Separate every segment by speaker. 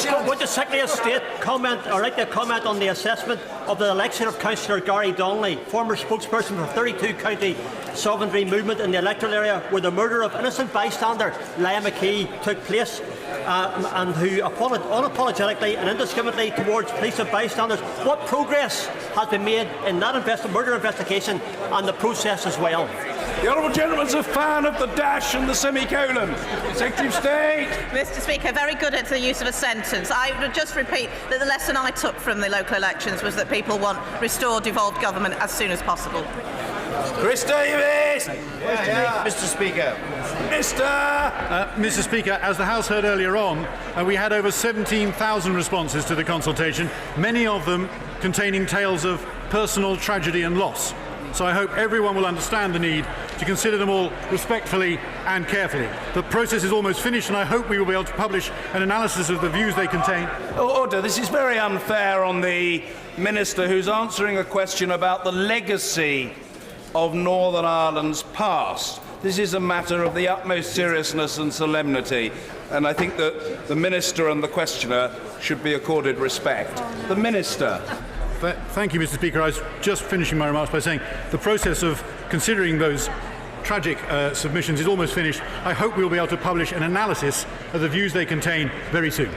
Speaker 1: Would the Secretary of State comment, or like to comment on the assessment of the election of Councillor Gary Donnelly, former spokesperson for 32 County Sovereignty Movement in the electoral area where the murder of innocent bystander Liam McKee took place, and who unapologetically and indiscriminately towards police and bystanders? What progress has been made in that murder investigation and the process as well?
Speaker 2: The honourable gentleman's a fan of the dash and the semicolon. Secretary of State.
Speaker 3: Mr. Speaker, very good at the use of a sentence. I would just repeat that the lesson I took from the local elections was that people want restored devolved government as soon as possible.
Speaker 2: Chris Davis.
Speaker 4: Mr. Speaker.
Speaker 5: Mr. Speaker, as the House heard earlier on, we had over 17,000 responses to the consultation, many of them containing tales of personal tragedy and loss. So I hope everyone will understand the need to consider them all respectfully and carefully. The process is almost finished, and I hope we will be able to publish an analysis of the views they contain.
Speaker 2: Order. This is very unfair on the Minister who's answering a question about the legacy of Northern Ireland's past. This is a matter of the utmost seriousness and solemnity, and I think that the Minister and the questioner should be accorded respect. The Minister.
Speaker 5: Thank you, Mr. Speaker. I was just finishing my remarks by saying the process of considering those tragic submissions is almost finished. I hope we will be able to publish an analysis of the views they contain very soon.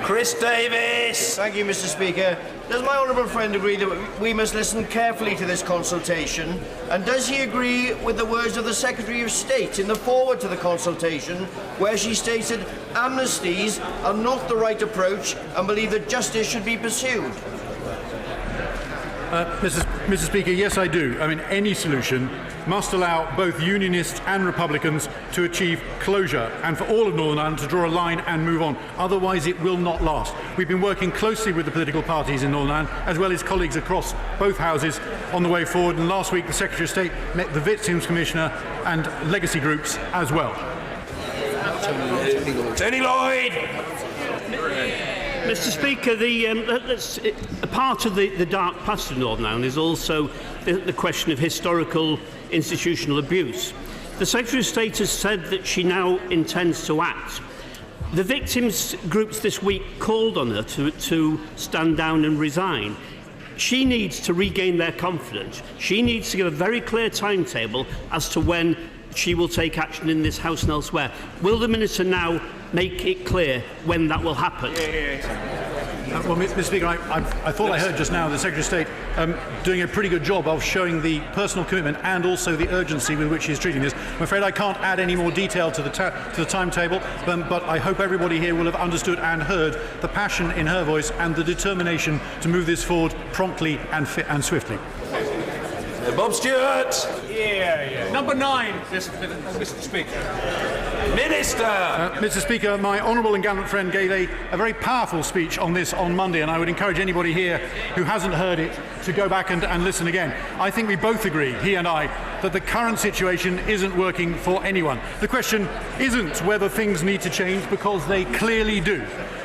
Speaker 2: Chris Davis.
Speaker 4: Thank you, Mr. Speaker. Does my honourable friend agree that we must listen carefully to this consultation? And does he agree with the words of the Secretary of State in the foreword to the consultation, where she stated amnesties are not the right approach and believe that justice should be pursued?
Speaker 5: Mr. Speaker, yes, I do. I mean, any solution must allow both Unionists and Republicans to achieve closure, and for all of Northern Ireland to draw a line and move on. Otherwise, it will not last. We've been working closely with the political parties in Northern Ireland, as well as colleagues across both houses, on the way forward. And last week, the Secretary of State met the Victims Commissioner and legacy groups as well.
Speaker 2: Tony Lloyd.
Speaker 6: Mr. Speaker, a part of the dark past of Northern Ireland is also the question of historical institutional abuse. The Secretary of State has said that she now intends to act. The victims groups this week called on her to stand down and resign. She needs to regain their confidence. She needs to give a very clear timetable as to when she will take action in this House and elsewhere. Will the Minister now make it clear when that will happen?
Speaker 5: Well, Mr. Speaker, I thought I heard just now the Secretary of State doing a pretty good job of showing the personal commitment and also the urgency with which he's treating this. I'm afraid I can't add any more detail to the timetable, but I hope everybody here will have understood and heard the passion in her voice and the determination to move this forward promptly and swiftly.
Speaker 2: Bob Stewart.
Speaker 7: Number 9, Mr. Speaker.
Speaker 2: Minister.
Speaker 5: Mr. Speaker, my honourable and gallant friend gave a very powerful speech on this on Monday, and I would encourage anybody here who hasn't heard it to go back and listen again. I think we both agree, he and I, that the current situation isn't working for anyone. The question isn't whether things need to change, because they clearly do,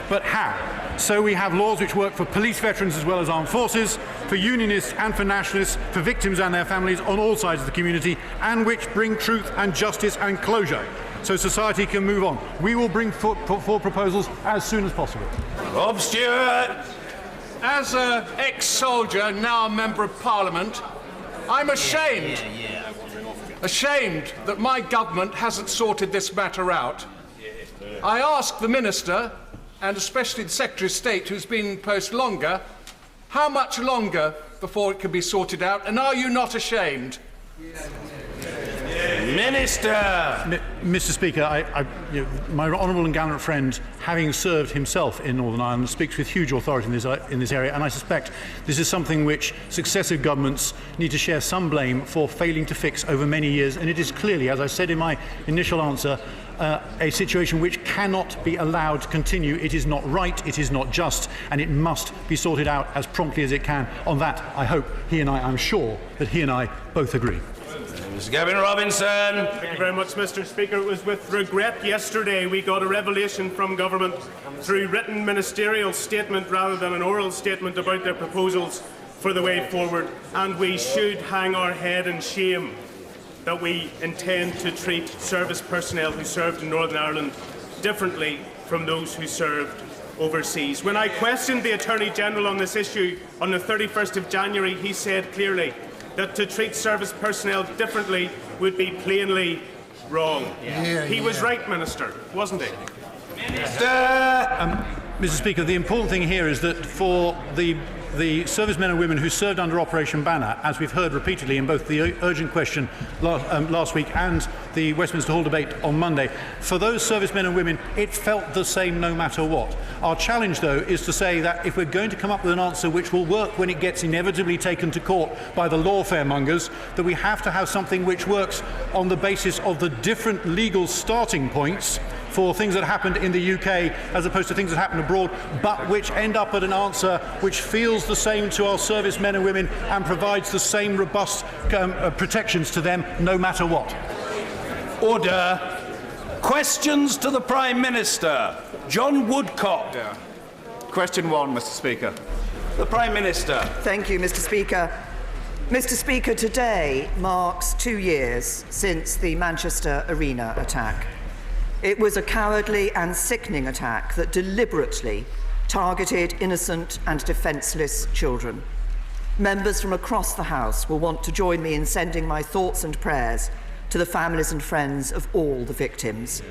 Speaker 5: but how. So we have laws which work for police veterans as well as armed forces, for unionists and for nationalists, for victims and their families on all sides of the community, and which bring truth and justice and closure, so society can move on. We will bring forward proposals as soon as possible.
Speaker 2: Bob Stewart.
Speaker 7: As an ex-soldier, now a Member of Parliament, I'm ashamed. Ashamed that my government hasn't sorted this matter out. I ask the Minister, and especially the Secretary of State, who's been in post longer, how much longer before it can be sorted out, and are you not ashamed?
Speaker 2: Minister.
Speaker 5: Mr. Speaker, my honourable and gallant friend, having served himself in Northern Ireland, speaks with huge authority in this area, and I suspect this is something which successive governments need to share some blame for failing to fix over many years, and it is clearly, as I said in my initial answer, a situation which cannot be allowed to continue. It is not right, it is not just, and it must be sorted out as promptly as it can. On that, I hope I'm sure that he and I both agree.
Speaker 2: Mr. Gavin Robinson.
Speaker 8: Thank you very much, Mr. Speaker. It was with regret yesterday we got a revelation from government through written ministerial statement rather than an oral statement about their proposals for the way forward, and we should hang our head in shame that we intend to treat service personnel who served in Northern Ireland differently from those who served overseas. When I questioned the Attorney-General on this issue on the 31st of January, he said clearly that to treat service personnel differently would be plainly wrong. He was right, Minister, wasn't he?
Speaker 5: Mr. Speaker, the important thing here is that for the servicemen and women who served under Operation Banner, as we've heard repeatedly in both the urgent question last week and the Westminster Hall debate on Monday, for those servicemen and women, it felt the same no matter what. Our challenge, though, is to say that if we're going to come up with an answer which will work when it gets inevitably taken to court by the lawfare-mongers, that we have to have something which works on the basis of the different legal starting points for things that happened in the UK as opposed to things that happened abroad, but which end up at an answer which feels the same to our servicemen and women and provides the same robust protections to them no matter what.
Speaker 2: Order. Questions to the Prime Minister. John Woodcock.
Speaker 9: Question 1, Mr. Speaker.
Speaker 2: The Prime Minister.
Speaker 10: Thank you, Mr. Speaker. Mr. Speaker, today marks 2 years since the Manchester Arena attack. It was a cowardly and sickening attack that deliberately targeted innocent and defenceless children. Members from across the House will want to join me in sending my thoughts and prayers to the families and friends of all the victims.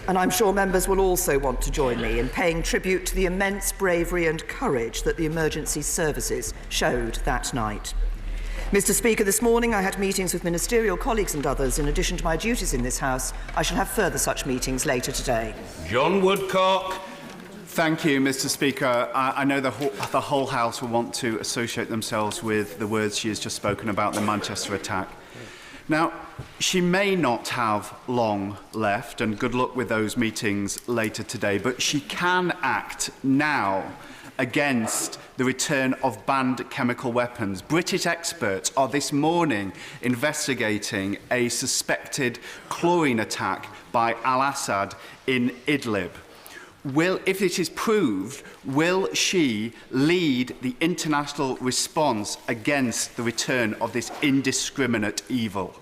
Speaker 10: And I'm sure members will also want to join me in paying tribute to the immense bravery and courage that the emergency services showed that night. Mr. Speaker, this morning I had meetings with ministerial colleagues and others in addition to my duties in this House. I shall have further such meetings later today.
Speaker 2: John Woodcock.
Speaker 9: Thank you, Mr. Speaker. I know the whole House will want to associate themselves with the words she has just spoken about the Manchester attack. Now, she may not have long left, and good luck with those meetings later today, but she can act now against the return of banned chemical weapons. British experts are this morning investigating a suspected chlorine attack by al-Assad in Idlib. If it is proved, will she lead the international response against the return of this indiscriminate evil?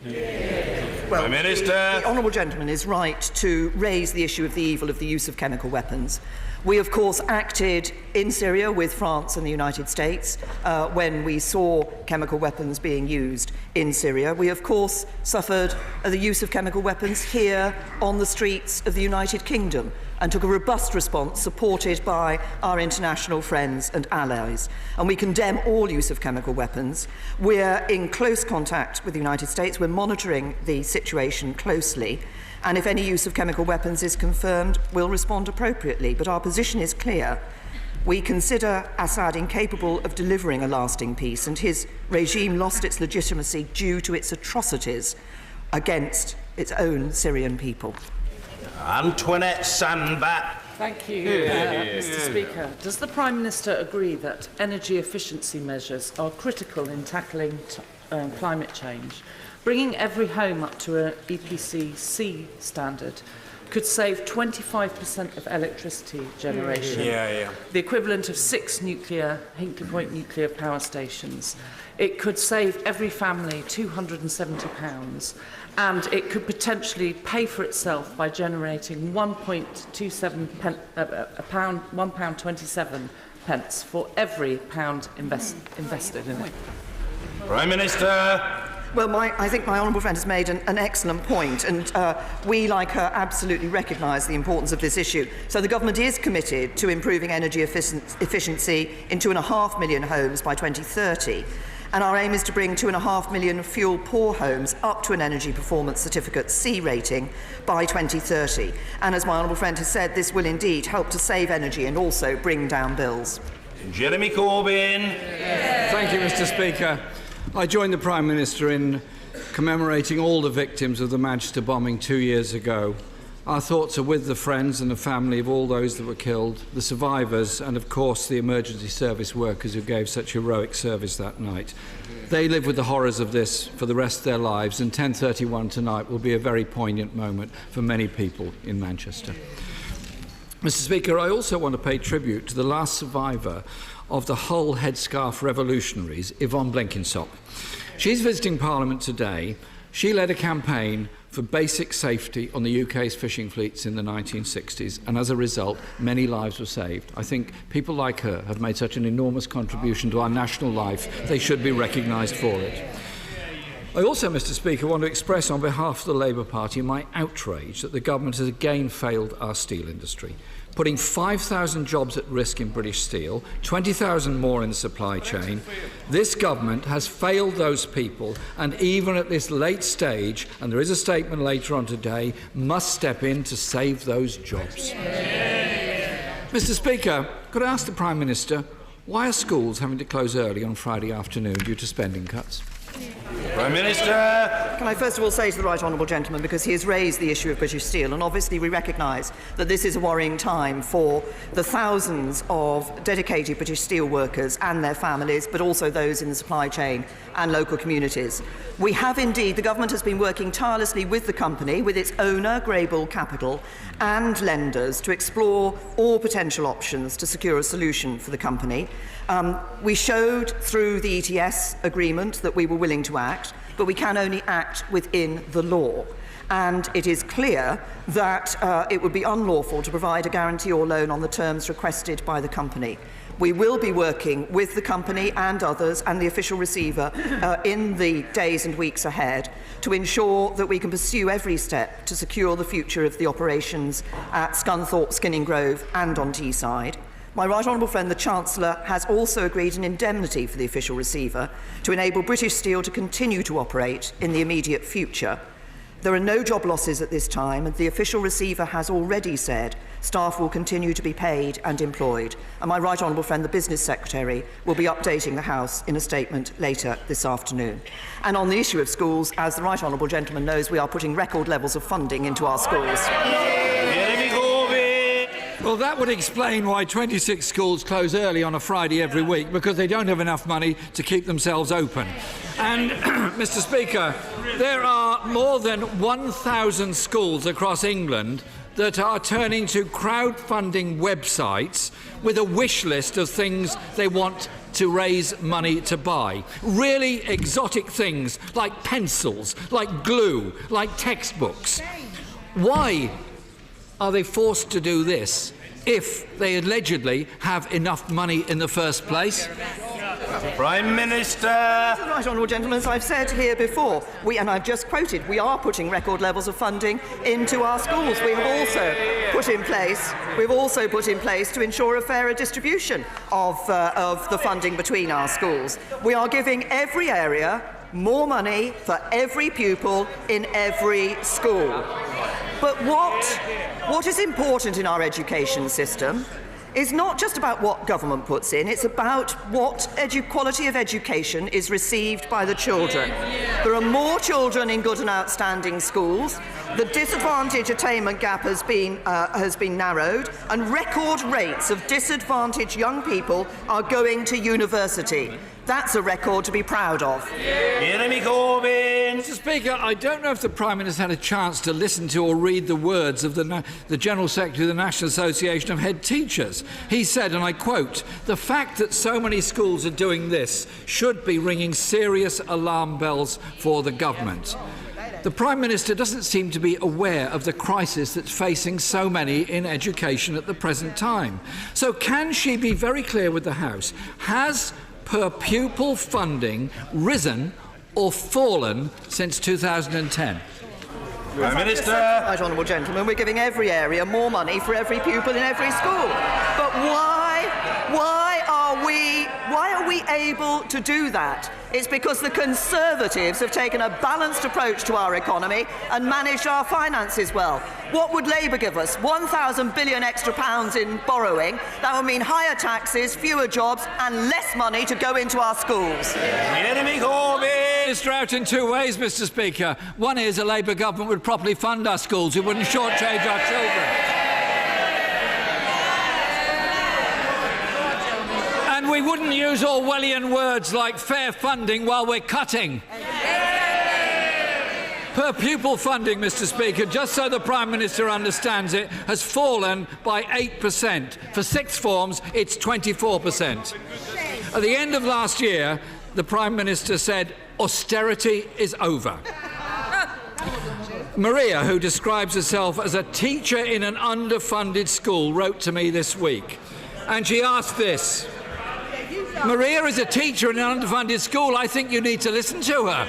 Speaker 10: Well,
Speaker 2: Prime Minister.
Speaker 10: The honourable gentleman is right to raise the issue of the evil of the use of chemical weapons. We, of course, acted in Syria with France and the United States when we saw chemical weapons being used in Syria. We, of course, suffered the use of chemical weapons here on the streets of the United Kingdom and took a robust response supported by our international friends and allies. And we condemn all use of chemical weapons. We're in close contact with the United States. We're monitoring the situation closely. And if any use of chemical weapons is confirmed, we'll respond appropriately. But our position is clear. We consider Assad incapable of delivering a lasting peace, and his regime lost its legitimacy due to its atrocities against its own Syrian people.
Speaker 2: Antoinette Sandbat.
Speaker 11: Thank you, Mr. Speaker. Does the Prime Minister agree that energy efficiency measures are critical in tackling climate change? Bringing every home up to an EPC C standard could save 25% of electricity generation, the equivalent of 6 Hinkley Point nuclear power stations. It could save every family £270, and it could potentially pay for itself by generating £1.27 for every pound invested in it.
Speaker 2: Prime Minister.
Speaker 10: Well, I think my honourable friend has made an excellent point, and we, like her, absolutely recognise the importance of this issue. So the government is committed to improving energy efficiency in 2.5 million homes by 2030. And our aim is to bring 2.5 million fuel-poor homes up to an Energy Performance Certificate C rating by 2030. And as my honourable friend has said, this will indeed help to save energy and also bring down bills.
Speaker 2: Jeremy Corbyn.
Speaker 12: Thank you, Mr. Speaker. I join the Prime Minister in commemorating all the victims of the Manchester bombing 2 years ago. Our thoughts are with the friends and the family of all those that were killed, the survivors, and of course the emergency service workers who gave such heroic service that night. They live with the horrors of this for the rest of their lives, and 10:31 tonight will be a very poignant moment for many people in Manchester. Mr. Speaker, I also want to pay tribute to the last survivor of the Hull headscarf revolutionaries, Yvonne Blenkinsop. She's visiting Parliament today. She led a campaign for basic safety on the UK's fishing fleets in the 1960s, and as a result, many lives were saved. I think people like her have made such an enormous contribution to our national life, they should be recognised for it. I also, Mr. Speaker, want to express on behalf of the Labour Party my outrage that the government has again failed our steel industry, putting 5,000 jobs at risk in British Steel, 20,000 more in the supply chain. This government has failed those people, and even at this late stage, and there is a statement later on today, must step in to save those jobs. Mr. Speaker, could I ask the Prime Minister, why are schools having to close early on Friday afternoon due to spending cuts?
Speaker 4: Prime Minister.
Speaker 10: Can I first of all say to the right honourable gentleman, because he has raised the issue of British Steel, and obviously we recognise that this is a worrying time for the thousands of dedicated British Steel workers and their families, but also those in the supply chain and local communities. We have indeed, the government has been working tirelessly with the company, with its owner, Greybull Capital, and lenders to explore all potential options to secure a solution for the company. We showed through the ETS agreement that we were willing to act, but we can only act within the law. And it is clear that it would be unlawful to provide a guarantee or loan on the terms requested by the company. We will be working with the company and others and the official receiver in the days and weeks ahead to ensure that we can pursue every step to secure the future of the operations at Scunthorpe, Skinning Grove and on Teesside. My right honourable friend, the Chancellor, has also agreed an indemnity for the official receiver to enable British Steel to continue to operate in the immediate future. There are no job losses at this time, and the official receiver has already said staff will continue to be paid and employed. And my right honourable friend, the Business Secretary, will be updating the House in a statement later this afternoon. And on the issue of schools, as the right honourable gentleman knows, we are putting record levels of funding into our schools.
Speaker 12: Well, that would explain why 26 schools close early on a Friday every week, because they don't have enough money to keep themselves open. And, Mr. Speaker, there are more than 1,000 schools across England that are turning to crowdfunding websites with a wish list of things they want to raise money to buy. Really exotic things like pencils, like glue, like textbooks. Why are they forced to do this if they allegedly have enough money in the first place?
Speaker 4: Prime Minister.
Speaker 10: Right honourable gentlemen, as I've said here before, and I've just quoted, we are putting record levels of funding into our schools. We have also put in place to ensure a fairer distribution of the funding between our schools. We are giving every area more money for every pupil in every school. But what is important in our education system is not just about what government puts in, it's about what quality of education is received by the children. There are more children in good and outstanding schools, the disadvantage attainment gap has been narrowed, and record rates of disadvantaged young people are going to university. That's a record to be proud of.
Speaker 12: Mr. Speaker, I don't know if the Prime Minister had a chance to listen to or read the words of the General Secretary of the National Association of Head Teachers. He said, and I quote, "The fact that so many schools are doing this should be ringing serious alarm bells for the government." The Prime Minister doesn't seem to be aware of the crisis that's facing so many in education at the present time. So can she be very clear with the House? Has per pupil funding risen or fallen since 2010?
Speaker 4: Prime Minister.
Speaker 10: Right honourable gentlemen, we're giving every area more money for every pupil in every school. But why are we able to do that? It's because the Conservatives have taken a balanced approach to our economy and managed our finances well. What would Labour give us? 1,000 billion extra pounds in borrowing. That would mean higher taxes, fewer jobs and less money to go into our schools.
Speaker 12: It's out in two ways, Mr. Speaker. One is a Labour government would properly fund our schools. It wouldn't shortchange our children. And we wouldn't use Orwellian words like fair funding while we're cutting. Per pupil funding, Mr. Speaker, just so the Prime Minister understands it, has fallen by 8%. For sixth forms, it's 24%. At the end of last year, the Prime Minister said austerity is over. Maria, who describes herself as a teacher in an underfunded school, wrote to me this week, and she asked this. Maria is a teacher in an underfunded school. I think you need to listen to her.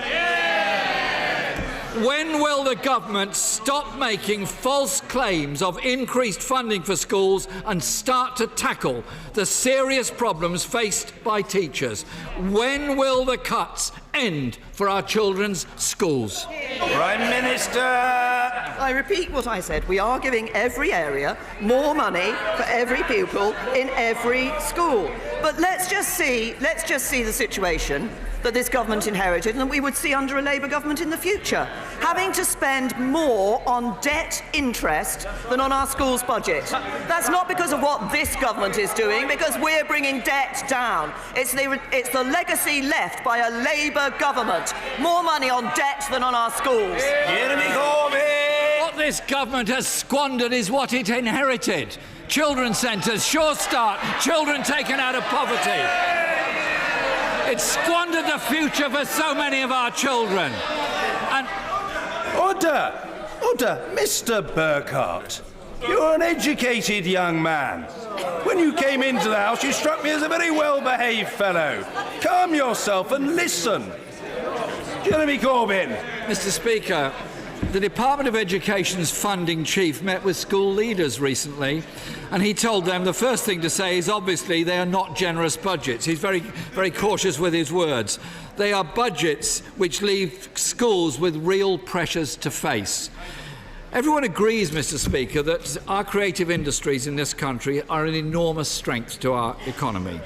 Speaker 12: When will the government stop making false claims of increased funding for schools and start to tackle the serious problems faced by teachers? When will the cuts end for our children's schools?
Speaker 2: Prime Minister!
Speaker 10: I repeat what I said. We are giving every area more money for every pupil in every school. But let's just see the situation that this government inherited and that we would see under a Labour government in the future. Having to spend more on debt interest than on our schools budget. That's not because of what this government is doing, because we're bringing debt down. It's the legacy left by a Labour government. More money on debt than on our schools.
Speaker 2: Jeremy Corbyn!
Speaker 12: What this government has squandered is what it inherited. Children's centres, Sure Start, children taken out of poverty. It squandered the future for so many of our children. And
Speaker 2: Order! Mr. Burkhardt, you're an educated young man. When you came into the House, you struck me as a very well-behaved fellow. Calm yourself and listen. Jeremy Corbyn.
Speaker 12: Mr. Speaker, the Department of Education's funding chief met with school leaders recently, and he told them the first thing to say is obviously they are not generous budgets. He's very, very cautious with his words. They are budgets which leave schools with real pressures to face. Everyone agrees, Mr. Speaker, that our creative industries in this country are an enormous strength to our economy.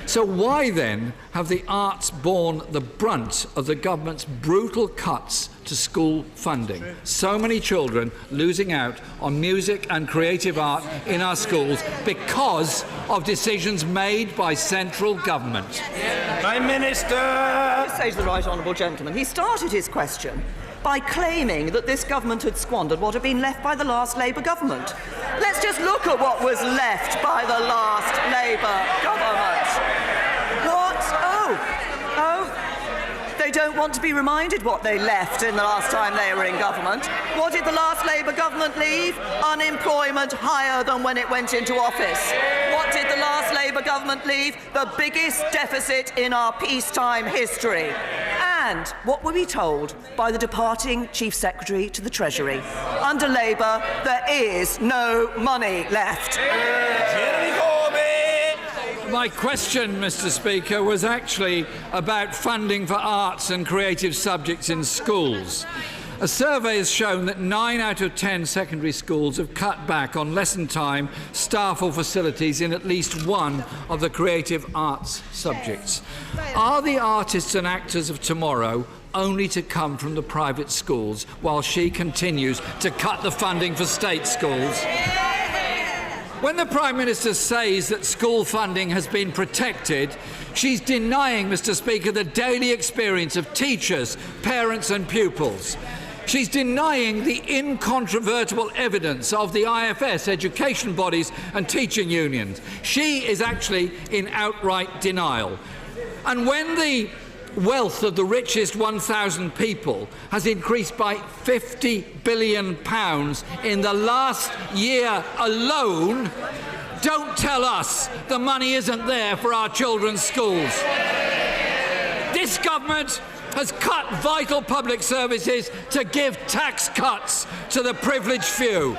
Speaker 12: So why then have the arts borne the brunt of the government's brutal cuts to school funding? So many children losing out on music and creative art in our schools because of decisions made by central government.
Speaker 2: Prime Minister!
Speaker 10: I say to the right honourable gentleman, he started his question by claiming that this government had squandered what had been left by the last Labour government. Let's just look at what was left by the last Labour government. What? Oh, they don't want to be reminded what they left in the last time they were in government. What did the last Labour government leave? Unemployment higher than when it went into office. What did the last Labour government leave? The biggest deficit in our peacetime history. And what were we told by the departing Chief Secretary to the Treasury? Under Labour, there is no money left.
Speaker 2: Jeremy Corbyn!
Speaker 12: My question, Mr. Speaker, was actually about funding for arts and creative subjects in schools. A survey has shown that 9 out of 10 secondary schools have cut back on lesson time, staff or facilities in at least one of the creative arts subjects. Are the artists and actors of tomorrow only to come from the private schools while she continues to cut the funding for state schools? When the Prime Minister says that school funding has been protected, she's denying, Mr. Speaker, the daily experience of teachers, parents and pupils. She's denying the incontrovertible evidence of the IFS, education bodies and teaching unions. She is actually in outright denial. And when the wealth of the richest 1,000 people has increased by £50 billion in the last year alone, don't tell us the money isn't there for our children's schools. This government has cut vital public services to give tax cuts to the privileged few.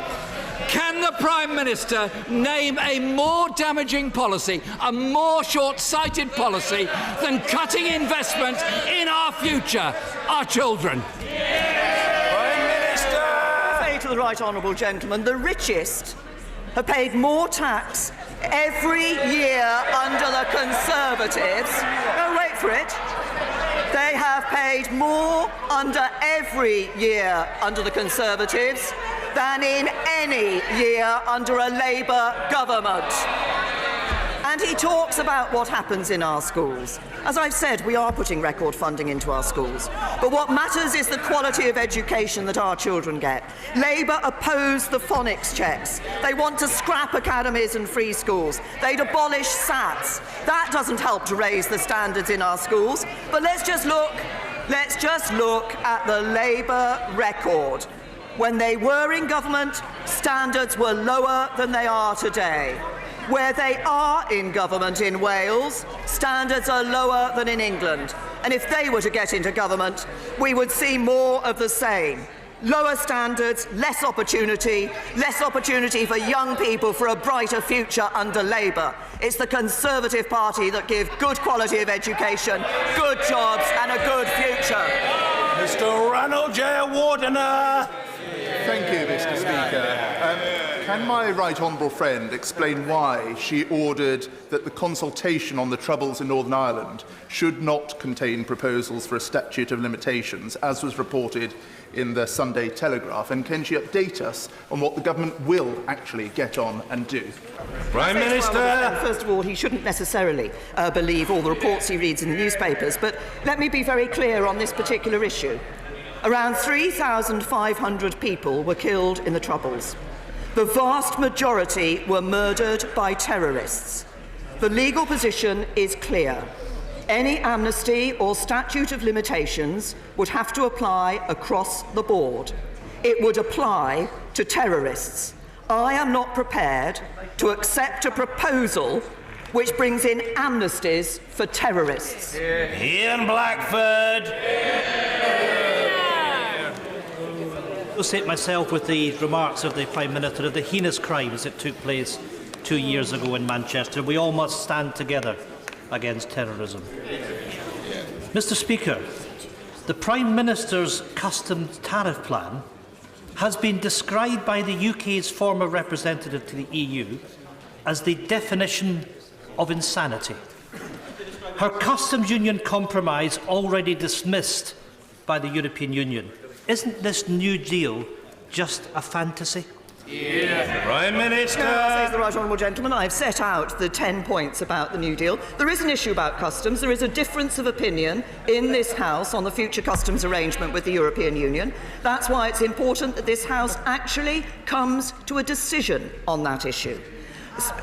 Speaker 12: Can the Prime Minister name a more damaging policy, a more short-sighted policy than cutting investment in our future, our children?
Speaker 2: Prime Minister!
Speaker 10: I say to the right honourable gentleman, the richest have paid more tax every year under the Conservatives. No, wait for it. They have paid more under every year under the Conservatives than in any year under a Labour government. And he talks about what happens in our schools. As I've said, we are putting record funding into our schools. But what matters is the quality of education that our children get. Labour oppose the phonics checks. They want to scrap academies and free schools. They'd abolish SATs. That doesn't help to raise the standards in our schools. But let's just look at the Labour record. When they were in government, standards were lower than they are today. Where they are in government in Wales, standards are lower than in England. And if they were to get into government, we would see more of the same. Lower standards, less opportunity for young people for a brighter future under Labour. It's the Conservative Party that give good quality of education, good jobs and a good future.
Speaker 2: Mr. Ranald J. Wardener.
Speaker 13: Thank you, Mr. Speaker. Can my right honourable friend explain why she ordered that the consultation on the Troubles in Northern Ireland should not contain proposals for a statute of limitations, as was reported in the Sunday Telegraph? And can she update us on what the government will actually get on and do?
Speaker 2: Prime Minister!
Speaker 10: First of all, he shouldn't necessarily believe all the reports he reads in the newspapers, but let me be very clear on this particular issue. Around 3,500 people were killed in the Troubles. The vast majority were murdered by terrorists. The legal position is clear. Any amnesty or statute of limitations would have to apply across the board. It would apply to terrorists. I am not prepared to accept a proposal which brings in amnesties for terrorists.
Speaker 2: Ian Blackford.
Speaker 14: I associate myself with the remarks of the Prime Minister of the heinous crimes that took place 2 years ago in Manchester. We all must stand together against terrorism. Mr. Speaker, the Prime Minister's customs tariff plan has been described by the UK's former representative to the EU as the definition of insanity. Her customs union compromise already dismissed by the European Union. Isn't this new deal just a fantasy?
Speaker 2: Yeah. Prime Minister!
Speaker 10: Says the right honourable gentleman, I've set out the 10 points about the New Deal. There is an issue about customs. There is a difference of opinion in this House on the future customs arrangement with the European Union. That's why it's important that this House actually comes to a decision on that issue.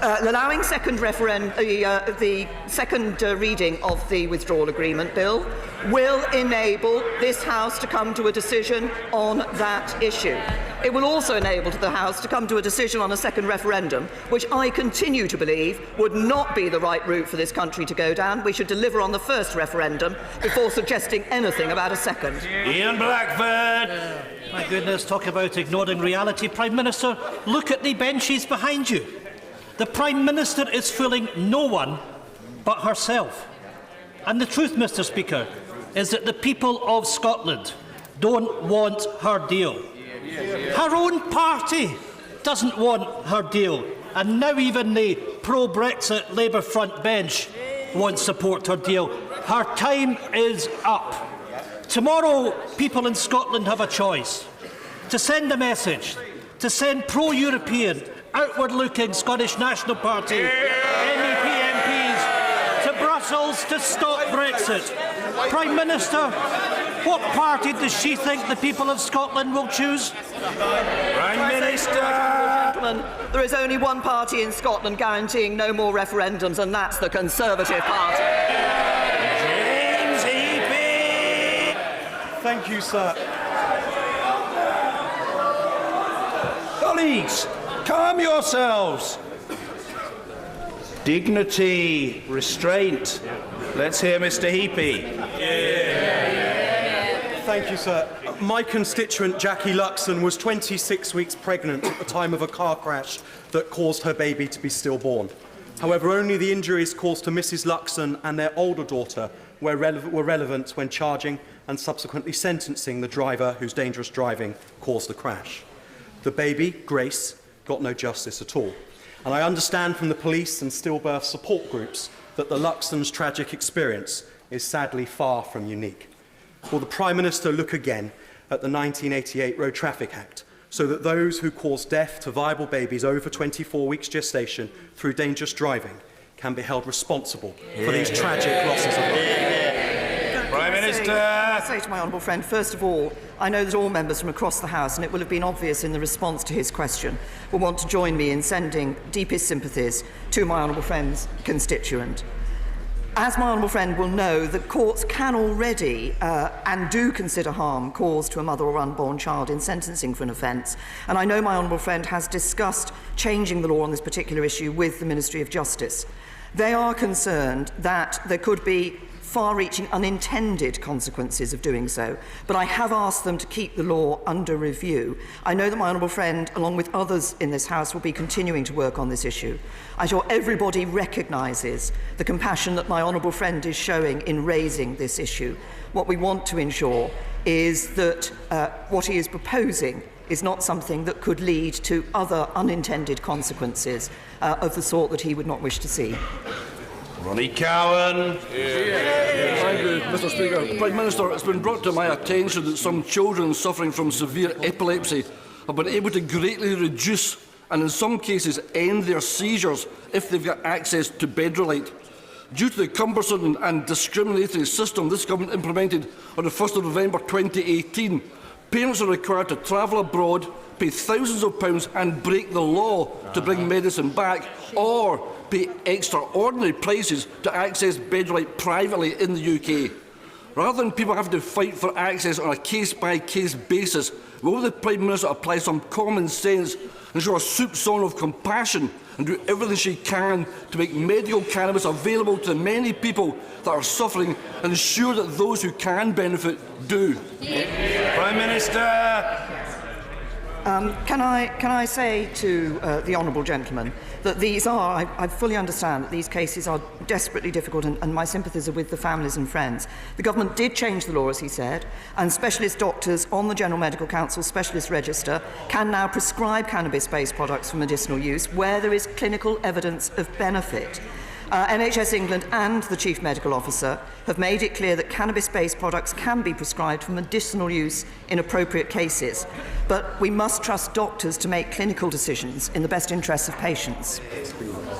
Speaker 10: Allowing second the second reading of the withdrawal agreement bill will enable this House to come to a decision on that issue. It will also enable the House to come to a decision on a second referendum, which I continue to believe would not be the right route for this country to go down. We should deliver on the first referendum before suggesting anything about a second.
Speaker 2: Ian Blackford!
Speaker 14: My goodness, talk about ignoring reality. Prime Minister, look at the benches behind you. The Prime Minister is fooling no one but herself. And the truth, Mr. Speaker, is that the people of Scotland don't want her deal. Her own party doesn't want her deal. And now even the pro-Brexit Labour front bench won't support her deal. Her time is up. Tomorrow, people in Scotland have a choice. To send a message, to send pro-European, outward-looking Scottish National Party MEP MPs to Brussels to stop Brexit. Prime Minister, what party does she think the people of Scotland will choose?
Speaker 2: Prime Minister!
Speaker 10: There is only one party in Scotland guaranteeing no more referendums, and that's the Conservative Party.
Speaker 2: James Heapy!
Speaker 15: Thank you, sir.
Speaker 2: Colleagues, calm yourselves. Dignity, restraint. Let's hear Mr. Heapy.
Speaker 15: Thank you, sir. My constituent, Jackie Luxon, was 26 weeks pregnant at the time of a car crash that caused her baby to be stillborn. However, only the injuries caused to Mrs. Luxon and their older daughter were relevant when charging and subsequently sentencing the driver whose dangerous driving caused the crash. The baby, Grace, got no justice at all. And I understand from the police and stillbirth support groups that the Luxon's tragic experience is sadly far from unique. Will the Prime Minister look again at the 1988 Road Traffic Act so that those who cause death to viable babies over 24 weeks gestation through dangerous driving can be held responsible for these tragic losses of life?
Speaker 2: Prime Minister!
Speaker 10: I say to my honourable friend, first of all, I know that all members from across the House, and it will have been obvious in the response to his question, will want to join me in sending deepest sympathies to my honourable friend's constituent. As my honourable friend will know, the courts can already and do consider harm caused to a mother or unborn child in sentencing for an offence. And I know my honourable friend has discussed changing the law on this particular issue with the Ministry of Justice. They are concerned that there could be far-reaching unintended consequences of doing so, but I have asked them to keep the law under review. I know that my honourable friend, along with others in this House, will be continuing to work on this issue. I'm sure everybody recognises the compassion that my honourable friend is showing in raising this issue. What we want to ensure is that what he is proposing is not something that could lead to other unintended consequences of the sort that he would not wish to see.
Speaker 16: Ronnie Cowan. Thank you, Mr. Speaker. Prime Minister, it's been brought to my attention that some children suffering from severe epilepsy have been able to greatly reduce and in some cases end their seizures if they've got access to bed relight. Due to the cumbersome and discriminatory system this government implemented on the 1st of November 2018, parents are required to travel abroad, pay thousands of pounds and break the law to bring medicine back, or pay extraordinary prices to access Bedrite privately in the UK. Rather than people having to fight for access on a case-by-case basis, will the Prime Minister apply some common sense and show a soupçon of compassion and do everything she can to make medical cannabis available to the many people that are suffering and ensure that those who can benefit do?
Speaker 2: Prime Minister.
Speaker 10: Can I say to the honourable gentleman that these are, I fully understand that these cases are desperately difficult and my sympathies are with the families and friends. The government did change the law, as he said, and specialist doctors on the General Medical Council Specialist Register can now prescribe cannabis-based products for medicinal use where there is clinical evidence of benefit. NHS England and the Chief Medical Officer have made it clear that cannabis-based products can be prescribed for medicinal use in appropriate cases. But we must trust doctors to make clinical decisions in the best interests of patients.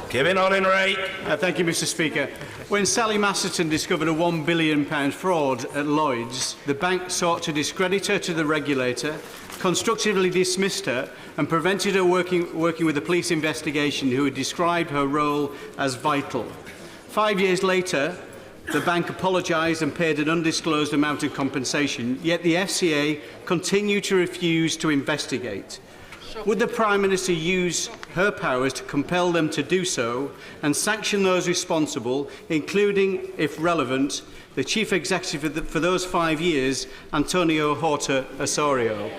Speaker 2: Kevin Hollingray.
Speaker 8: Thank you, Mr. Speaker. When Sally Masterton discovered a £1 billion fraud at Lloyds, the bank sought to discredit her to the regulator, constructively dismissed her and prevented her working with a police investigation who had described her role as vital. 5 years later, the bank apologised and paid an undisclosed amount of compensation, yet the FCA continued to refuse to investigate. Would the Prime Minister use her powers to compel them to do so and sanction those responsible, including, if relevant, the Chief Executive for those 5 years, Antonio Horta Osorio?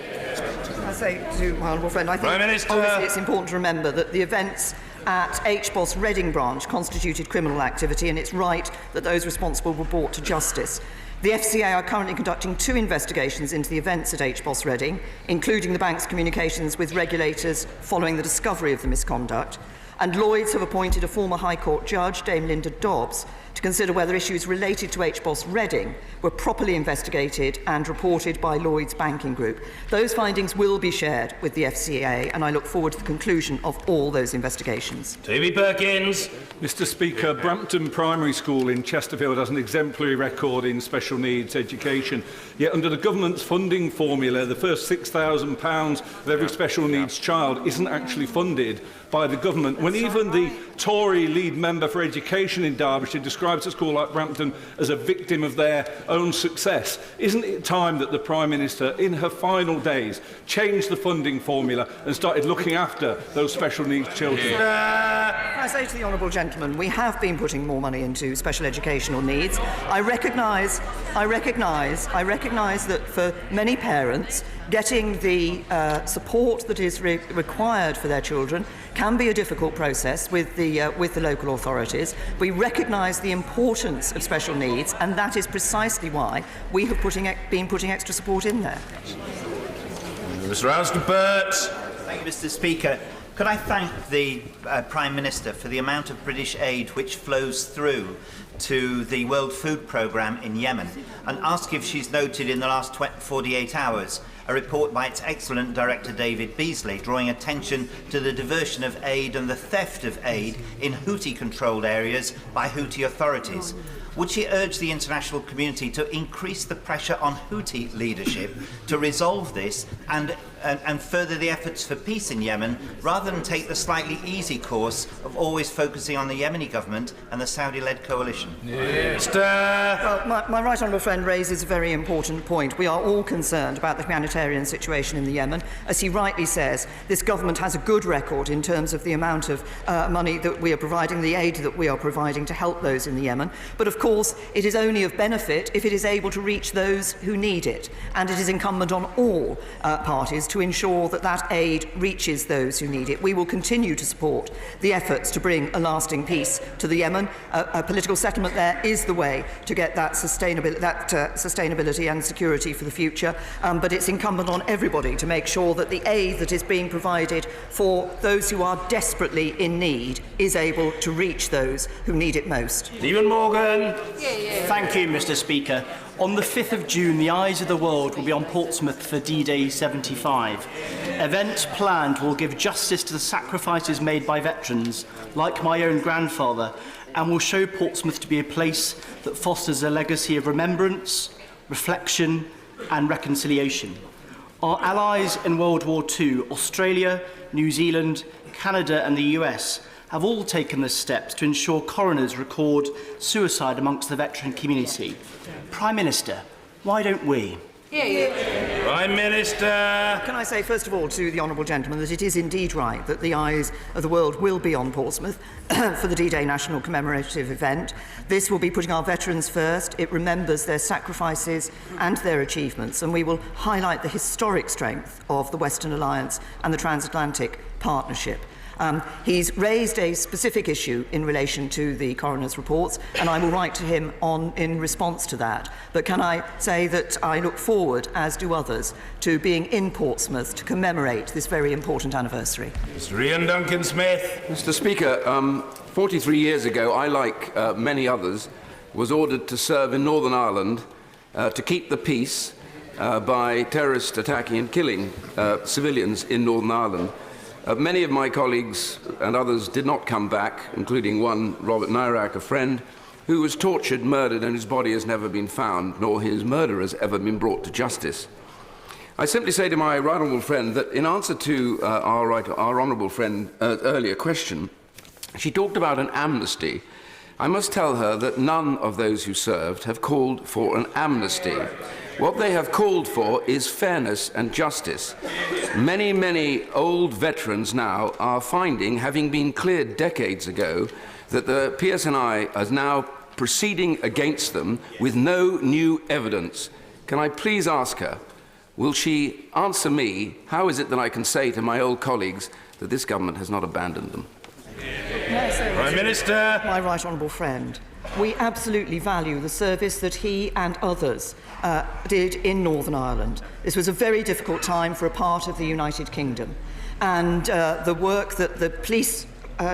Speaker 10: I say to my honourable friend, I think obviously it's important to remember that the events at HBOS Reading branch constituted criminal activity, and it's right that those responsible were brought to justice. The FCA are currently conducting 2 investigations into the events at HBOS Reading, including the bank's communications with regulators following the discovery of the misconduct. And Lloyds have appointed a former High Court judge, Dame Linda Dobbs, to consider whether issues related to HBOS Reading were properly investigated and reported by Lloyds Banking Group. Those findings will be shared with the FCA, and I look forward to the conclusion of all those investigations.
Speaker 2: Toby Perkins.
Speaker 17: Mr. Speaker, Brampton Primary School in Chesterfield has an exemplary record in special needs education. Yet under the government's funding formula, the first £6,000 of every special needs child isn't actually funded by the government, when even the Tory lead member for education in Derbyshire describes a school like Brampton as a victim of their own success. Isn't it time that the Prime Minister, in her final days, changed the funding formula and started looking after those special needs children?
Speaker 10: I say to the honourable gentleman, we have been putting more money into special educational needs. I recognise that for many parents, getting the support that is required for their children can be a difficult process with the local authorities. We recognise the importance of special needs, and that is precisely why we have been putting extra support in there.
Speaker 2: Mr. Alston-Burt.
Speaker 18: Thank you, Mr. Speaker. Could I thank the Prime Minister for the amount of British aid which flows through to the World Food Programme in Yemen, and ask if she's noted in the last 48 hours a report by its excellent Director David Beasley drawing attention to the diversion of aid and the theft of aid in Houthi-controlled areas by Houthi authorities. Would she urge the international community to increase the pressure on Houthi leadership to resolve this and and further the efforts for peace in Yemen, rather than take the slightly easy course of always focusing on the Yemeni government and the Saudi-led coalition?
Speaker 10: Well, my right honourable friend raises a very important point. We are all concerned about the humanitarian situation in the Yemen. As he rightly says, this government has a good record in terms of the amount of money that we are providing, the aid that we are providing to help those in the Yemen. But of course, it is only of benefit if it is able to reach those who need it. And it is incumbent on all parties to ensure that that aid reaches those who need it. We will continue to support the efforts to bring a lasting peace to the Yemen. A political settlement there is the way to get that sustainability and security for the future. But it's incumbent on everybody to make sure that the aid that is being provided for those who are desperately in need is able to reach those who need it most.
Speaker 19: Stephen Morgan. Thank you, Mr. Speaker. On the 5th of June, the eyes of the world will be on Portsmouth for D-Day 75. Events planned will give justice to the sacrifices made by veterans, like my own grandfather, and will show Portsmouth to be a place that fosters a legacy of remembrance, reflection, and reconciliation. Our allies in World War II, Australia, New Zealand, Canada, and the US, have all taken the steps to ensure coroners record suicide amongst the veteran community. Prime Minister, why don't we?
Speaker 2: Prime Minister.
Speaker 10: Can I say, first of all, to the honourable gentleman that it is indeed right that the eyes of the world will be on Portsmouth for the D-Day National Commemorative event. This will be putting our veterans first. It remembers their sacrifices and their achievements, and we will highlight the historic strength of the Western Alliance and the transatlantic partnership. He's raised a specific issue in relation to the coroner's reports, and I will write to him in response to that. But can I say that I look forward, as do others, to being in Portsmouth to commemorate this very important anniversary.
Speaker 2: Mr. Ian Duncan-Smith.
Speaker 20: Mr. Speaker, 43 years ago, I, like many others, was ordered to serve in Northern Ireland to keep the peace by terrorists attacking and killing civilians in Northern Ireland. Many of my colleagues and others did not come back, including one, Robert Nairac, a friend, who was tortured, murdered, and whose body has never been found, nor his murderers ever been brought to justice. I simply say to my right honourable friend that in answer to our honourable friend's earlier question, she talked about an amnesty. I must tell her that none of those who served have called for an amnesty. What they have called for is fairness and justice. Many, many old veterans now are finding, having been cleared decades ago, that the PSNI is now proceeding against them with no new evidence. Can I please ask her, will she answer me, how is it that I can say to my old colleagues that this government has not abandoned them?
Speaker 2: Prime Minister.
Speaker 10: My right honourable friend, we absolutely value the service that he and others did in Northern Ireland. This was a very difficult time for a part of the United Kingdom, and the work that the police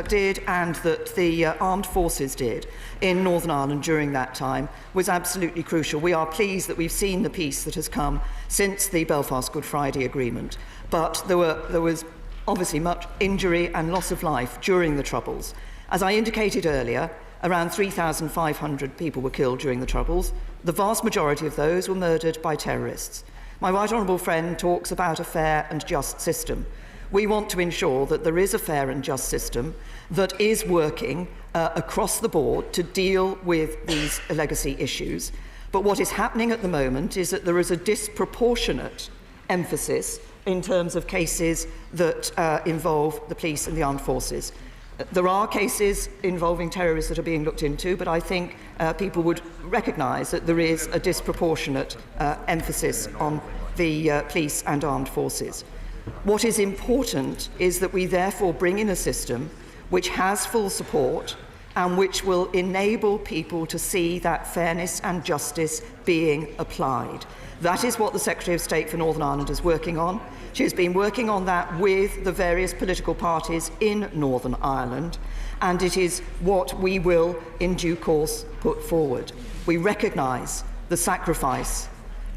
Speaker 10: did and that the armed forces did in Northern Ireland during that time was absolutely crucial. We are pleased that we've seen the peace that has come since the Belfast Good Friday Agreement, but there was obviously much injury and loss of life during the Troubles. As I indicated earlier, around 3,500 people were killed during the Troubles. The vast majority of those were murdered by terrorists. My right honourable friend talks about a fair and just system. We want to ensure that there is a fair and just system that is working across the board to deal with these legacy issues. But what is happening at the moment is that there is a disproportionate emphasis in terms of cases that involve the police and the armed forces. There are cases involving terrorists that are being looked into, but I think people would recognise that there is a disproportionate emphasis on the police and armed forces. What is important is that we therefore bring in a system which has full support and which will enable people to see that fairness and justice being applied. That is what the Secretary of State for Northern Ireland is working on. She has been working on that with the various political parties in Northern Ireland, and it is what we will, in due course, put forward. We recognise the sacrifice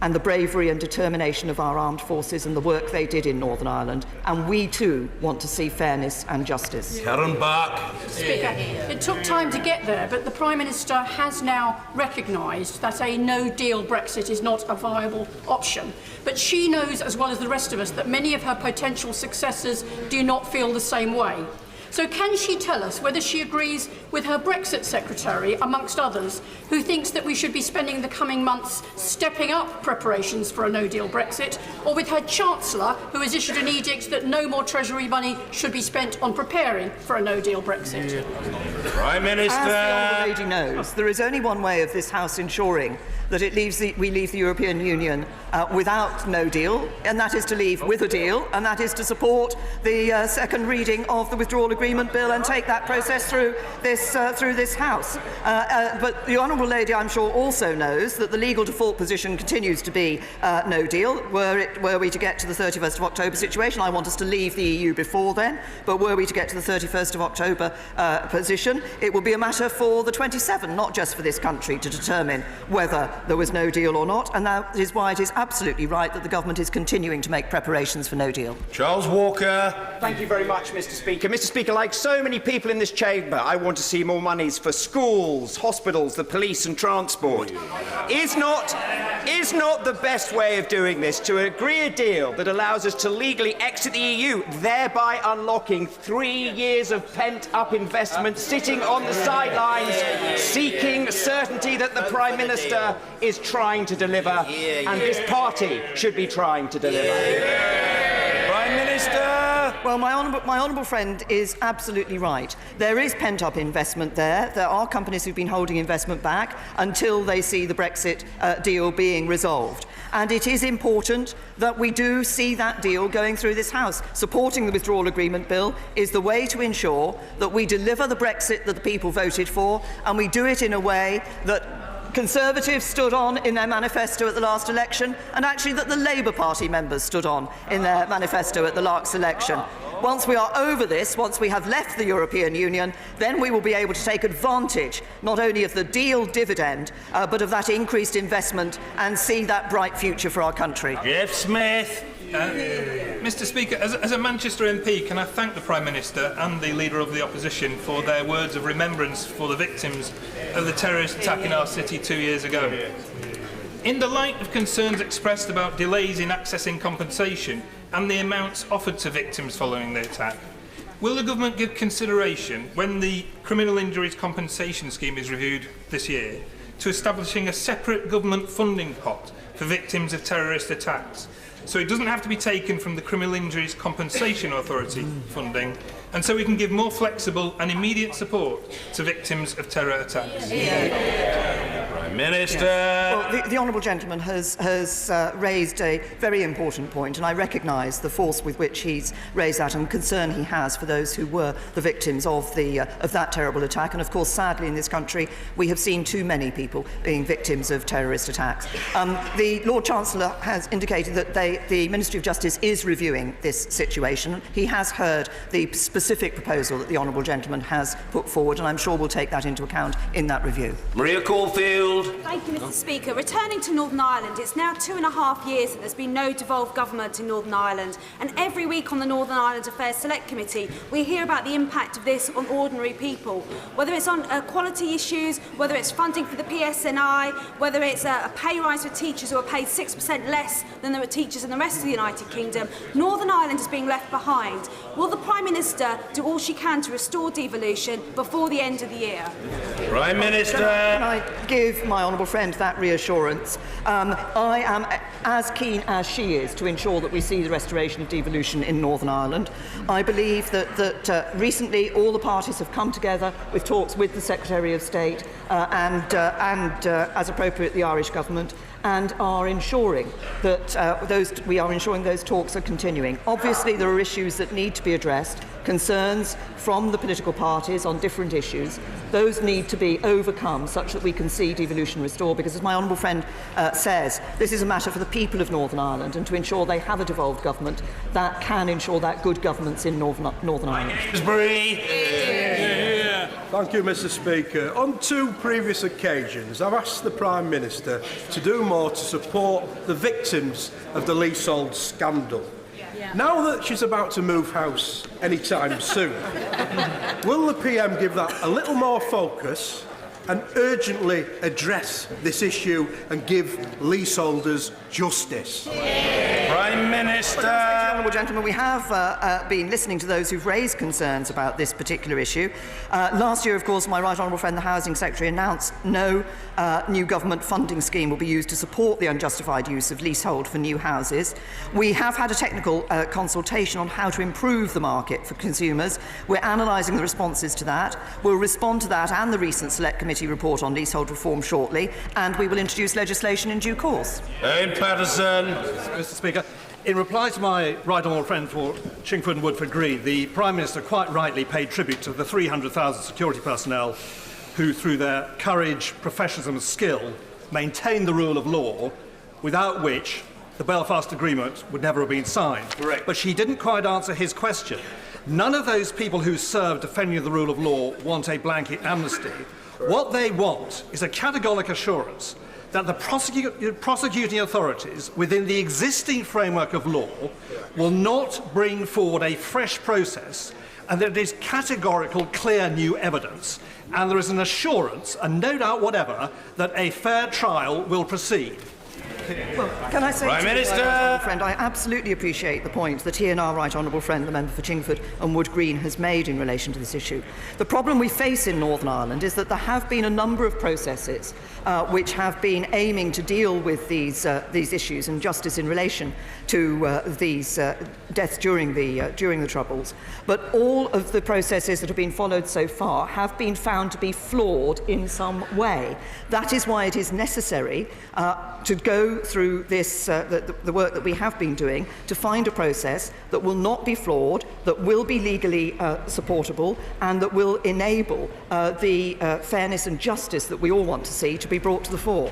Speaker 10: and the bravery and determination of our armed forces and the work they did in Northern Ireland. And we too want to see fairness and justice.
Speaker 2: Karen Bach.
Speaker 21: Speaker, it took time to get there, but the Prime Minister has now recognised that a no-deal Brexit is not a viable option. But she knows, as well as the rest of us, that many of her potential successors do not feel the same way. So can she tell us whether she agrees with her Brexit Secretary, amongst others, who thinks that we should be spending the coming months stepping up preparations for a no-deal Brexit, or with her Chancellor, who has issued an edict that no more Treasury money should be spent on preparing for a no-deal Brexit?
Speaker 2: Prime Minister.
Speaker 10: As the Honourable Lady knows, there is only one way of this House ensuring that we leave the European Union without no deal, and that is to leave with a deal, and that is to support the second reading of the Withdrawal Agreement Bill and take that process through this House. But the Honourable Lady, I'm sure, also knows that the legal default position continues to be no deal. Were we to get to the 31st of October situation, I want us to leave the EU before then, but were we to get to the 31st of October position, it will be a matter for the 27, not just for this country, to determine whether there was no deal or not, and that is why it is absolutely right that the government is continuing to make preparations for no deal.
Speaker 2: Charles Walker.
Speaker 22: Thank you very much, Mr. Speaker. Mr. Speaker, like so many people in this chamber, I want to see more monies for schools, hospitals, the police and transport. Is not the best way of doing this to agree a deal that allows us to legally exit the EU, thereby unlocking 3 years of pent-up investment sitting on the sidelines, seeking certainty that the Prime Minister is trying to deliver, and this party should be trying to deliver.
Speaker 2: Prime Minister.
Speaker 10: Well, my honourable friend is absolutely right. There is pent-up investment there. There are companies who've been holding investment back until they see the Brexit deal being resolved. And it is important that we do see that deal going through this House. Supporting the Withdrawal Agreement Bill is the way to ensure that we deliver the Brexit that the people voted for, and we do it in a way that Conservatives stood on in their manifesto at the last election, and actually that the Labour Party members stood on in their manifesto at the last election. Once we are over this, once we have left the European Union, then we will be able to take advantage not only of the deal dividend, but of that increased investment and see that bright future for our country.
Speaker 2: Jeff Smith.
Speaker 23: Mr. Speaker, as a Manchester MP, can I thank the Prime Minister and the Leader of the Opposition for their words of remembrance for the victims of the terrorist attack in our city 2 years ago. In the light of concerns expressed about delays in accessing compensation and the amounts offered to victims following the attack, will the Government give consideration, when the Criminal Injuries Compensation Scheme is reviewed this year, to establishing a separate government funding pot for victims of terrorist attacks, so it doesn't have to be taken from the Criminal Injuries Compensation Authority funding, and so we can give more flexible and immediate support to victims of terror attacks?
Speaker 2: Prime Minister.
Speaker 10: Yes. Well, the honourable gentleman has raised a very important point, and I recognise the force with which he's raised that and concern he has for those who were the victims of that terrible attack. And of course, sadly, in this country, we have seen too many people being victims of terrorist attacks. The Lord Chancellor has indicated that the Ministry of Justice is reviewing this situation. He has heard the specific proposal that the honourable gentleman has put forward, and I'm sure we'll take that into account in that review.
Speaker 2: Maria Caulfield.
Speaker 24: Thank you, Mr. Speaker. Returning to Northern Ireland, it's now 2.5 years that there's been no devolved government in Northern Ireland, and every week on the Northern Ireland Affairs Select Committee we hear about the impact of this on ordinary people, whether it's on quality issues, whether it's funding for the PSNI, whether it's a pay rise for teachers who are paid 6% less than there are teachers in the rest of the United Kingdom. Northern Ireland is being left behind. Will the Prime Minister do all she can to restore devolution before the end of the year?
Speaker 2: Prime Minister.
Speaker 10: Can I give my honourable friend that reassurance? I am as keen as she is to ensure that we see the restoration of devolution in Northern Ireland. I believe that recently all the parties have come together with talks with the Secretary of State and as appropriate, the Irish Government, and are ensuring that those talks are continuing. Obviously, there are issues that need to be addressed, concerns from the political parties on different issues. Those need to be overcome such that we can see devolution restored, because as my honourable friend says, this is a matter for the people of Northern Ireland, and to ensure they have a devolved government that can ensure that good governance in Northern Ireland.
Speaker 1: Thank you, Mr. Speaker. On 2 previous occasions, I've asked the Prime Minister to do more to support the victims of the leasehold scandal. Now that she's about to move house anytime soon, will the PM give that a little more focus and urgently address this issue and give leaseholders justice?
Speaker 2: Prime Minister.
Speaker 10: Honourable gentlemen, we have been listening to those who've raised concerns about this particular issue. Last year, of course, my right honourable friend, the Housing Secretary, announced no new government funding scheme will be used to support the unjustified use of leasehold for new houses. We have had a technical consultation on how to improve the market for consumers. We're analysing the responses to that. We'll respond to that and the recent Select Committee report on leasehold reform shortly, and we will introduce legislation in due course.
Speaker 2: Patterson.
Speaker 3: Mr. Speaker, in reply to my right honourable friend for Chingford and Woodford Green, the Prime Minister quite rightly paid tribute to the 300,000 security personnel who, through their courage, professionalism and skill, maintained the rule of law, without which the Belfast Agreement would never have been signed.
Speaker 2: Correct.
Speaker 3: But she didn't quite answer his question. None of those people who served defending the rule of law want a blanket amnesty. What they want is a categorical assurance that the prosecuting authorities, within the existing framework of law, will not bring forward a fresh process, and that it is categorical, clear new evidence, and there is an assurance, and no doubt whatever, that a fair trial will proceed.
Speaker 10: Well, can I say
Speaker 2: Prime
Speaker 10: to my
Speaker 2: Minister.
Speaker 10: right honourable friend, I absolutely appreciate the point that he and our right honourable friend, the member for Chingford and Wood Green, has made in relation to this issue. The problem we face in Northern Ireland is that there have been a number of processes which have been aiming to deal with these issues and justice in relation to these deaths during the Troubles. But all of the processes that have been followed so far have been found to be flawed in some way. That is why it is necessary to go through this, the work that we have been doing, to find a process that will not be flawed, that will be legally supportable, and that will enable the fairness and justice that we all want to see to be brought to the fore.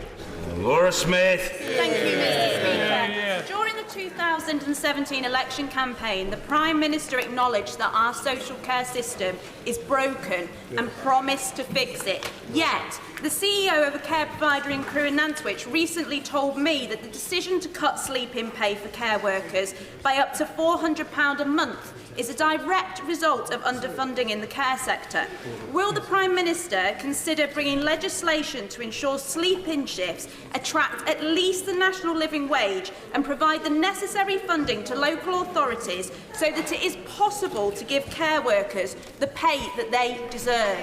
Speaker 2: Laura Smith.
Speaker 24: Thank you, Mr. Speaker. During the 2017 election campaign, the Prime Minister acknowledged that our social care system is broken and promised to fix it. Yet, the CEO of a care provider in Crewe and Nantwich recently told me that the decision to cut sleep-in pay for care workers by up to £400 a month is a direct result of underfunding in the care sector. Will the Prime Minister consider bringing legislation to ensure sleep-in shifts attract at least the national living wage and provide the necessary funding to local authorities so that it is possible to give care workers the pay that they deserve?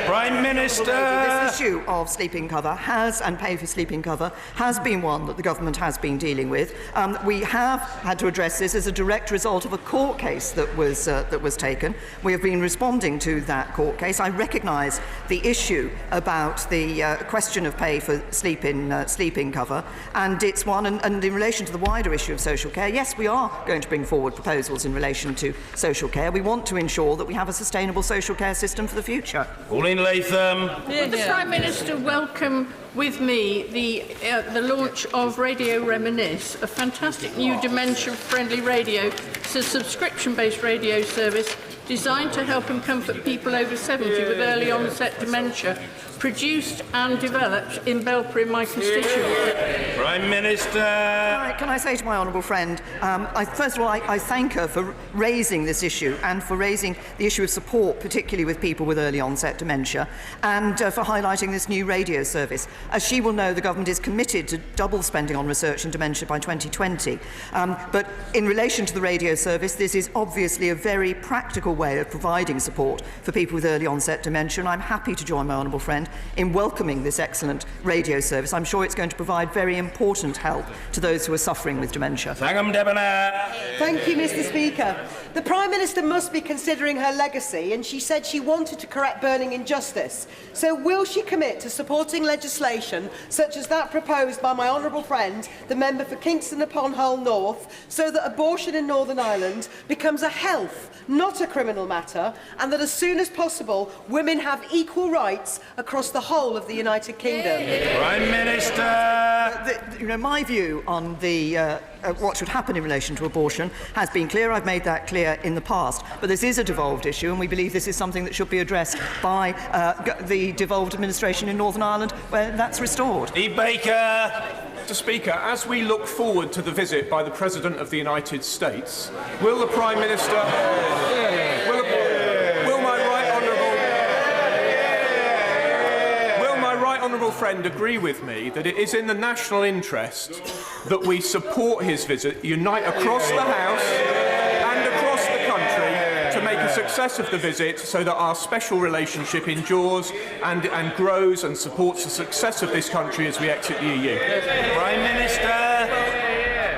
Speaker 2: Prime Minister.
Speaker 10: This issue of sleeping cover and pay for sleeping cover has been one that the government has been dealing with. We have had to address this as a direct result of a court case that was taken. We have been responding to that court case. I recognise the issue about the question of pay for sleeping cover, and it's one. And in relation to the wider issue of social care, yes, we are going to bring forward proposals in relation to social care. We want to ensure that we have a sustainable social care system for the future.
Speaker 2: Pauline Latham.
Speaker 6: Would the Prime Minister welcome with me the launch of Radio Reminisce, a fantastic new dementia-friendly radio? It's a subscription-based radio service designed to help and comfort people over 70 with early onset dementia, produced and developed in Belper in my constituency.
Speaker 2: Prime Minister.
Speaker 10: Can I say to my honourable friend, first of all, I thank her for raising this issue and for raising the issue of support, particularly with people with early onset dementia, and for highlighting this new radio service. As she will know, the government is committed to double spending on research in dementia by 2020. But in relation to the radio service, this is obviously a very practical way of providing support for people with early onset dementia, and I'm happy to join my honourable friend in welcoming this excellent radio service. I'm sure it's going to provide very important help to those who are suffering with dementia.
Speaker 2: Thank
Speaker 7: you, Mr. Speaker. The Prime Minister must be considering her legacy, and she said she wanted to correct burning injustice. So will she commit to supporting legislation such as that proposed by my honourable friend, the member for Kingston upon Hull North, so that abortion in Northern Ireland becomes a health, not a criminal matter, and that as soon as possible women have equal rights across the whole of the United Kingdom?
Speaker 2: Prime Minister.
Speaker 10: My view on the what should happen in relation to abortion has been clear. I've made that clear in the past. But this is a devolved issue, and we believe this is something that should be addressed by the devolved administration in Northern Ireland, where that's restored.
Speaker 2: E. Baker.
Speaker 4: Mr. Speaker, as we look forward to the visit by the President of the United States, will the Prime Minister... Will my right honourable friend agree with me that it is in the national interest that we support his visit, unite across the House and across the country to make a success of the visit so that our special relationship endures and grows and supports the success of this country as we exit the EU?
Speaker 2: Prime Minister.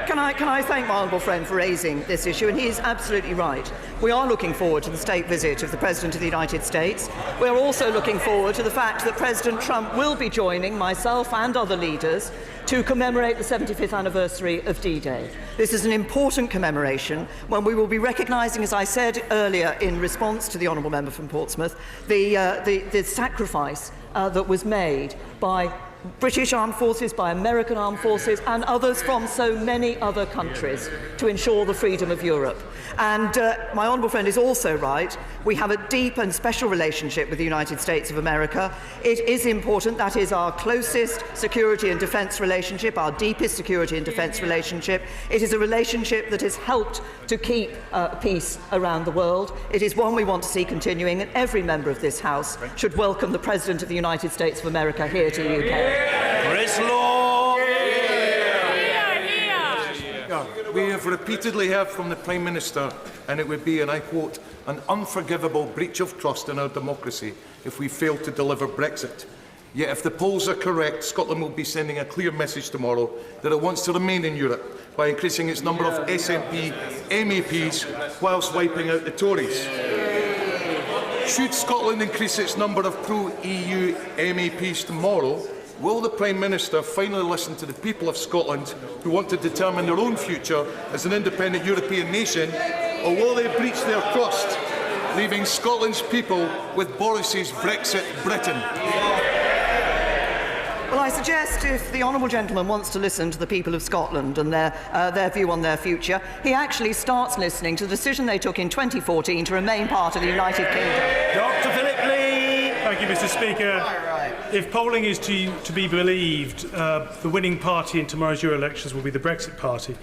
Speaker 10: Can I thank my honourable friend for raising this issue, and he is absolutely right. We are looking forward to the state visit of the President of the United States. We are also looking forward to the fact that President Trump will be joining myself and other leaders to commemorate the 75th anniversary of D-Day. This is an important commemoration when we will be recognising, as I said earlier in response to the honourable member from Portsmouth, the sacrifice that was made by British armed forces, by American armed forces and others from so many other countries to ensure the freedom of Europe. And my honourable friend is also right. We have a deep and special relationship with the United States of America. It is important. That is our closest security and defence relationship, our deepest security and defence relationship. It is a relationship that has helped to keep peace around the world. It is one we want to see continuing, and every member of this House should welcome the President of the United States of America here to the UK.
Speaker 2: Chris Law.
Speaker 5: We have repeatedly heard from the Prime Minister, and it would be, and I quote, an unforgivable breach of trust in our democracy if we fail to deliver Brexit. Yet if the polls are correct, Scotland will be sending a clear message tomorrow that it wants to remain in Europe by increasing its number of SNP MEPs whilst wiping out the Tories. Should Scotland increase its number of pro-EU MEPs tomorrow, will the Prime Minister finally listen to the people of Scotland who want to determine their own future as an independent European nation, or will they breach their trust, leaving Scotland's people with Boris's Brexit Britain?
Speaker 10: Well, I suggest if the honourable gentleman wants to listen to the people of Scotland and their view on their future, he actually starts listening to the decision they took in 2014 to remain part of the United Kingdom.
Speaker 2: Dr. Philip Lee.
Speaker 9: Thank you, Mr. Speaker. If polling is to be believed, the winning party in tomorrow's Euro elections will be the Brexit Party.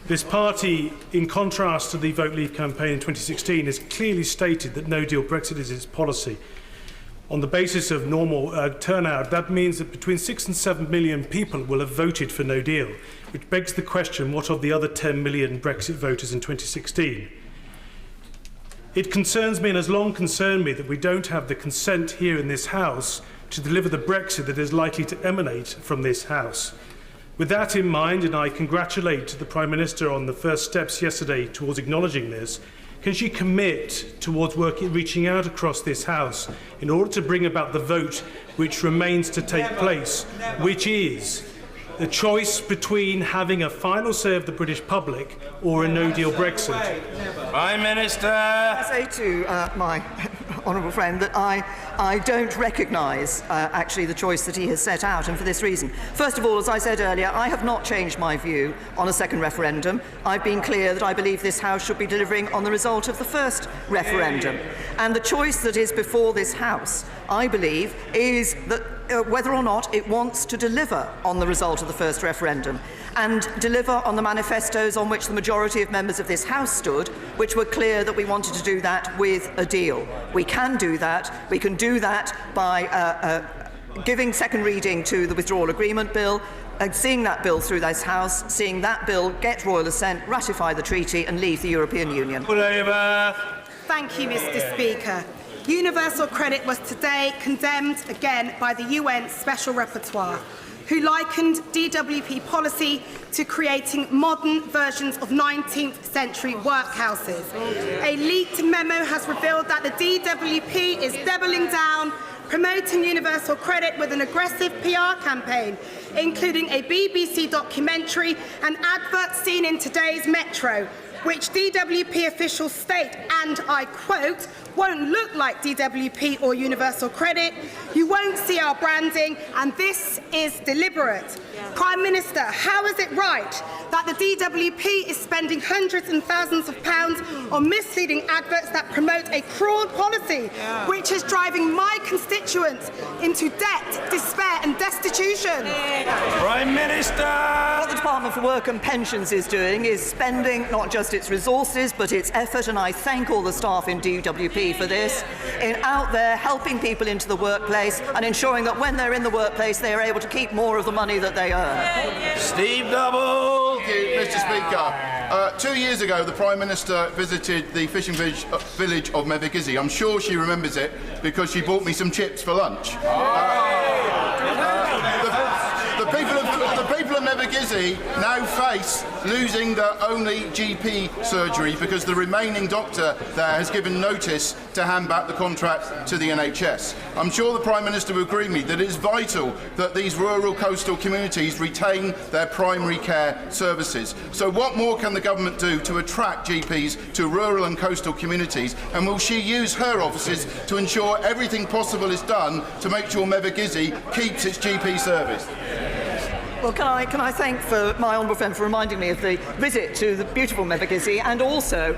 Speaker 9: This party, in contrast to the Vote Leave campaign in 2016, has clearly stated that no-deal Brexit is its policy. On the basis of normal turnout, that means that between 6 and 7 million people will have voted for no deal, which begs the question, what of the other 10 million Brexit voters in 2016? It concerns me, and has long concerned me, that we don't have the consent here in this House to deliver the Brexit that is likely to emanate from this House. With that in mind, and I congratulate the Prime Minister on the first steps yesterday towards acknowledging this, can she commit towards reaching out across this House in order to bring about the vote which remains to take place, which is the choice between having a final say of the British public or a no-deal Brexit?
Speaker 2: Prime Minister.
Speaker 10: I say to my honourable friend that I don't recognise actually the choice that he has set out, and for this reason. First of all, as I said earlier, I have not changed my view on a second referendum. I've been clear that I believe this House should be delivering on the result of the first referendum. And the choice that is before this House, I believe, is that whether or not it wants to deliver on the result of the first referendum and deliver on the manifestos on which the majority of members of this House stood, which were clear that we wanted to do that with a deal. We can do that. We can do that by giving second reading to the Withdrawal Agreement Bill, seeing that bill through this House, seeing that bill get royal assent, ratify the treaty and leave the European Union.
Speaker 11: Thank you, Mr. Speaker. Universal credit was today condemned again by the UN Special Rapporteur, who likened DWP policy to creating modern versions of 19th century workhouses. A leaked memo has revealed that the DWP is doubling down, promoting universal credit with an aggressive PR campaign, including a BBC documentary and adverts seen in today's Metro, which DWP officials state, and I quote, won't look like DWP or Universal Credit, you won't see our branding, and this is deliberate. Prime Minister, how is it right that the DWP is spending hundreds and thousands of pounds on misleading adverts that promote a cruel policy, which is driving my constituents into debt, despair and destitution?
Speaker 2: Prime Minister!
Speaker 10: What the Department for Work and Pensions is doing is spending not just its resources but its effort, and I thank all the staff in DWP for this, in out there helping people into the workplace and ensuring that when they're in the workplace they are able to keep more of the money that they earn.
Speaker 2: Steve Double!
Speaker 12: Thank you, Mr. Speaker. 2 years ago, the Prime Minister visited the fishing village of Mevagissey. I'm sure she remembers it because she bought me some chips for lunch. The people of Mevagissey now face losing their only GP surgery because the remaining doctor there has given notice to hand back the contract to the NHS. I'm sure the Prime Minister will agree with me that it is vital that these rural coastal communities retain their primary care services. So what more can the government do to attract GPs to rural and coastal communities, and will she use her offices to ensure everything possible is done to make sure Mevagissey keeps its GP service?
Speaker 10: Well, can I thank my honourable friend for reminding me of the visit to the beautiful Mevagissey, and also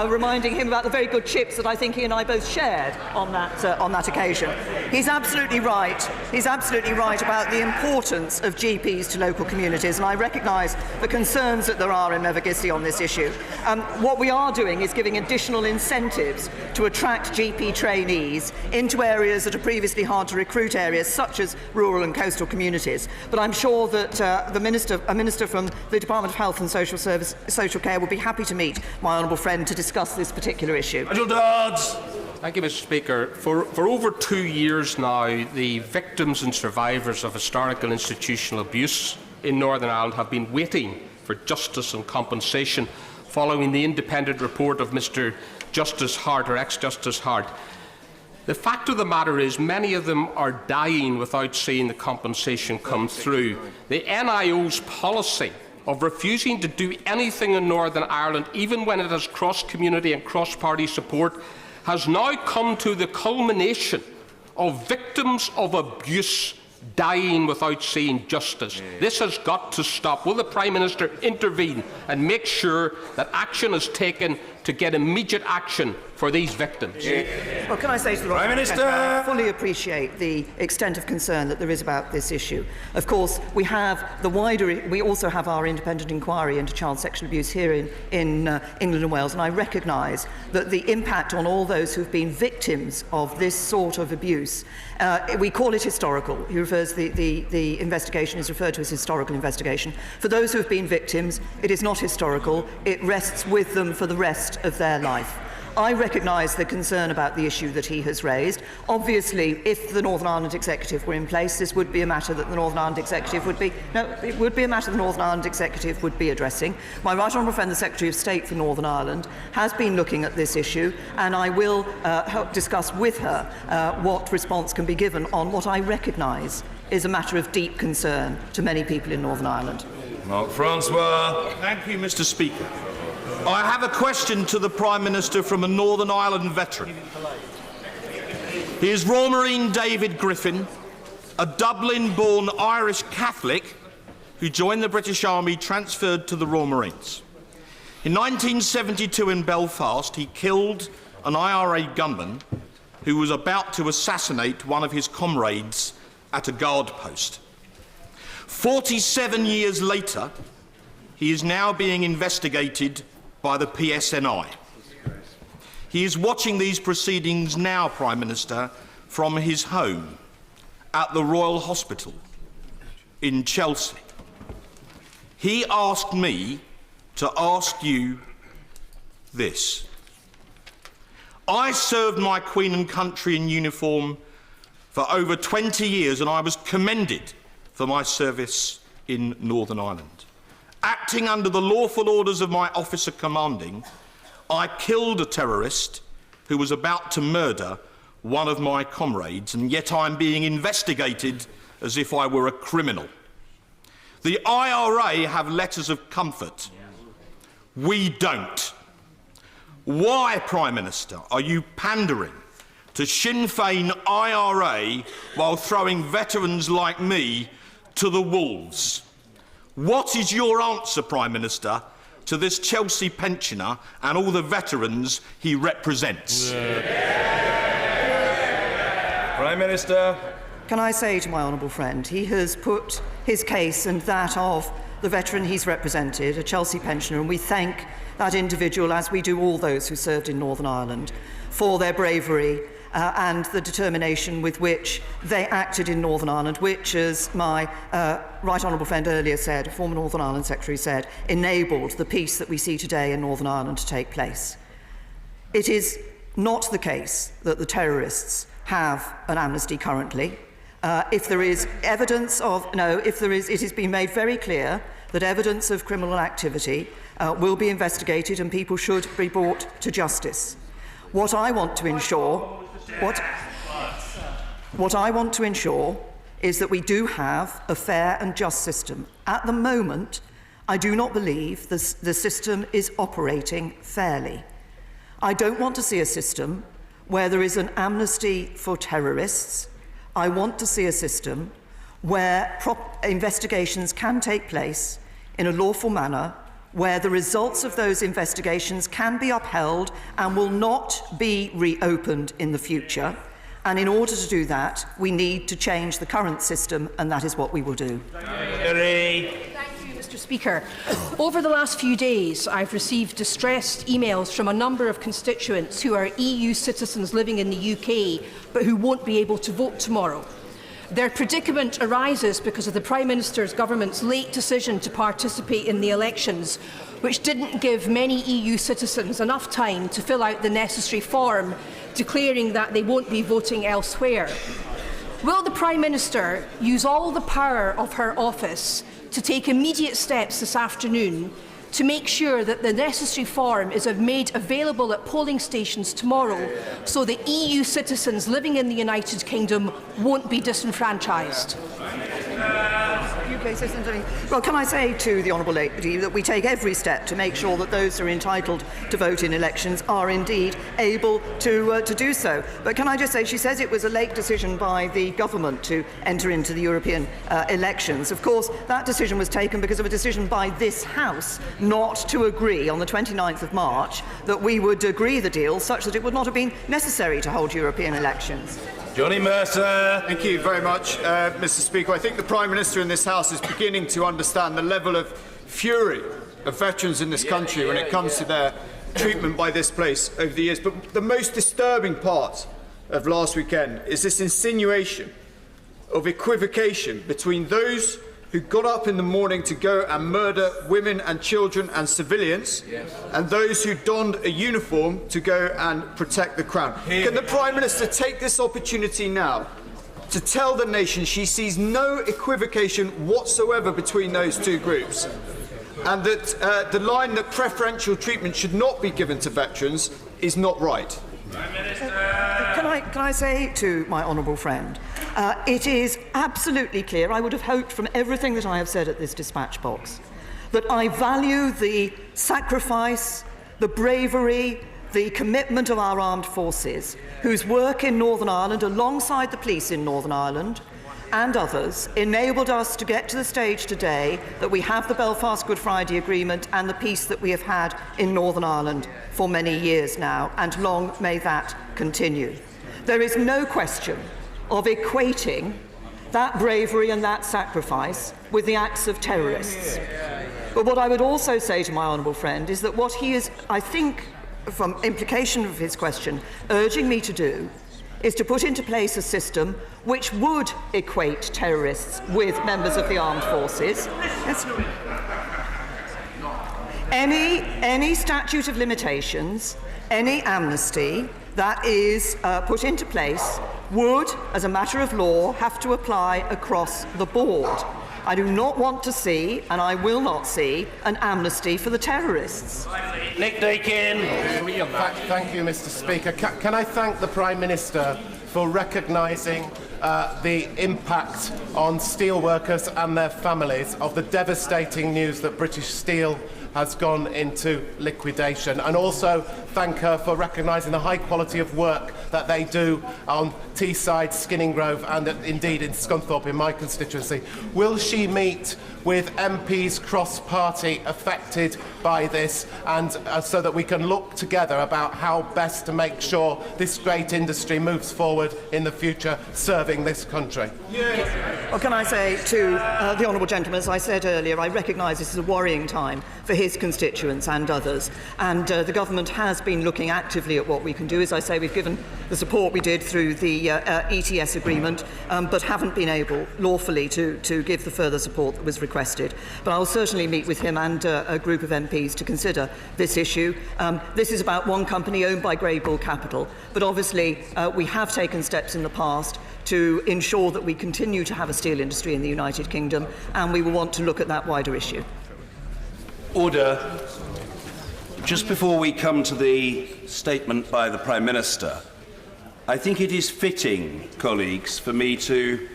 Speaker 10: reminding him about the very good chips that I think he and I both shared on that occasion. He's absolutely right. He's absolutely right about the importance of GPs to local communities, and I recognise the concerns that there are in Mevagissey on this issue. What we are doing is giving additional incentives to attract GP trainees into areas that are previously hard to recruit areas, such as rural and coastal communities. But I'm sure that a minister from the Department of Health and Social Care will be happy to meet my honourable friend to discuss this particular issue.
Speaker 13: Thank you, Mr. Speaker. For over 2 years now, the victims and survivors of historical institutional abuse in Northern Ireland have been waiting for justice and compensation following the independent report of Mr. Justice Hart, or ex-Justice Hart. The fact of the matter is many of them are dying without seeing the compensation come through. The NIO's policy of refusing to do anything in Northern Ireland, even when it has cross-community and cross-party support, has now come to the culmination of victims of abuse dying without seeing justice. This has got to stop. Will the Prime Minister intervene and make sure that action is taken to get immediate action for these victims?
Speaker 10: Well, can I say to the Prime Minister, I fully appreciate the extent of concern that there is about this issue. Of course, we also have our independent inquiry into child sexual abuse here in England and Wales, and I recognise that the impact on all those who've been victims of this sort of abuse, we call it historical. He refers the investigation is referred to as historical investigation. For those who have been victims, it is not historical. It rests with them for the rest of their life. I recognise the concern about the issue that he has raised. Obviously, if the Northern Ireland Executive were in place, this would be a matter that the Northern Ireland Executive would be addressing. My right honourable friend, the Secretary of State for Northern Ireland, has been looking at this issue, and I will help discuss with her what response can be given on what I recognise is a matter of deep concern to many people in Northern Ireland.
Speaker 2: Mark Francois.
Speaker 14: Thank you, Mr. Speaker. I have a question to the Prime Minister from a Northern Ireland veteran. He is Royal Marine David Griffin, a Dublin-born Irish Catholic who joined the British Army, transferred to the Royal Marines. In 1972 in Belfast, he killed an IRA gunman who was about to assassinate one of his comrades at a guard post. 47 years later, he is now being investigated by the PSNI. He is watching these proceedings now, Prime Minister, from his home at the Royal Hospital in Chelsea. He asked me to ask you this. I served my Queen and country in uniform for over 20 years, and I was commended for my service in Northern Ireland. Acting under the lawful orders of my officer commanding, I killed a terrorist who was about to murder one of my comrades, and yet I'm being investigated as if I were a criminal. The IRA have letters of comfort. We don't. Why, Prime Minister, are you pandering to Sinn Féin IRA while throwing veterans like me to the wolves? What is your answer, Prime Minister, to this Chelsea pensioner and all the veterans he represents?
Speaker 2: Prime Minister.
Speaker 10: Can I say to my honourable friend, he has put his case and that of the veteran he's represented, a Chelsea pensioner, and we thank that individual, as we do all those who served in Northern Ireland, for their bravery and the determination with which they acted in Northern Ireland, which, as my right honourable friend earlier said, former Northern Ireland Secretary said, enabled the peace that we see today in Northern Ireland to take place. It is not the case that the terrorists have an amnesty currently. If there is evidence of, it has been made very clear that evidence of criminal activity will be investigated and people should be brought to justice. What I want to ensure is that we do have a fair and just system. At the moment, I do not believe the system is operating fairly. I don't want to see a system where there is an amnesty for terrorists. I want to see a system where investigations can take place in a lawful manner, where the results of those investigations can be upheld and will not be reopened in the future. And in order to do that, we need to change the current system, and that is what we will do.
Speaker 8: Mr. Speaker, over the last few days, I've received distressed emails from a number of constituents who are EU citizens living in the UK, but who won't be able to vote tomorrow. Their predicament arises because of the Prime Minister's government's late decision to participate in the elections, which didn't give many EU citizens enough time to fill out the necessary form declaring that they won't be voting elsewhere. Will the Prime Minister use all the power of her office to take immediate steps this afternoon to make sure that the necessary form is made available at polling stations tomorrow so that EU citizens living in the United Kingdom won't be disenfranchised?
Speaker 10: Well, can I say to the Honourable Lady that we take every step to make sure that those who are entitled to vote in elections are indeed able to do so. But can I just say, she says it was a late decision by the government to enter into the European elections. Of course, that decision was taken because of a decision by this House not to agree on the 29th of March that we would agree the deal such that it would not have been necessary to hold European elections.
Speaker 2: Johnny Mercer.
Speaker 15: Thank you very much, Mr. Speaker. I think the Prime Minister in this House is beginning to understand the level of fury of veterans in this country when it comes to their treatment by this place over the years. But the most disturbing part of last weekend is this insinuation of equivocation between those who got up in the morning to go and murder women and children and civilians, and those who donned a uniform to go and protect the Crown. Can the Prime Minister take this opportunity now to tell the nation she sees no equivocation whatsoever between those two groups, and that the line that preferential treatment should not be given to veterans is not right?
Speaker 10: Can I say to my honourable friend, it is absolutely clear, I would have hoped from everything that I have said at this dispatch box, that I value the sacrifice, the bravery, the commitment of our armed forces, whose work in Northern Ireland, alongside the police in Northern Ireland and others, enabled us to get to the stage today that we have the Belfast Good Friday Agreement and the peace that we have had in Northern Ireland for many years now, and long may that continue. There is no question of equating that bravery and that sacrifice with the acts of terrorists. But what I would also say to my honourable friend is that what he is, I think, from implication of his question, urging me to do is to put into place a system which would equate terrorists with members of the armed forces. Any statute of limitations, any amnesty that is put into place would, as a matter of law, have to apply across the board. I do not want to see, and I will not see, an amnesty for the terrorists.
Speaker 2: Nick Dakin.
Speaker 16: Thank you, Mr. Speaker. Can I thank the Prime Minister for recognising the impact on steel workers and their families of the devastating news that British Steel has gone into liquidation, and also thank her for recognising the high quality of work that they do on Teesside, Skinning Grove and indeed in Scunthorpe in my constituency. Will she meet with MPs cross-party affected by this, and so that we can look together about how best to make sure this great industry moves forward in the future, serving this country?
Speaker 10: Well, can I say to the honourable gentleman, as I said earlier, I recognise this is a worrying time for his constituents and others, and the government has been looking actively at what we can do. As I say, we've given the support we did through the ETS agreement, but haven't been able lawfully to give the further support that was requested. But I'll certainly meet with him and a group of MPs to consider this issue. This is about one company owned by Grey Bull Capital, but obviously we have taken steps in the past to ensure that we continue to have a steel industry in the United Kingdom, and we will want to look at that wider issue.
Speaker 2: Order. Just before we come to the statement by the Prime Minister, I think it is fitting, colleagues, for me to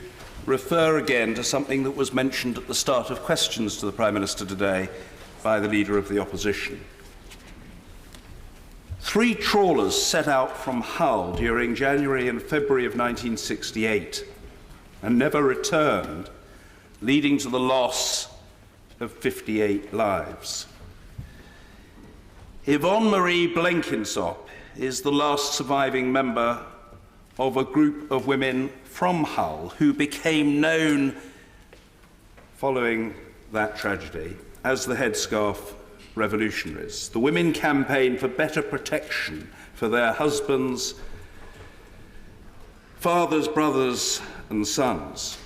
Speaker 2: refer again to something that was mentioned at the start of questions to the Prime Minister today by the Leader of the Opposition. 3 trawlers set out from Hull during January and February of 1968 and never returned, leading to the loss of 58 lives. Yvonne Marie Blenkinsop is the last surviving member of a group of women from Hull who became known following that tragedy as the Headscarf Revolutionaries. The women campaigned for better protection for their husbands, fathers, brothers and sons.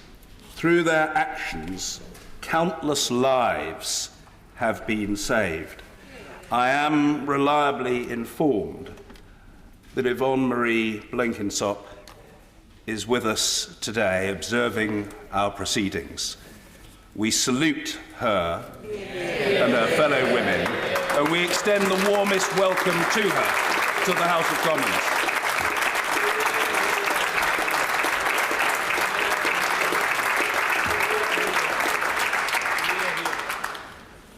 Speaker 2: Through their actions, countless lives have been saved. I am reliably informed that Yvonne Marie Blenkinsop is with us today observing our proceedings. We salute her and her fellow women, and we extend the warmest welcome to her to the House of Commons.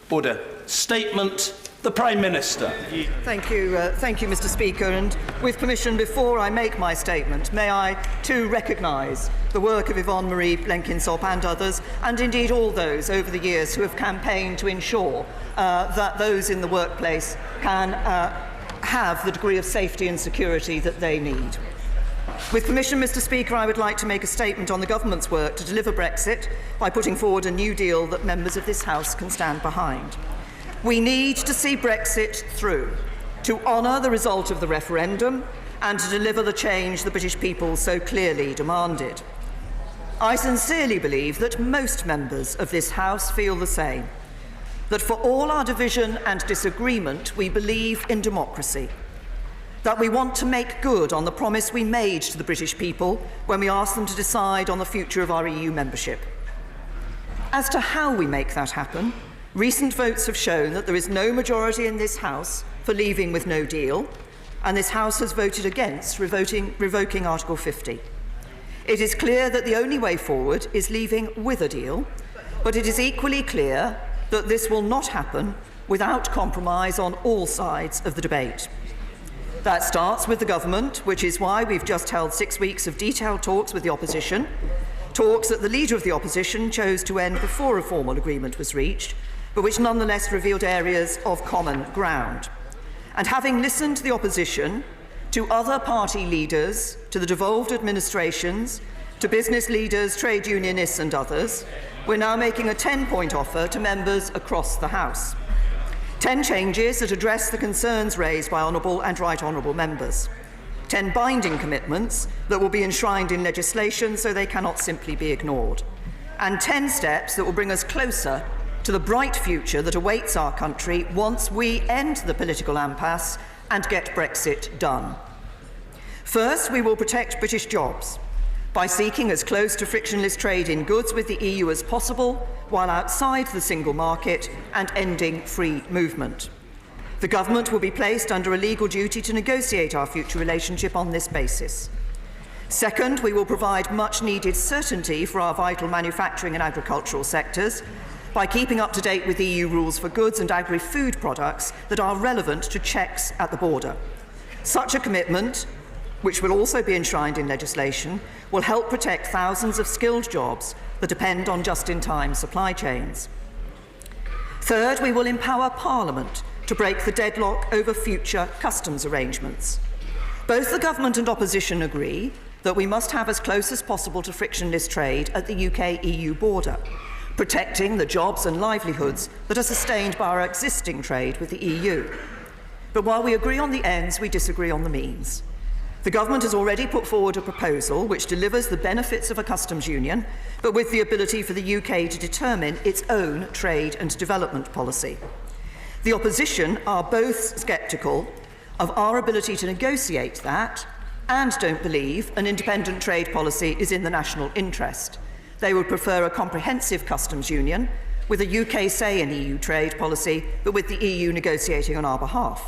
Speaker 2: Order. Statement. The Prime Minister.
Speaker 10: Thank you, Mr. Speaker. And with permission, before I make my statement, may I too recognise the work of Yvonne Marie Blenkinsop and others, and indeed all those over the years who have campaigned to ensure that those in the workplace can have the degree of safety and security that they need. With permission, Mr. Speaker, I would like to make a statement on the government's work to deliver Brexit by putting forward a new deal that members of this House can stand behind. We need to see Brexit through, to honour the result of the referendum and to deliver the change the British people so clearly demanded. I sincerely believe that most members of this House feel the same, that for all our division and disagreement, we believe in democracy, that we want to make good on the promise we made to the British people when we asked them to decide on the future of our EU membership. As to how we make that happen, recent votes have shown that there is no majority in this House for leaving with no deal, and this House has voted against revoking Article 50. It is clear that the only way forward is leaving with a deal, but it is equally clear that this will not happen without compromise on all sides of the debate. That starts with the government, which is why we've just held 6 weeks of detailed talks with the opposition, talks that the Leader of the Opposition chose to end before a formal agreement was reached, but which nonetheless revealed areas of common ground. And having listened to the opposition, to other party leaders, to the devolved administrations, to business leaders, trade unionists and others, we're now making a 10-point offer to members across the House. 10 changes that address the concerns raised by honourable and right honourable members. 10 binding commitments that will be enshrined in legislation so they cannot simply be ignored. And 10 steps that will bring us closer to the bright future that awaits our country once we end the political impasse and get Brexit done. First, we will protect British jobs by seeking as close to frictionless trade in goods with the EU as possible while outside the single market and ending free movement. The government will be placed under a legal duty to negotiate our future relationship on this basis. Second, we will provide much-needed certainty for our vital manufacturing and agricultural sectors by keeping up to date with EU rules for goods and agri-food products that are relevant to checks at the border. Such a commitment, which will also be enshrined in legislation, will help protect thousands of skilled jobs that depend on just-in-time supply chains. Third, we will empower Parliament to break the deadlock over future customs arrangements. Both the Government and Opposition agree that we must have as close as possible to frictionless trade at the UK-EU border, protecting the jobs and livelihoods that are sustained by our existing trade with the EU. But while we agree on the ends, we disagree on the means. The Government has already put forward a proposal which delivers the benefits of a customs union, but with the ability for the UK to determine its own trade and development policy. The opposition are both sceptical of our ability to negotiate that and don't believe an independent trade policy is in the national interest. They would prefer a comprehensive customs union with a UK say in EU trade policy, but with the EU negotiating on our behalf.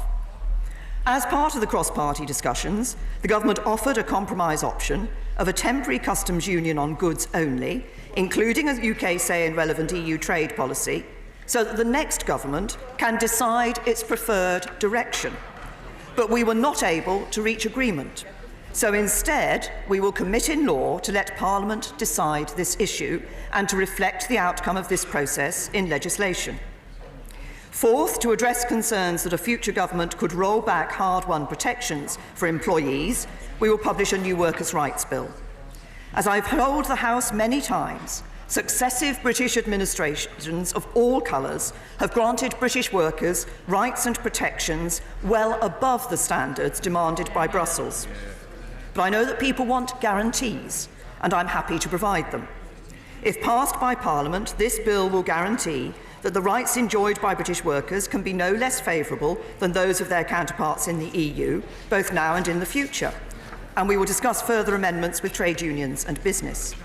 Speaker 10: As part of the cross-party discussions, the Government offered a compromise option of a temporary customs union on goods only, including a UK say in relevant EU trade policy, so that the next government can decide its preferred direction. But we were not able to reach agreement. So instead, we will commit in law to let Parliament decide this issue and to reflect the outcome of this process in legislation. Fourth, to address concerns that a future government could roll back hard-won protections for employees, we will publish a new workers' rights bill. As I've told the House many times, successive British administrations of all colours have granted British workers rights and protections well above the standards demanded by Brussels. But I know that people want guarantees, and I'm happy to provide them. If passed by Parliament, this bill will guarantee that the rights enjoyed by British workers can be no less favourable than those of their counterparts in the EU, both now and in the future. And we will discuss further amendments with trade unions and business.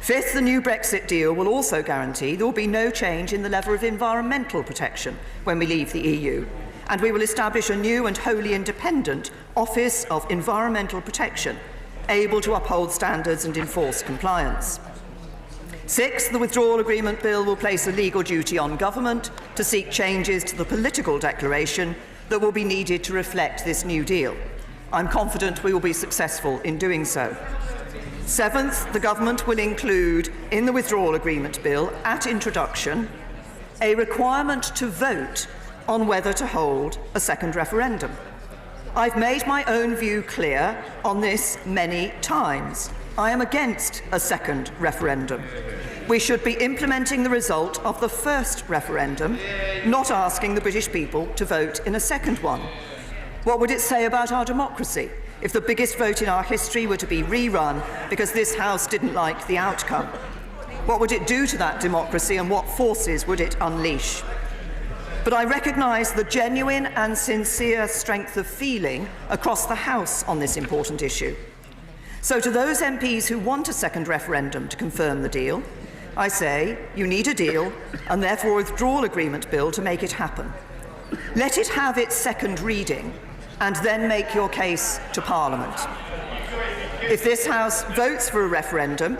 Speaker 10: Fifth, the new Brexit deal will also guarantee there will be no change in the level of environmental protection when we leave the EU, and we will establish a new and wholly independent Office of Environmental Protection, able to uphold standards and enforce compliance. Sixth, the Withdrawal Agreement Bill will place a legal duty on government to seek changes to the political declaration that will be needed to reflect this new deal. I'm confident we will be successful in doing so. Seventh, the government will include in the Withdrawal Agreement Bill, at introduction, a requirement to vote on whether to hold a second referendum. I've made my own view clear on this many times. I am against a second referendum. We should be implementing the result of the first referendum, not asking the British people to vote in a second one. What would it say about our democracy if the biggest vote in our history were to be rerun because this House didn't like the outcome? What would it do to that democracy, and what forces would it unleash? But I recognise the genuine and sincere strength of feeling across the House on this important issue. So to those MPs who want a second referendum to confirm the deal, I say you need a deal and therefore a withdrawal agreement bill to make it happen. Let it have its second reading and then make your case to Parliament. If this House votes for a referendum,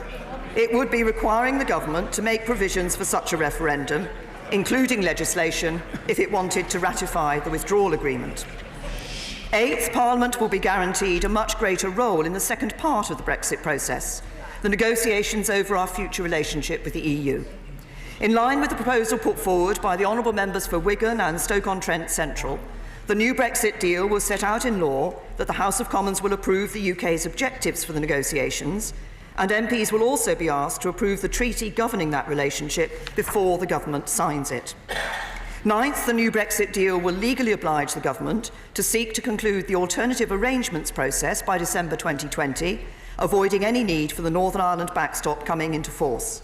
Speaker 10: it would be requiring the government to make provisions for such a referendum, including legislation if it wanted to ratify the withdrawal agreement. Eighth, Parliament will be guaranteed a much greater role in the second part of the Brexit process, the negotiations over our future relationship with the EU. In line with the proposal put forward by the honourable members for Wigan and Stoke-on-Trent Central, the new Brexit deal will set out in law that the House of Commons will approve the UK's objectives for the negotiations, and MPs will also be asked to approve the treaty governing that relationship before the government signs it. Ninth, the new Brexit deal will legally oblige the government to seek to conclude the alternative arrangements process by December 2020, avoiding any need for the Northern Ireland backstop coming into force.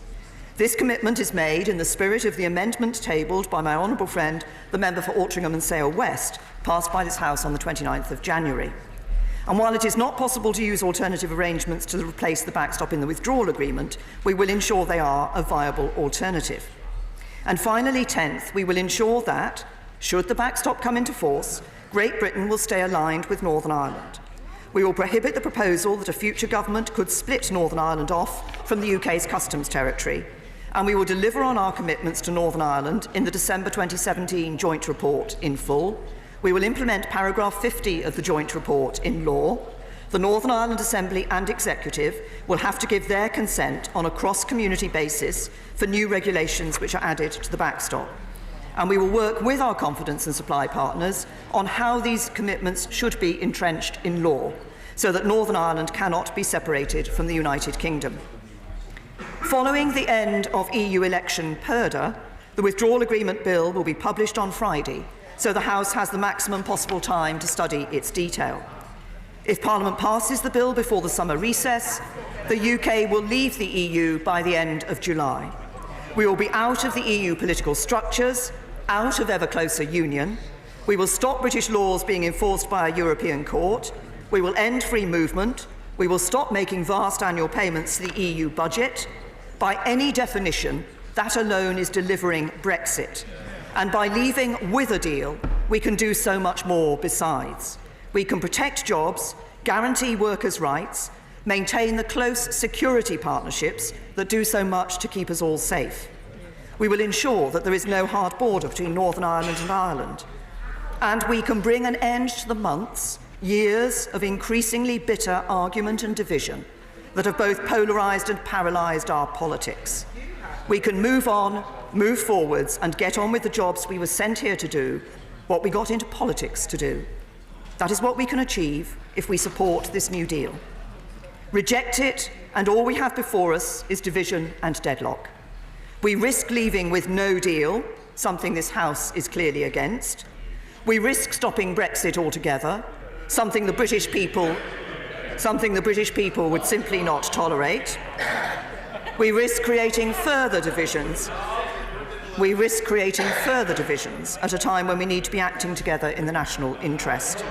Speaker 10: This commitment is made in the spirit of the amendment tabled by my honourable friend, the member for Altrincham and Sale West, passed by this House on the 29th of January. And while it is not possible to use alternative arrangements to replace the backstop in the withdrawal agreement, we will ensure they are a viable alternative. And finally, 10th, we will ensure that, should the backstop come into force, Great Britain will stay aligned with Northern Ireland. We will prohibit the proposal that a future government could split Northern Ireland off from the UK's customs territory, and we will deliver on our commitments to Northern Ireland in the December 2017 joint report in full. We will implement paragraph 50 of the joint report in law. The Northern Ireland Assembly and Executive will have to give their consent on a cross-community basis for new regulations which are added to the backstop. And we will work with our confidence and supply partners on how these commitments should be entrenched in law, so that Northern Ireland cannot be separated from the United Kingdom. Following the end of EU election purdah, the Withdrawal Agreement Bill will be published on Friday, so the House has the maximum possible time to study its detail. If Parliament passes the bill before the summer recess, the UK will leave the EU by the end of July. We will be out of the EU political structures, out of ever closer union. We will stop British laws being enforced by a European court. We will end free movement. We will stop making vast annual payments to the EU budget. By any definition, that alone is delivering Brexit. And by leaving with a deal, we can do so much more besides. We can protect jobs, guarantee workers' rights, maintain the close security partnerships that do so much to keep us all safe. We will ensure that there is no hard border between Northern Ireland and Ireland. And we can bring an end to the months, years of increasingly bitter argument and division that have both polarised and paralysed our politics. We can move on, move forwards, and get on with the jobs we were sent here to do, what we got into politics to do. That is what we can achieve if we support this new deal. Reject it, and all we have before us is division and deadlock. We risk leaving with no deal, something this House is clearly against. We risk stopping Brexit altogether, something the British people would simply not tolerate. We risk creating further divisions. We risk creating further divisions at a time when we need to be acting together in the national interest.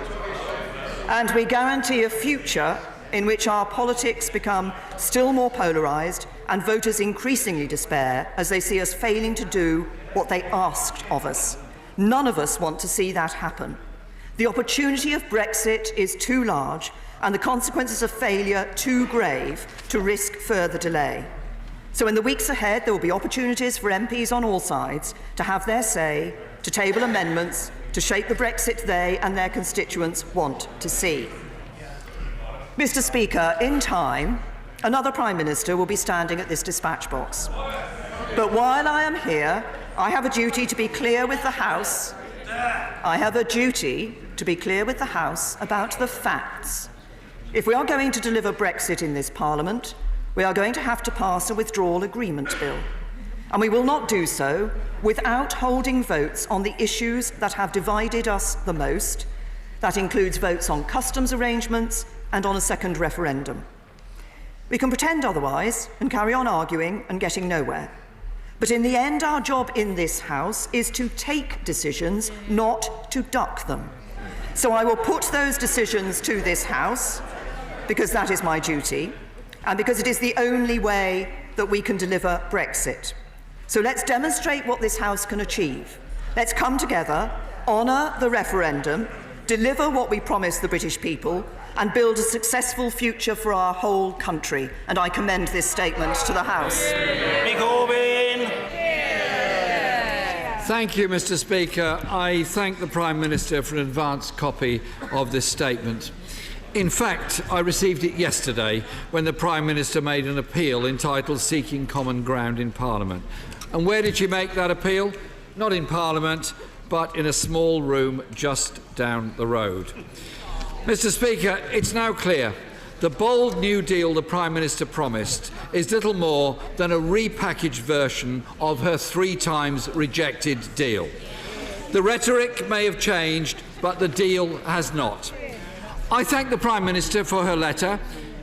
Speaker 10: And we guarantee a future in which our politics become still more polarised and voters increasingly despair as they see us failing to do what they asked of us. None of us want to see that happen. The opportunity of Brexit is too large and the consequences of failure too grave to risk further delay. So in the weeks ahead, there will be opportunities for MPs on all sides to have their say, to table amendments, to shape the Brexit they and their constituents want to see. Mr. Speaker, in time, another Prime Minister will be standing at this dispatch box. But while I am here, I have a duty to be clear with the House. I have a duty to be clear with the House about the facts. If we are going to deliver Brexit in this Parliament, we are going to have to pass a withdrawal agreement bill. And we will not do so without holding votes on the issues that have divided us the most. That includes votes on customs arrangements and on a second referendum. We can pretend otherwise and carry on arguing and getting nowhere. But in the end, our job in this House is to take decisions, not to duck them. So I will put those decisions to this House, because that is my duty, and because it is the only way that we can deliver Brexit. So let's demonstrate what this House can achieve. Let's come together, honour the referendum, deliver what we promised the British people, and build a successful future for our whole country. And I commend this statement to the House.
Speaker 17: Thank you, Mr. Speaker. I thank the Prime Minister for an advance copy of this statement. In fact, I received it yesterday when the Prime Minister made an appeal entitled Seeking Common Ground in Parliament. And where did she make that appeal? Not in Parliament, but in a small room just down the road. Mr. Speaker, it's now clear the bold New Deal the Prime Minister promised is little more than a repackaged version of her 3 times rejected deal. The rhetoric may have changed, but the deal has not. I thank the Prime Minister for her letter.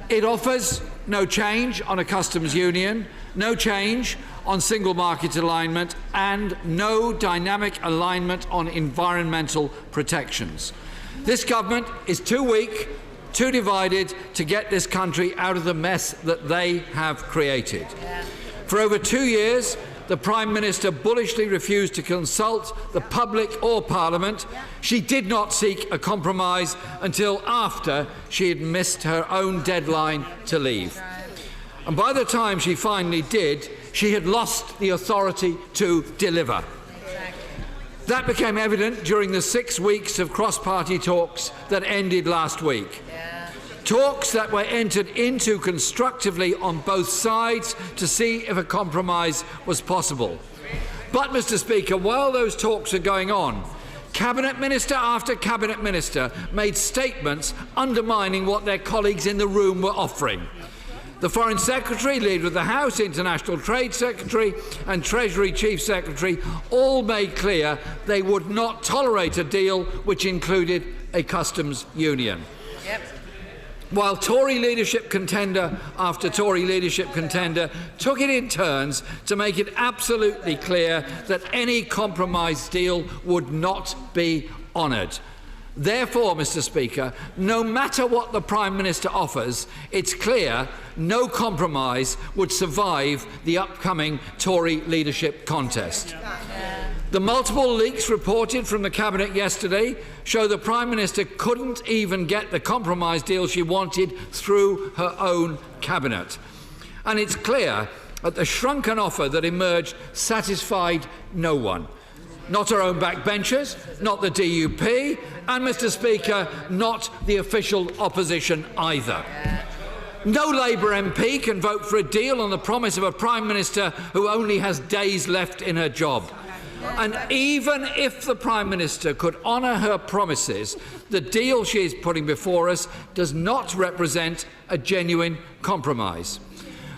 Speaker 17: It offers no change on a customs union, no change on single market alignment, and no dynamic alignment on environmental protections. This government is too weak, too divided to get this country out of the mess that they have created. For over 2 years, the Prime Minister bullishly refused to consult the public or Parliament. She did not seek a compromise until after she had missed her own deadline to leave. And by the time she finally did, she had lost the authority to deliver. That became evident during the 6 weeks of cross-party talks that ended last week. Talks that were entered into constructively on both sides to see if a compromise was possible. But, Mr. Speaker, while those talks are going on, Cabinet Minister after Cabinet Minister made statements undermining what their colleagues in the room were offering. The Foreign Secretary, Leader of the House, International Trade Secretary and Treasury Chief Secretary all made clear they would not tolerate a deal which included a customs union. While Tory leadership contender after Tory leadership contender took it in turns to make it absolutely clear that any compromise deal would not be honoured. Therefore, Mr. Speaker, no matter what the Prime Minister offers, it's clear no compromise would survive the upcoming Tory leadership contest. The multiple leaks reported from the Cabinet yesterday show the Prime Minister couldn't even get the compromise deal she wanted through her own Cabinet. And it's clear that the shrunken offer that emerged satisfied no one. Not her own backbenchers, not the DUP, and, Mr. Speaker, not the official opposition either. No Labour MP can vote for a deal on the promise of a Prime Minister who only has days left in her job. And even if the Prime Minister could honour her promises, the deal she is putting before us does not represent a genuine compromise.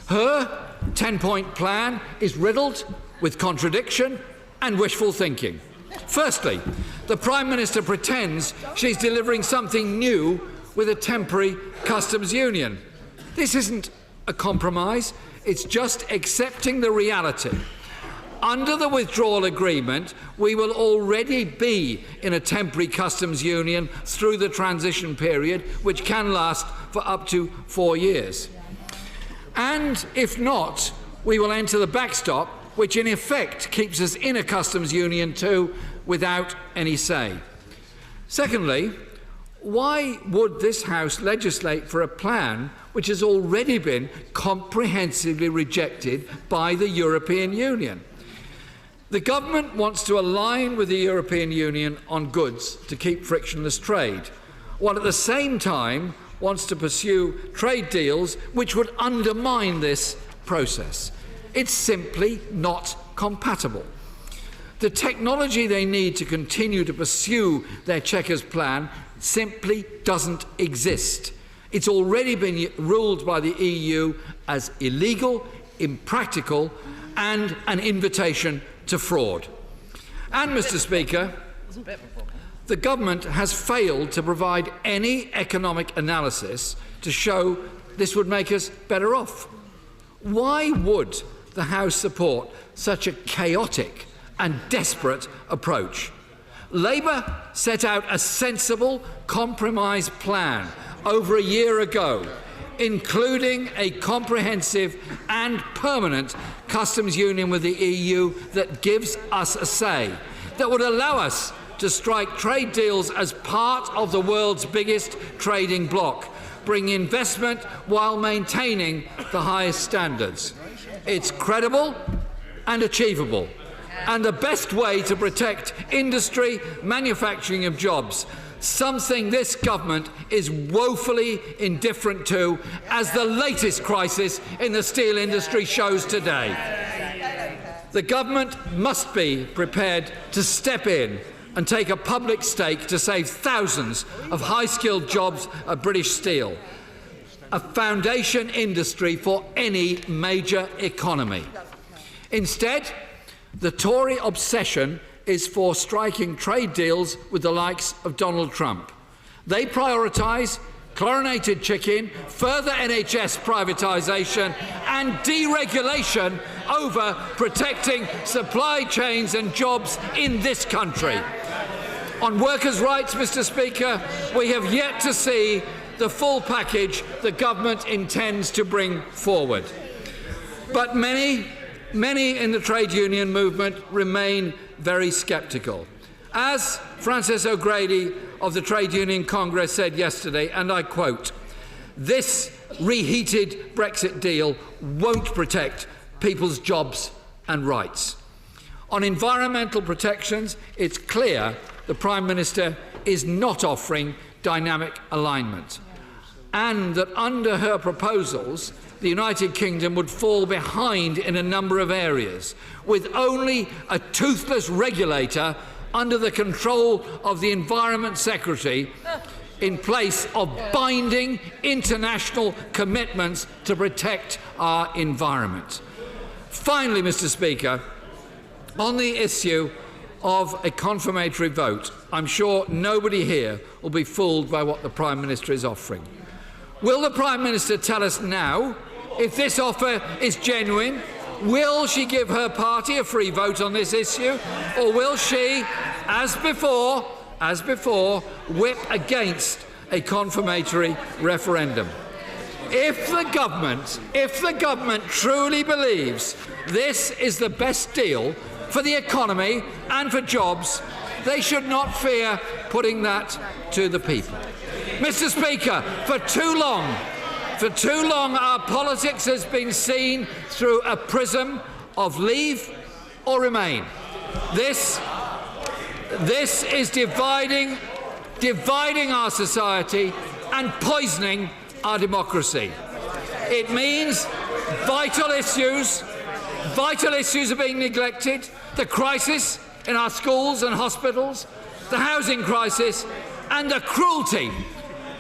Speaker 17: Her 10-point plan is riddled with contradiction and wishful thinking. Firstly, the Prime Minister pretends she's delivering something new with a temporary customs union. This isn't a compromise, it's just accepting the reality. Under the withdrawal agreement, we will already be in a temporary customs union through the transition period, which can last for up to 4 years. And if not, we will enter the backstop, which in effect keeps us in a customs union too, without any say. Secondly, why would this House legislate for a plan which has already been comprehensively rejected by the European Union? The government wants to align with the European Union on goods to keep frictionless trade, while at the same time wants to pursue trade deals which would undermine this process. It's simply not compatible. The technology they need to continue to pursue their Chequers plan simply doesn't exist. It's already been ruled by the EU as illegal, impractical, and an invitation to fraud. And, Mr. Speaker, the government has failed to provide any economic analysis to show this would make us better off. Why would the House support such a chaotic and desperate approach? Labour set out a sensible compromise plan over a year ago, including a comprehensive and permanent customs union with the EU that gives us a say, that would allow us to strike trade deals as part of the world's biggest trading bloc, bring investment while maintaining the highest standards. It's credible and achievable, and the best way to protect industry, manufacturing and jobs, something this government is woefully indifferent to, as the latest crisis in the steel industry shows today. The government must be prepared to step in and take a public stake to save thousands of high-skilled jobs at British Steel, a foundation industry for any major economy. Instead, the Tory obsession is for striking trade deals with the likes of Donald Trump. They prioritise chlorinated chicken, further NHS privatisation and deregulation over protecting supply chains and jobs in this country. On workers' rights, Mr. Speaker, we have yet to see the full package the government intends to bring forward. But many in the trade union movement remain very sceptical. As Frances O'Grady of the Trade Union Congress said yesterday, and I quote, "This reheated Brexit deal won't protect people's jobs and rights. On environmental protections, it's clear the Prime Minister is not offering dynamic alignment, and that under her proposals, the United Kingdom would fall behind in a number of areas, with only a toothless regulator under the control of the Environment Secretary in place of binding international commitments to protect our environment. Finally, Mr. Speaker, on the issue of a confirmatory vote, I'm sure nobody here will be fooled by what the Prime Minister is offering. Will the Prime Minister tell us now if this offer is genuine? Will she give her party a free vote on this issue, or will she, as before, whip against a confirmatory referendum? If the government truly believes this is the best deal for the economy and for jobs, they should not fear putting that to the people. Mr. Speaker, for too long our politics has been seen through a prism of leave or remain. This is dividing our society and poisoning our democracy. It means vital issues are being neglected, the crisis in our schools and hospitals, the housing crisis, and the cruelty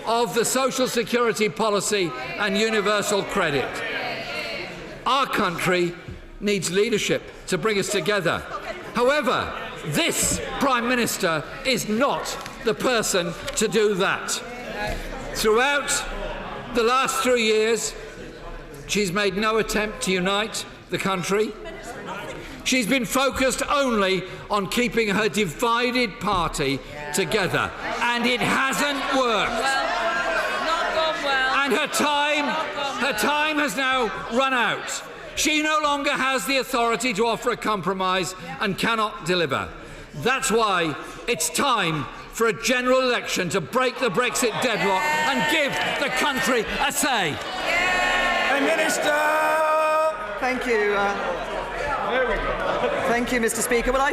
Speaker 17: of the social security policy and universal credit. Our country needs leadership to bring us together. However, this Prime Minister is not the person to do that. Throughout the last 3 years, she's made no attempt to unite the country. She's been focused only on keeping her divided party together, and it hasn't worked. And her time has now run out. She no longer has the authority to offer a compromise and cannot deliver. That's why it's time for a general election to break the Brexit deadlock and give the country a say.
Speaker 2: Hey, Minister!
Speaker 10: Thank you. Thank you, Mr. Speaker. Well, I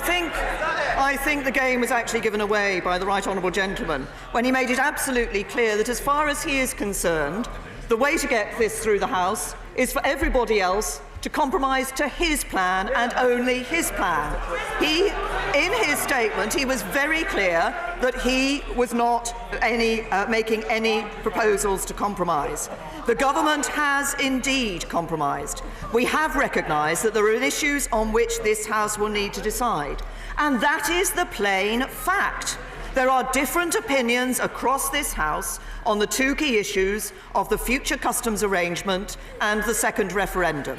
Speaker 10: think the game was actually given away by the right honourable gentleman when he made it absolutely clear that, as far as he is concerned, the way to get this through the House is for everybody else to compromise to his plan and only his plan. In his statement, he was very clear that he was not making any proposals to compromise. The government has indeed compromised. We have recognised that there are issues on which this House will need to decide, and that is the plain fact. There are different opinions across this House on the two key issues of the future customs arrangement and the second referendum.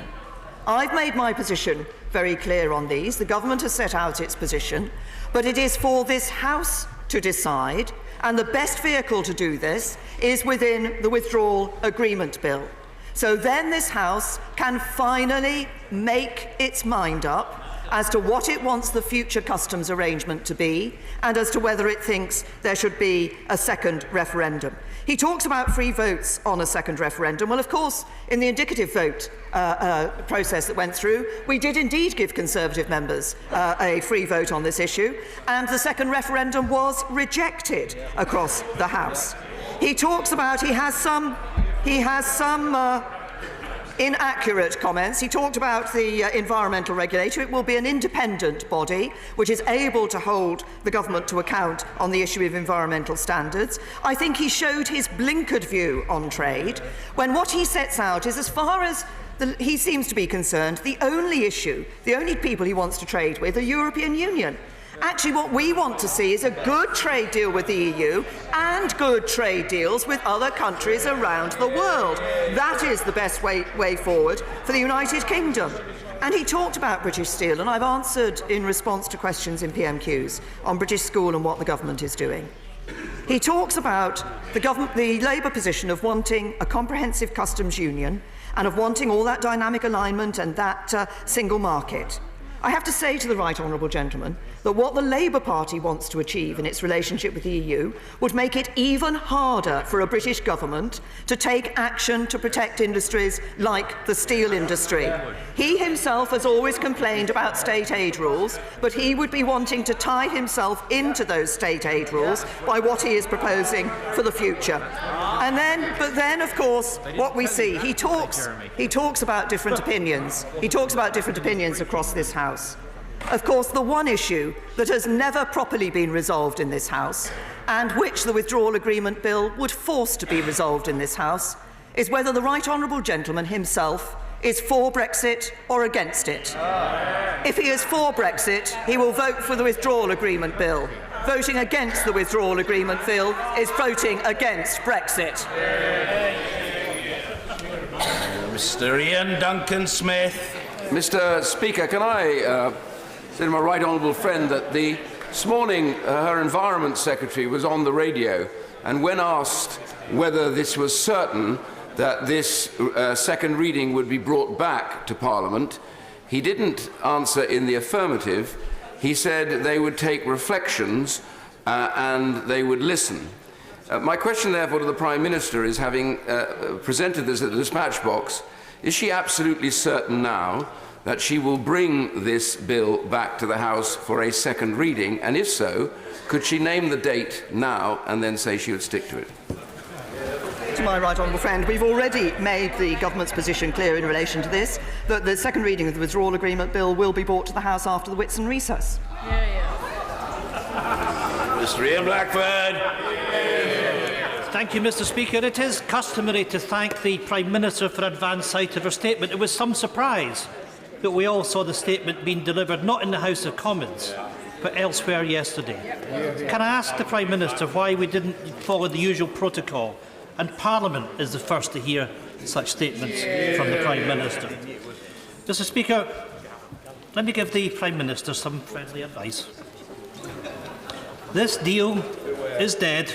Speaker 10: I've made my position very clear on these. The government has set out its position, but it is for this House to decide, and the best vehicle to do this is within the Withdrawal Agreement Bill. So then this House can finally make its mind up as to what it wants the future customs arrangement to be, and as to whether it thinks there should be a second referendum. He talks about free votes on a second referendum. Well, of course, in the indicative vote process that went through, we did indeed give Conservative members a free vote on this issue, and the second referendum was rejected across the House. He talks about he has some inaccurate comments. He talked about the environmental regulator. It will be an independent body which is able to hold the government to account on the issue of environmental standards. I think he showed his blinkered view on trade when what he sets out is, as far as he seems to be concerned, the only people he wants to trade with are European Union. Actually, what we want to see is a good trade deal with the EU and good trade deals with other countries around the world. That is the best way forward for the United Kingdom. And he talked about British Steel, and I've answered in response to questions in PMQs on British School and what the government is doing. He talks about the Labour position of wanting a comprehensive customs union and of wanting all that dynamic alignment and that single market. I have to say to the right honourable gentleman that what the Labour Party wants to achieve in its relationship with the EU would make it even harder for a British government to take action to protect industries like the steel industry. He himself has always complained about state aid rules, but he would be wanting to tie himself into those state aid rules by what he is proposing for the future. But then, of course, what we see, he talks about different opinions. He talks about different opinions across this House. Of course, the one issue that has never properly been resolved in this House, and which the Withdrawal Agreement Bill would force to be resolved in this House, is whether the right honourable gentleman himself is for Brexit or against it. If he is for Brexit, he will vote for the Withdrawal Agreement Bill. Voting against the Withdrawal Agreement Bill is voting against Brexit.
Speaker 2: Mr. Ian Duncan Smith.
Speaker 18: Mr. Speaker, can I say to my right honourable friend that this morning her Environment Secretary was on the radio, and when asked whether this was certain that this second reading would be brought back to Parliament, he didn't answer in the affirmative. He said they would take reflections and they would listen. My question, therefore, to the Prime Minister is, having presented this at the dispatch box, is she absolutely certain now that she will bring this bill back to the House for a second reading? And if so, could she name the date now and then say she would stick to it?
Speaker 10: To my right honourable friend, we've already made the government's position clear in relation to this, that the second reading of the Withdrawal Agreement Bill will be brought to the House after the Whitsun recess.
Speaker 2: Mr. Ian Blackford.
Speaker 19: Thank you, Mr. Speaker. It is customary to thank the Prime Minister for advance sight of her statement. It was some surprise that we all saw the statement being delivered not in the House of Commons but elsewhere yesterday. Can I ask the Prime Minister why we didn't follow the usual protocol and Parliament is the first to hear such statements from the Prime Minister? Mr. Speaker, let me give the Prime Minister some friendly advice. This deal is dead.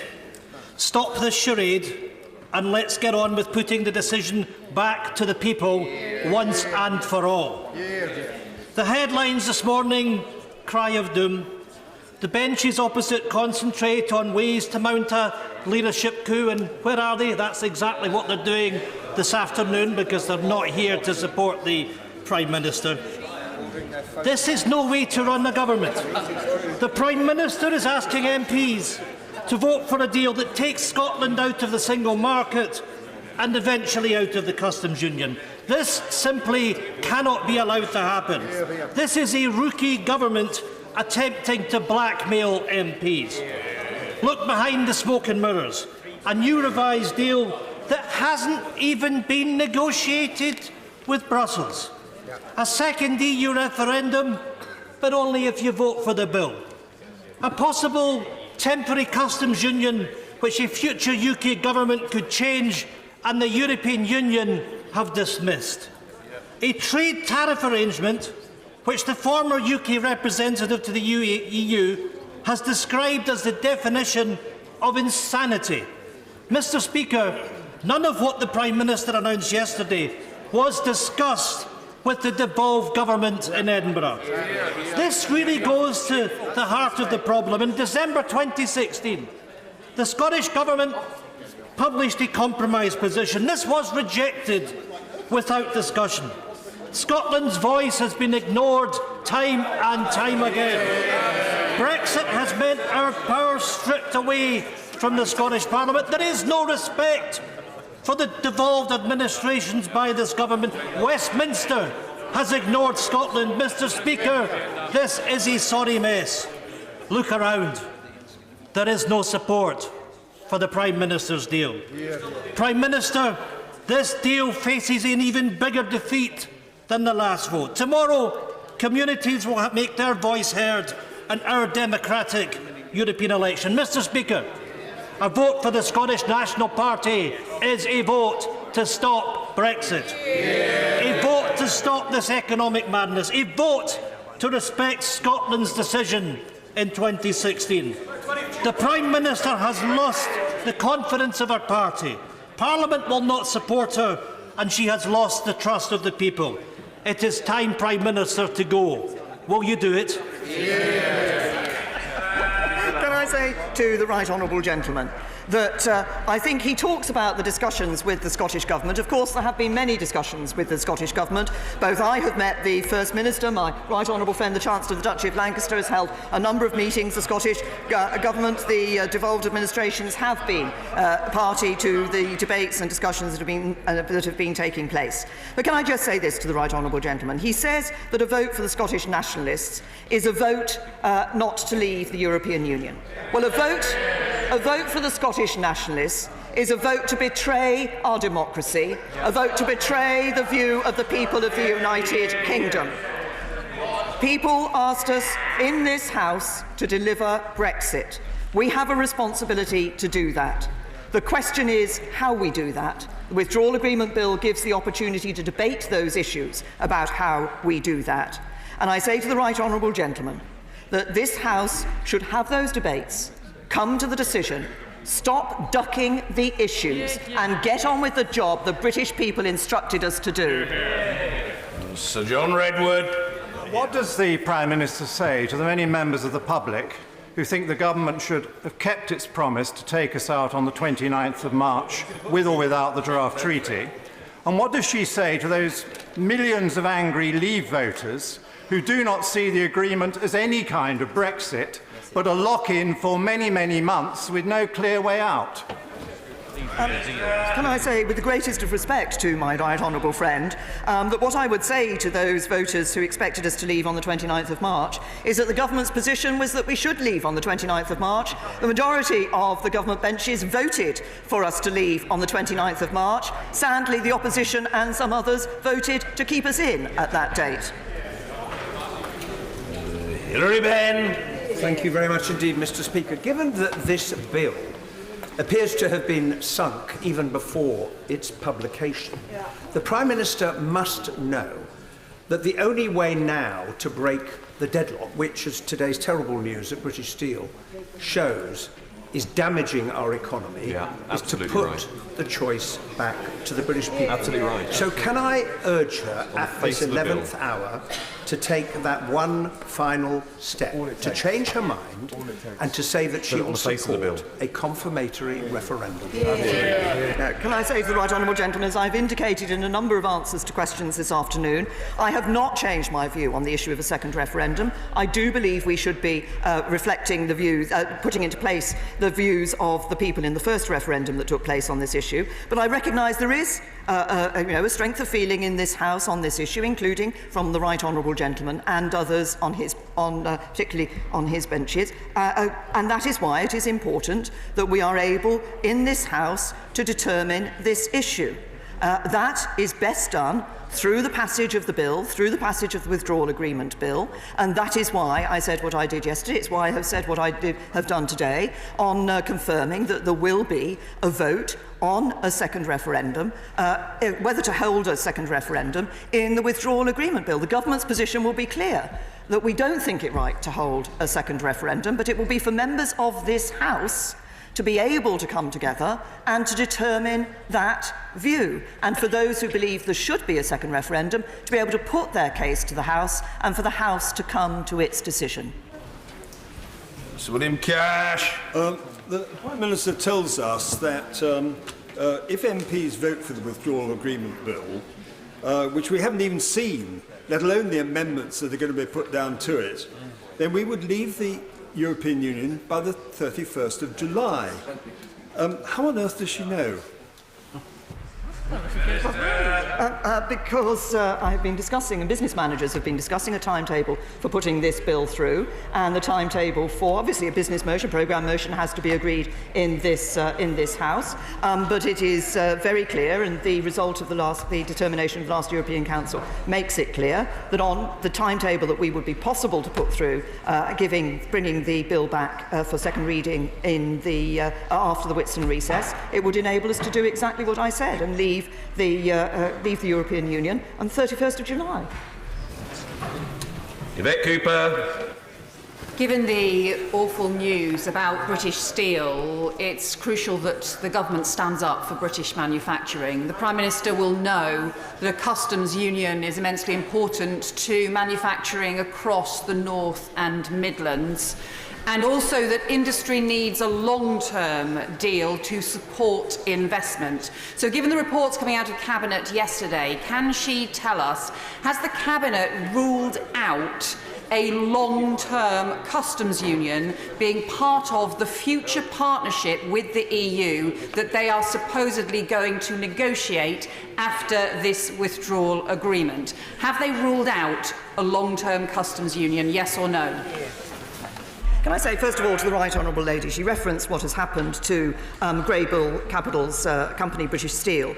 Speaker 19: Stop this charade and let's get on with putting the decision back to the people once and for all. The headlines this morning cry of doom. The benches opposite concentrate on ways to mount a leadership coup, and where are they? That's exactly what they're doing this afternoon, because they're not here to support the Prime Minister. This is no way to run a government. The Prime Minister is asking MPs to vote for a deal that takes Scotland out of the single market and eventually out of the customs union. This simply cannot be allowed to happen. This is a rookie government attempting to blackmail MPs. Look behind the smoke and mirrors. A new revised deal that hasn't even been negotiated with Brussels. A second EU referendum, but only if you vote for the bill. A possible temporary customs union which a future UK government could change and the European Union have dismissed. A trade tariff arrangement which the former UK representative to the EU has described as the definition of insanity. Mr. Speaker, none of what the Prime Minister announced yesterday was discussed with the devolved government in Edinburgh. This really goes to the heart of the problem. In December 2016, the Scottish Government published a compromise position. This was rejected without discussion. Scotland's voice has been ignored time and time again. Brexit has meant our power stripped away from the Scottish Parliament. There is no respect for the devolved administrations by this government. Westminster has ignored Scotland. Mr. Speaker, this is a sorry mess. Look around. There is no support for the Prime Minister's deal. Prime Minister, this deal faces an even bigger defeat than the last vote. Tomorrow, communities will make their voice heard in our democratic European election. Mr. Speaker, a vote for the Scottish National Party is a vote to stop Brexit. A vote to stop this economic madness. A vote to respect Scotland's decision in 2016. The Prime Minister has lost the confidence of her party. Parliament will not support her, and she has lost the trust of the people. It is time, Prime Minister, to go. Will you do it?
Speaker 10: Can I say to the right honourable gentleman that I think he talks about the discussions with the Scottish Government. Of course, there have been many discussions with the Scottish Government. Both I have met the First Minister, my right honourable friend, the Chancellor of the Duchy of Lancaster, has held a number of meetings. The Scottish Government, the devolved administrations have been party to the debates and discussions that have been taking place. But can I just say this to the right honourable gentleman? He says that a vote for the Scottish nationalists is a vote not to leave the European Union. Well, a vote for the Scottish nationalists is a vote to betray our democracy, a vote to betray the view of the people of the United Kingdom. People asked us in this House to deliver Brexit. We have a responsibility to do that. The question is how we do that. The Withdrawal Agreement Bill gives the opportunity to debate those issues about how we do that. And I say to the right honourable gentleman that this House should have those debates, come to the decision, stop ducking the issues and get on with the job the British people instructed us to do.
Speaker 2: Sir John Redwood.
Speaker 3: What does the Prime Minister say to the many members of the public who think the government should have kept its promise to take us out on the 29th of March, with or without the draft treaty? And what does she say to those millions of angry Leave voters who do not see the agreement as any kind of Brexit, but a lock-in for many, many months with no clear way out?
Speaker 10: Can I say, with the greatest of respect to my right honourable friend, that what I would say to those voters who expected us to leave on the 29th of March is that the government's position was that we should leave on the 29th of March. The majority of the government benches voted for us to leave on the 29th of March. Sadly, the opposition and some others voted to keep us in at that date.
Speaker 2: Hilary Benn.
Speaker 20: Thank you very much indeed, Mr. Speaker. Given that this bill appears to have been sunk even before its publication, the Prime Minister must know that the only way now to break the deadlock, which, as today's terrible news at British Steel shows, is damaging our economy, is to put the choice back to the British people.
Speaker 21: Absolutely right.
Speaker 20: So can I urge her at this 11th hour to take that one final step, to change her mind and to say that she will support a confirmatory referendum?
Speaker 10: Can I say to the right honourable gentleman, as I've indicated in a number of answers to questions this afternoon, I have not changed my view on the issue of a second referendum. I do believe we should be reflecting the views, putting into place the views of the people in the first referendum that took place on this issue. But I recognise there is a strength of feeling in this House on this issue, including from the right honourable gentleman and others particularly on his benches, and that is why it is important that we are able in this House to determine this issue. That is best done through the passage of the bill, through the passage of the Withdrawal Agreement Bill, and that is why I said what I did yesterday. It's why I have said what I have done today on confirming that there will be a vote on a second referendum, whether to hold a second referendum in the Withdrawal Agreement Bill. The government's position will be clear that we don't think it right to hold a second referendum, but it will be for members of this House to be able to come together and to determine that view. And for those who believe there should be a second referendum, to be able to put their case to the House and for the House to come to its decision.
Speaker 2: Sir William Cash.
Speaker 22: The Prime Minister tells us that if MPs vote for the Withdrawal Agreement Bill, which we haven't even seen, let alone the amendments that are going to be put down to it, then we would leave the European Union by the 31st of July. How on earth does she know?
Speaker 10: Because I've been discussing, and business managers have been discussing a timetable for putting this bill through, and the timetable for, obviously, a business motion, programme motion, has to be agreed in this House. But it is very clear, and the result of the determination of the last European Council makes it clear that on the timetable that we would be possible to put through, bringing the bill back for second reading in after the Whitsun recess, it would enable us to do exactly what I said and leave the European Union on 31st of July.
Speaker 2: Yvette Cooper.
Speaker 1: Given the awful news about British steel, it's crucial that the government stands up for British manufacturing. The Prime Minister will know that a customs union is immensely important to manufacturing across the North and Midlands, and also that industry needs a long-term deal to support investment. So given the reports coming out of Cabinet yesterday, can she tell us, has the Cabinet ruled out a long-term customs union being part of the future partnership with the EU that they are supposedly going to negotiate after this withdrawal agreement? Have they ruled out a long-term customs union, yes or no?
Speaker 10: Can I say, first of all, to the Right Honourable Lady, she referenced what has happened to Greybull Capital's company, British Steel.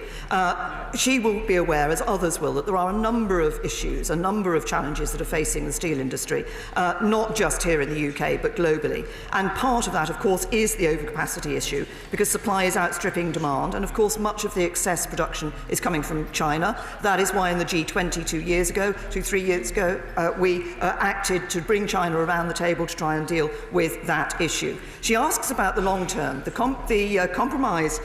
Speaker 10: She will be aware, as others will, that there are a number of issues, a number of challenges that are facing the steel industry, not just here in the UK, but globally. And part of that, of course, is the overcapacity issue, because supply is outstripping demand, and, of course, much of the excess production is coming from China. That is why in the G20 3 years ago, we acted to bring China around the table to try and deal with that issue. She asks about the long term. The compromise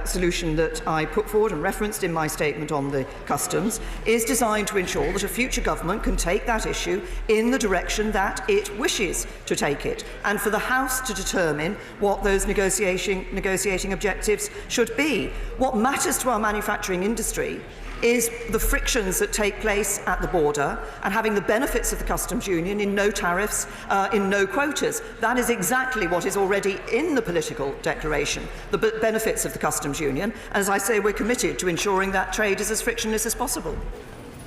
Speaker 10: solution that I put forward and referenced in my statement on the customs is designed to ensure that a future government can take that issue in the direction that it wishes to take it, and for the House to determine what those negotiating objectives should be. What matters to our manufacturing industry is the frictions that take place at the border and having the benefits of the customs union in no tariffs, in no quotas. That is exactly what is already in the political declaration, the benefits of the customs union. And as I say, we're committed to ensuring that trade is as frictionless as possible.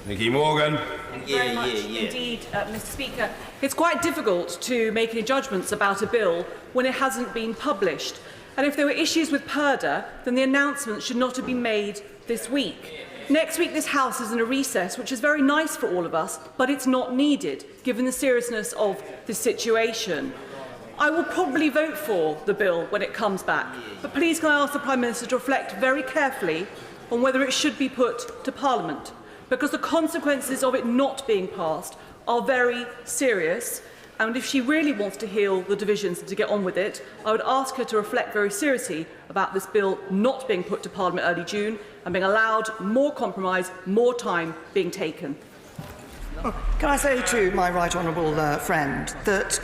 Speaker 2: Nicky Morgan.
Speaker 21: Thank you very much indeed, Mr. Speaker. It's quite difficult to make any judgments about a bill when it hasn't been published. And if there were issues with PERDA, then the announcement should not have been made this week. Next week, this House is in a recess, which is very nice for all of us, but it's not needed, given the seriousness of the situation. I will probably vote for the bill when it comes back, but please can I ask the Prime Minister to reflect very carefully on whether it should be put to Parliament, because the consequences of it not being passed are very serious. And if she really wants to heal the divisions and to get on with it, I would ask her to reflect very seriously about this bill not being put to Parliament early June and being allowed more compromise, more time being taken.
Speaker 10: Can I say to my right honourable friend that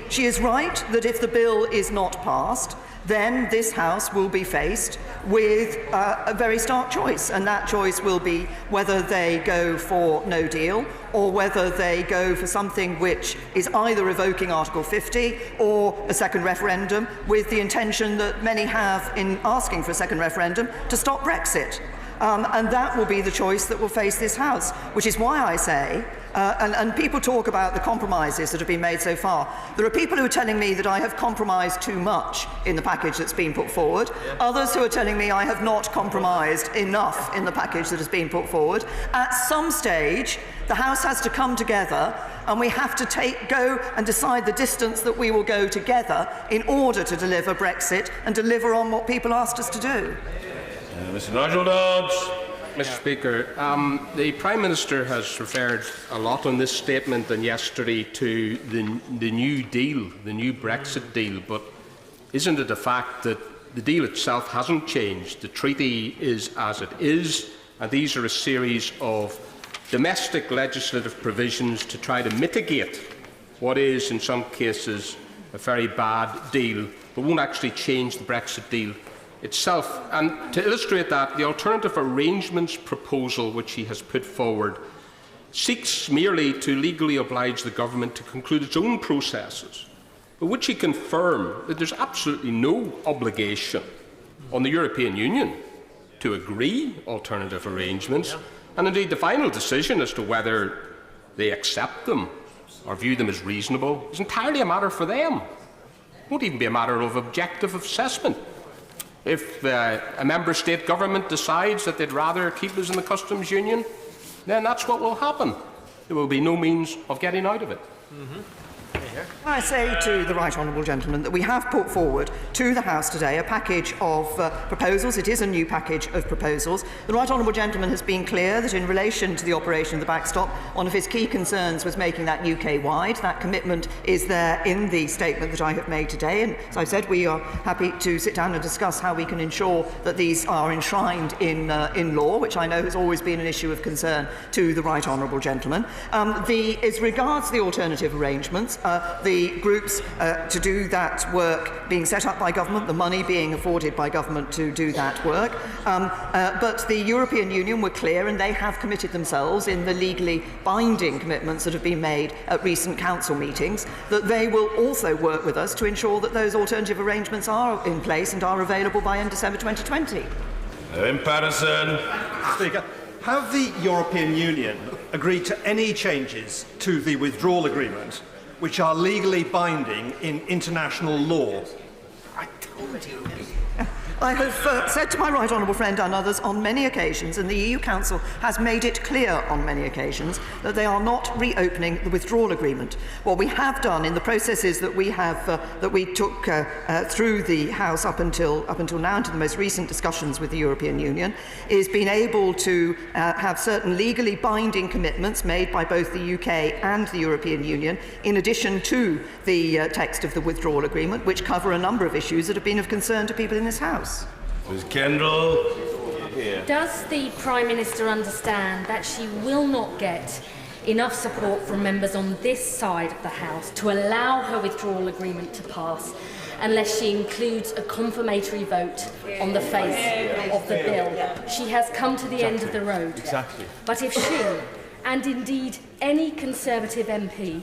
Speaker 10: she is right that if the bill is not passed, then this House will be faced with a very stark choice, and that choice will be whether they go for no deal or whether they go for something which is either revoking Article 50 or a second referendum, with the intention that many have in asking for a second referendum to stop Brexit. And that will be the choice that will face this House, which is why I say, and people talk about the compromises that have been made so far. There are people who are telling me that I have compromised too much in the package that's been put forward. Others who are telling me I have not compromised enough in the package that has been put forward. At some stage, the House has to come together, and we have to go and decide the distance that we will go together in order to deliver Brexit and deliver on what people asked us to do.
Speaker 2: Mr. Nigel Dodds.
Speaker 13: Mr. Speaker, the Prime Minister has referred a lot on this statement and yesterday to the new deal, the new Brexit deal, but isn't it a fact that the deal itself hasn't changed? The treaty is as it is, and these are a series of domestic legislative provisions to try to mitigate what is, in some cases, a very bad deal, but won't actually change the Brexit deal itself. And to illustrate that, the alternative arrangements proposal which he has put forward seeks merely to legally oblige the government to conclude its own processes, but would she confirm that there's absolutely no obligation on the European Union to agree alternative arrangements, and indeed the final decision as to whether they accept them or view them as reasonable is entirely a matter for them? It won't even be a matter of objective assessment. If a member state government decides that they'd rather keep us in the customs union, then that's what will happen. There will be no means of getting out of it.
Speaker 10: I say to the right honourable gentleman that we have put forward to the House today a package of proposals. It is a new package of proposals. The right honourable gentleman has been clear that in relation to the operation of the backstop, one of his key concerns was making that UK-wide. That commitment is there in the statement that I have made today, and as I said, we are happy to sit down and discuss how we can ensure that these are enshrined in law, which I know has always been an issue of concern to the right honourable gentleman. As regards the alternative arrangements, the groups to do that work being set up by government, the money being afforded by government to do that work. But the European Union were clear, and they have committed themselves in the legally binding commitments that have been made at recent council meetings, that they will also work with us to ensure that those alternative arrangements are in place and are available by end December 2020.
Speaker 2: In Patterson.
Speaker 3: Speaker, have the European Union agreed to any changes to the withdrawal agreement which are legally binding in international law?
Speaker 10: I told you. I have said to my right honourable friend and others on many occasions, and the EU Council has made it clear on many occasions, that they are not reopening the withdrawal agreement. What we have done in the processes that we have that we took through the House up until now, into the most recent discussions with the European Union, is being able to have certain legally binding commitments made by both the UK and the European Union, in addition to the text of the withdrawal agreement, which cover a number of issues that have been of concern to people in this House.
Speaker 2: Ms. Kendall.
Speaker 6: Does the Prime Minister understand that she will not get enough support from members on this side of the House to allow her withdrawal agreement to pass unless she includes a confirmatory vote on the face of the bill? She has come to the end of the road.
Speaker 4: Exactly.
Speaker 6: But if she, and indeed any Conservative MP,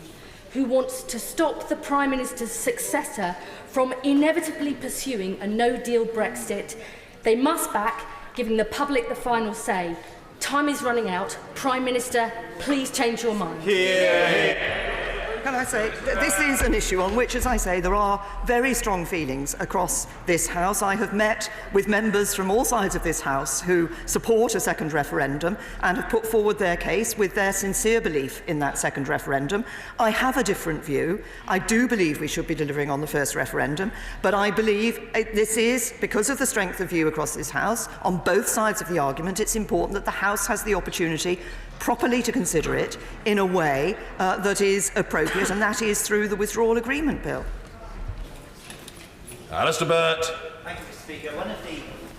Speaker 6: who wants to stop the Prime Minister's successor from inevitably pursuing a no-deal Brexit, they must back giving the public the final say. Time is running out. Prime Minister, please change your mind.
Speaker 10: Can I say, this is an issue on which, as I say, there are very strong feelings across this House. I have met with members from all sides of this House who support a second referendum and have put forward their case with their sincere belief in that second referendum. I have a different view. I do believe we should be delivering on the first referendum, but I believe this is, because of the strength of view across this House, on both sides of the argument, it's important that the House has the opportunity properly to consider it in a way that is appropriate, and that is through the withdrawal agreement bill.
Speaker 2: Alistair Burt.
Speaker 7: Thank you, Mr. Speaker.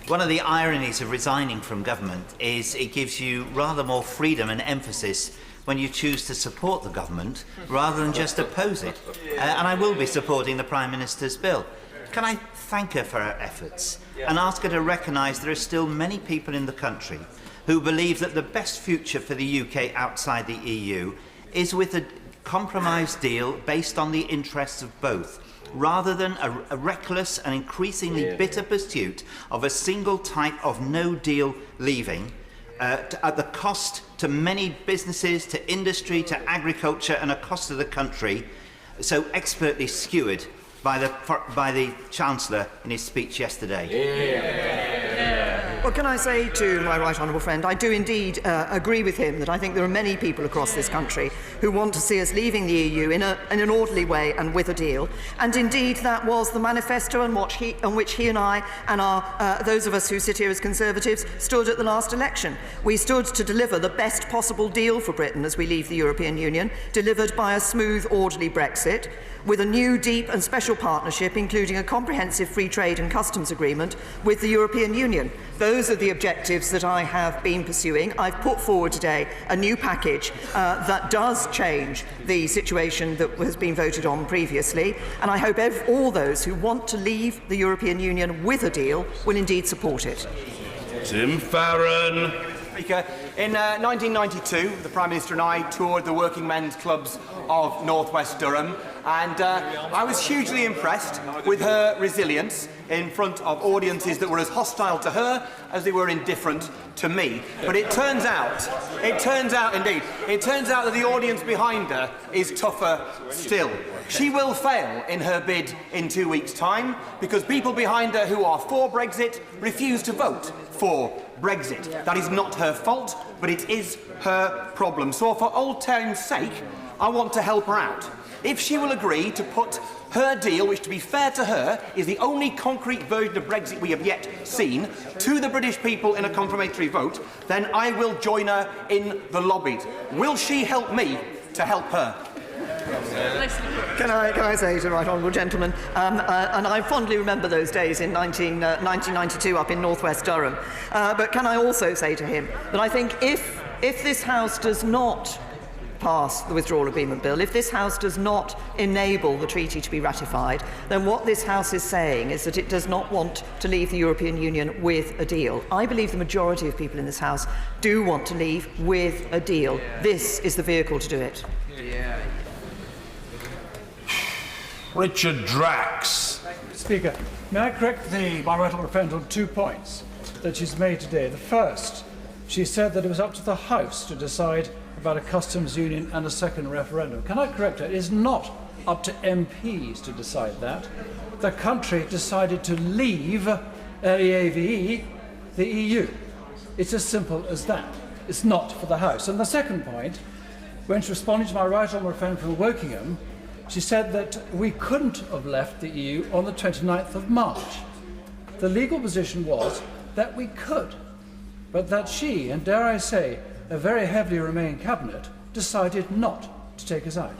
Speaker 7: One of the ironies of resigning from government is it gives you rather more freedom and emphasis when you choose to support the government rather than just oppose it. And I will be supporting the Prime Minister's bill. Can I thank her for her efforts and ask her to recognise there are still many people in the country who believe that the best future for the UK outside the EU is with a compromise deal based on the interests of both, rather than a reckless and increasingly bitter pursuit of a single type of no-deal leaving at the cost to many businesses, to industry, to agriculture, and a cost to the country, so expertly skewered by the Chancellor in his speech yesterday.
Speaker 10: Well, can I say to my right honourable friend, I do indeed agree with him that I think there are many people across this country who want to see us leaving the EU in an orderly way and with a deal. And indeed, that was the manifesto on which he and I and those of us who sit here as Conservatives stood at the last election. We stood to deliver the best possible deal for Britain as we leave the European Union, delivered by a smooth, orderly Brexit, with a new, deep and special partnership, including a comprehensive free trade and customs agreement with the European Union. Those are the objectives that I have been pursuing. I've put forward today a new package that does change the situation that has been voted on previously, and I hope all those who want to leave the European Union with a deal will indeed support it.
Speaker 2: Tim Farron.
Speaker 23: Speaker, in 1992, the Prime Minister and I toured the working men's clubs of North West Durham, and I was hugely impressed with her resilience in front of audiences that were as hostile to her as they were indifferent to me. But it turns out that the audience behind her is tougher still. She will fail in her bid in 2 weeks' time because people behind her who are for Brexit refuse to vote for Brexit. That is not her fault, but it is her problem. So for old time's sake, I want to help her out. if she will agree to put her deal, which to be fair to her is the only concrete version of Brexit we have yet seen, to the British people in a confirmatory vote, then I will join her in the lobbies. Will she help me to help her?
Speaker 10: Can I say to the right honourable gentleman, and I fondly remember those days in 1992 up in northwest Durham, but can I also say to him that I think if this House does not pass the Withdrawal Agreement Bill, if this House does not enable the treaty to be ratified, then what this House is saying is that it does not want to leave the European Union with a deal. I believe the majority of people in this House do want to leave with a deal. This is the vehicle to do it.
Speaker 2: Richard Drax.
Speaker 5: Speaker, may I correct my right honourable friend on 2 points that she's made today. The first, she said that it was up to the House to decide about a customs union and a second referendum. Can I correct her? It is not up to MPs to decide that. The country decided to leave the EU. It's as simple as that. It's not for the House. And the second point, when she responded to my right honourable friend from Wokingham, she said that we couldn't have left the EU on the 29th of March. The legal position was that we could, but that she, and dare I say, a very heavily Remain cabinet, decided not to take us out.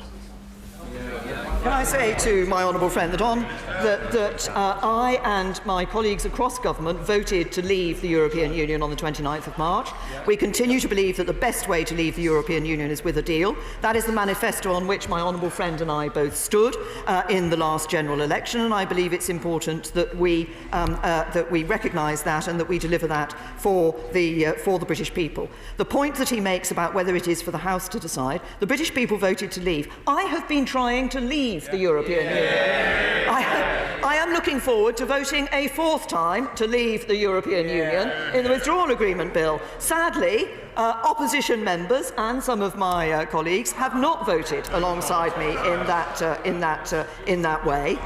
Speaker 10: Can I say to my honourable friend that I and my colleagues across government voted to leave the European Union on the 29th of March. We continue to believe that the best way to leave the European Union is with a deal. That is the manifesto on which my honourable friend and I both stood in the last general election, and I believe it's important that we recognise that and that we deliver that for the British people. The point that he makes about whether it is for the House to decide, the British people voted to leave. I have been trying to leave the European Union. I am looking forward to voting a fourth time to leave the European Union in the Withdrawal Agreement Bill. Sadly, opposition members and some of my colleagues have not voted alongside me in that way.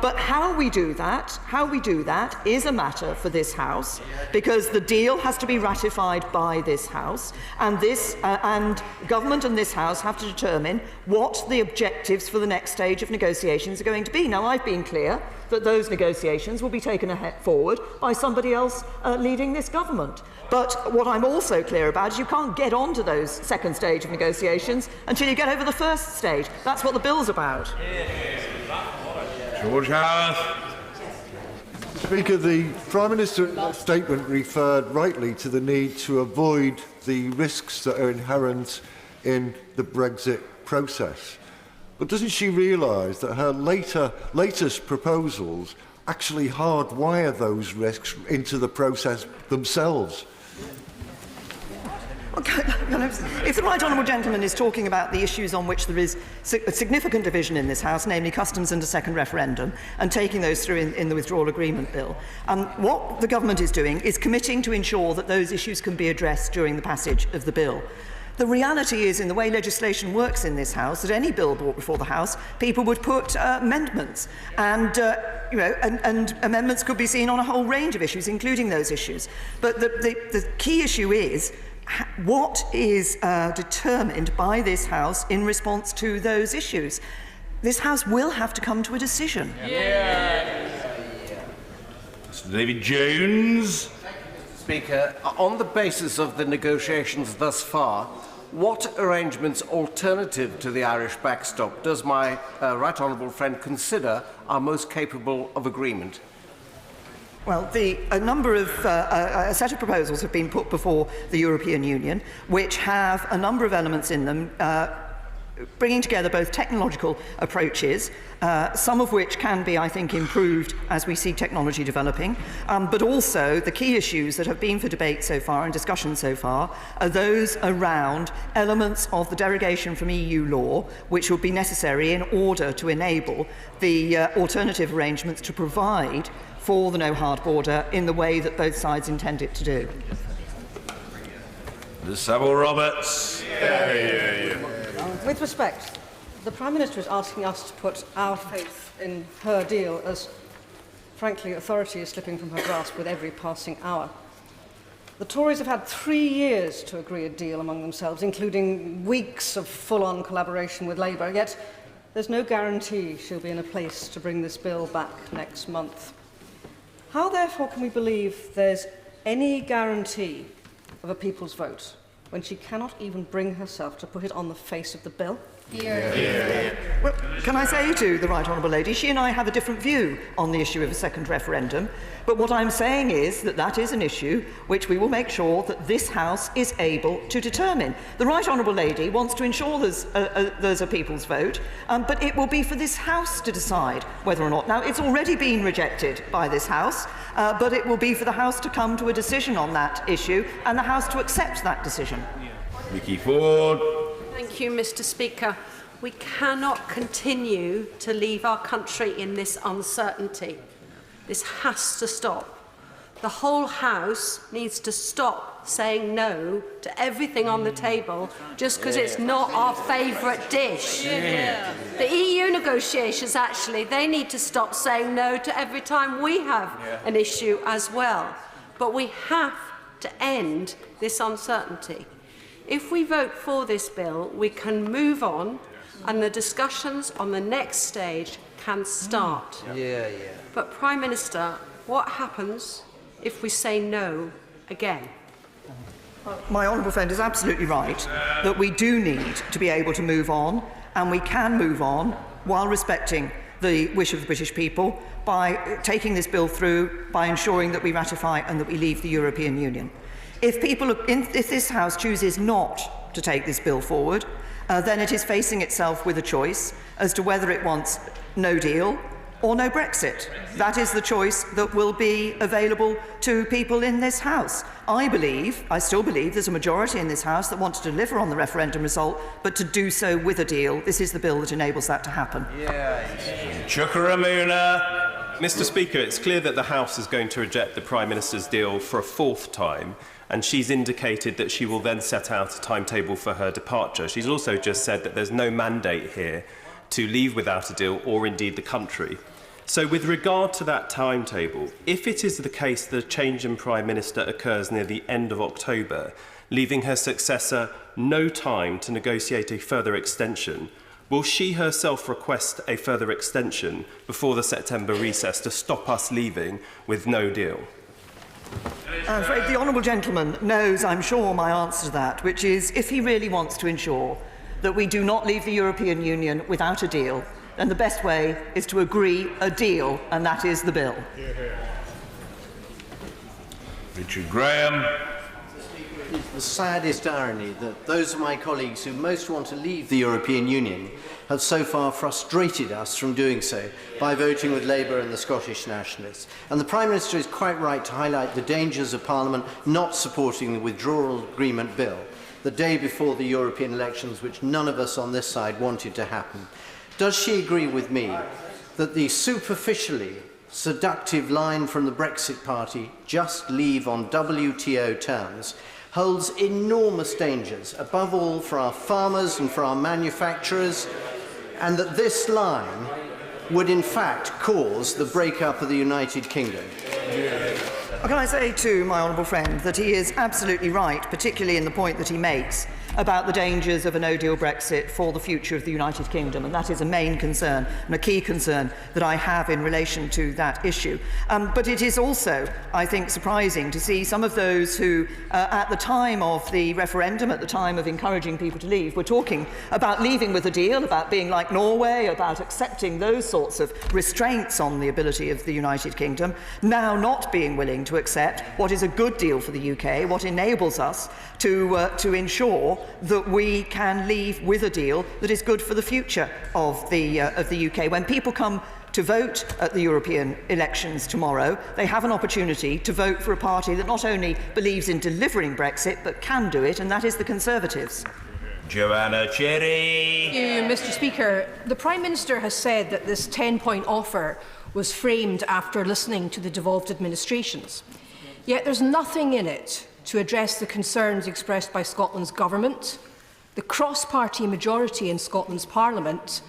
Speaker 10: But how we do that is a matter for this House, because the deal has to be ratified by this House, and government and this House have to determine what the objectives for the next stage of negotiations are going to be. Now, I've been clear that those negotiations will be taken forward by somebody else leading this government. But what I'm also clear about is you can't get on to those second stage of negotiations until you get over the first stage. That's what the bill's about.
Speaker 2: George Howard.
Speaker 9: Speaker, the Prime Minister's statement referred rightly to the need to avoid the risks that are inherent in the Brexit process. But doesn't she realise that her latest proposals actually hardwire those risks into the process themselves?
Speaker 10: If the right honourable gentleman is talking about the issues on which there is a significant division in this House, namely customs and a second referendum, and taking those through in the Withdrawal Agreement Bill, what the government is doing is committing to ensure that those issues can be addressed during the passage of the bill. The reality is, in the way legislation works in this House, that any bill brought before the House, people would put amendments, and amendments could be seen on a whole range of issues, including those issues. But the key issue is what is determined by this House in response to those issues. This House will have to come to a decision.
Speaker 2: Mr. David Jones.
Speaker 11: Speaker, on the basis of the negotiations thus far, what arrangements alternative to the Irish backstop does my right honourable friend consider are most capable of agreement?
Speaker 10: Well, a set of proposals have been put before the European Union, which have a number of elements in them, bringing together both technological approaches, some of which can be, I think, improved as we see technology developing, but also the key issues that have been for debate so far and discussion so far are those around elements of the derogation from EU law, which would be necessary in order to enable the alternative arrangements to provide for the no-hard border in the way that both sides intend it to do.
Speaker 2: Ms. Savile-Roberts.
Speaker 8: With respect, the Prime Minister is asking us to put our faith in her deal as, frankly, authority is slipping from her grasp with every passing hour. The Tories have had 3 years to agree a deal among themselves, including weeks of full-on collaboration with Labour, yet
Speaker 12: there's no guarantee she'll be in a place to bring this bill back next month. How, therefore, can we believe there's any guarantee of a people's vote when she cannot even bring herself to put it on the face of the bill?
Speaker 10: Well, can I say to the Right Honourable Lady, she and I have a different view on the issue of a second referendum, but what I'm saying is that that is an issue which we will make sure that this House is able to determine. The Right Honourable Lady wants to ensure there's a people's vote, but it will be for this House to decide whether or not. Now, it's already been rejected by this House, but it will be for the House to come to a decision on that issue and the House to accept that decision.
Speaker 2: Vicky Ford.
Speaker 14: Thank you, Mr. Speaker. We cannot continue to leave our country in this uncertainty. This has to stop. The whole House needs to stop saying no to everything on the table just because it's not our favourite dish. The EU negotiations, actually, they need to stop saying no to every time we have an issue as well. But we have to end this uncertainty. If we vote for this bill, we can move on and the discussions on the next stage can start. But, Prime Minister, what happens if we say no again?
Speaker 10: My honourable friend is absolutely right that we do need to be able to move on, and we can move on while respecting the wish of the British people by taking this bill through, by ensuring that we ratify and that we leave the European Union. If this House chooses not to take this bill forward, then it is facing itself with a choice as to whether it wants no deal or no Brexit. That is the choice that will be available to people in this House. I still believe there's a majority in this House that want to deliver on the referendum result, but to do so with a deal. This is the bill that enables that to happen.
Speaker 2: Chukaramuna.
Speaker 15: Mr. Speaker, it's clear that the House is going to reject the Prime Minister's deal for a fourth time, and she's indicated that she will then set out a timetable for her departure. She's also just said that there's no mandate here to leave without a deal or indeed the country. So with regard to that timetable, if it is the case that a change in Prime Minister occurs near the end of October, leaving her successor no time to negotiate a further extension, will she herself request a further extension before the September recess to stop us leaving with no deal?
Speaker 10: I'm afraid the honourable gentleman knows, I'm sure, my answer to that, which is if he really wants to ensure that we do not leave the European Union without a deal, then the best way is to agree a deal, and that is the bill.
Speaker 2: Richard Graham.
Speaker 24: It's the saddest irony that those of my colleagues who most want to leave the European Union have so far frustrated us from doing so by voting with Labour and the Scottish Nationalists. And the Prime Minister is quite right to highlight the dangers of Parliament not supporting the Withdrawal Agreement Bill the day before the European elections, which none of us on this side wanted to happen. Does she agree with me that the superficially seductive line from the Brexit Party, just leave on WTO terms, holds enormous dangers, above all for our farmers and for our manufacturers, and that this line would in fact cause the breakup of the United Kingdom?
Speaker 10: Can I say to my honourable friend that he is absolutely right, particularly in the point that he makes about the dangers of a no-deal Brexit for the future of the United Kingdom, and that is a main concern and a key concern that I have in relation to that issue. But it is also, I think, surprising to see some of those who, at the time of the referendum, at the time of encouraging people to leave, were talking about leaving with a deal, about being like Norway, about accepting those sorts of restraints on the ability of the United Kingdom, now not being willing to accept what is a good deal for the UK, what enables us to ensure that we can leave with a deal that is good for the future of the UK. When people come to vote at the European elections tomorrow, they have an opportunity to vote for a party that not only believes in delivering Brexit, but can do it, and that is the Conservatives.
Speaker 2: Joanna Cherry.
Speaker 8: Thank you, Mr. Speaker. The Prime Minister has said that this 10-point offer was framed after listening to the devolved administrations. Yet there's nothing in it to address the concerns expressed by Scotland's government, the cross-party majority in Scotland's Parliament,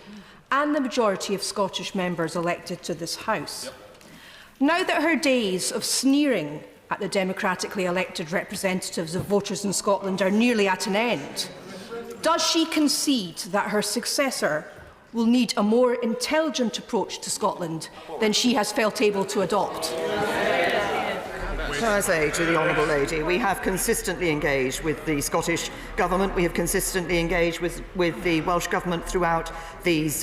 Speaker 8: and the majority of Scottish members elected to this House. Now that her days of sneering at the democratically elected representatives of voters in Scotland are nearly at an end, does she concede that her successor will need a more intelligent approach to Scotland than she has felt able to adopt.
Speaker 10: Can I say to the Honourable Lady, we have consistently engaged with the Scottish Government, we have consistently engaged with the Welsh Government throughout these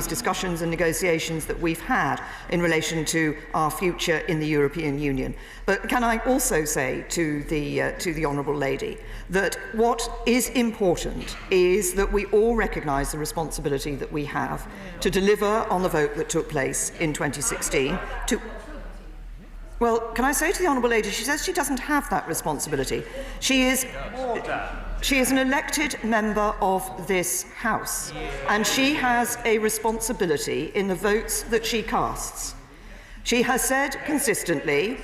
Speaker 10: discussions and negotiations that we've had in relation to our future in the European Union. But can I also say to the Honourable Lady that what is important is that we all recognise the responsibility that we have to deliver on the vote that took place in 2016, Well, can I say to the Honourable Lady, she says she doesn't have that responsibility. She is an elected member of this House, and she has a responsibility in the votes that she casts. She has said consistently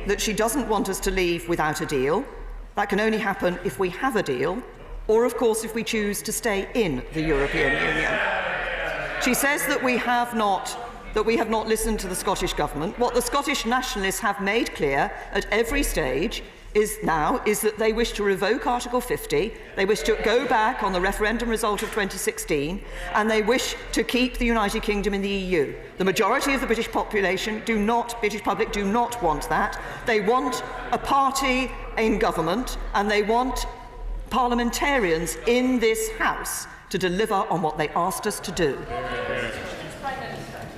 Speaker 10: that she doesn't want us to leave without a deal. That can only happen if we have a deal, or of course if we choose to stay in the European Union. She says that we have not listened to the Scottish Government. What the Scottish Nationalists have made clear at every stage is that they wish to revoke Article 50, they wish to go back on the referendum result of 2016, and they wish to keep the United Kingdom in the EU. The majority of the British British public do not want that. They want a party in government, and they want parliamentarians in this House to deliver on what they asked us to do.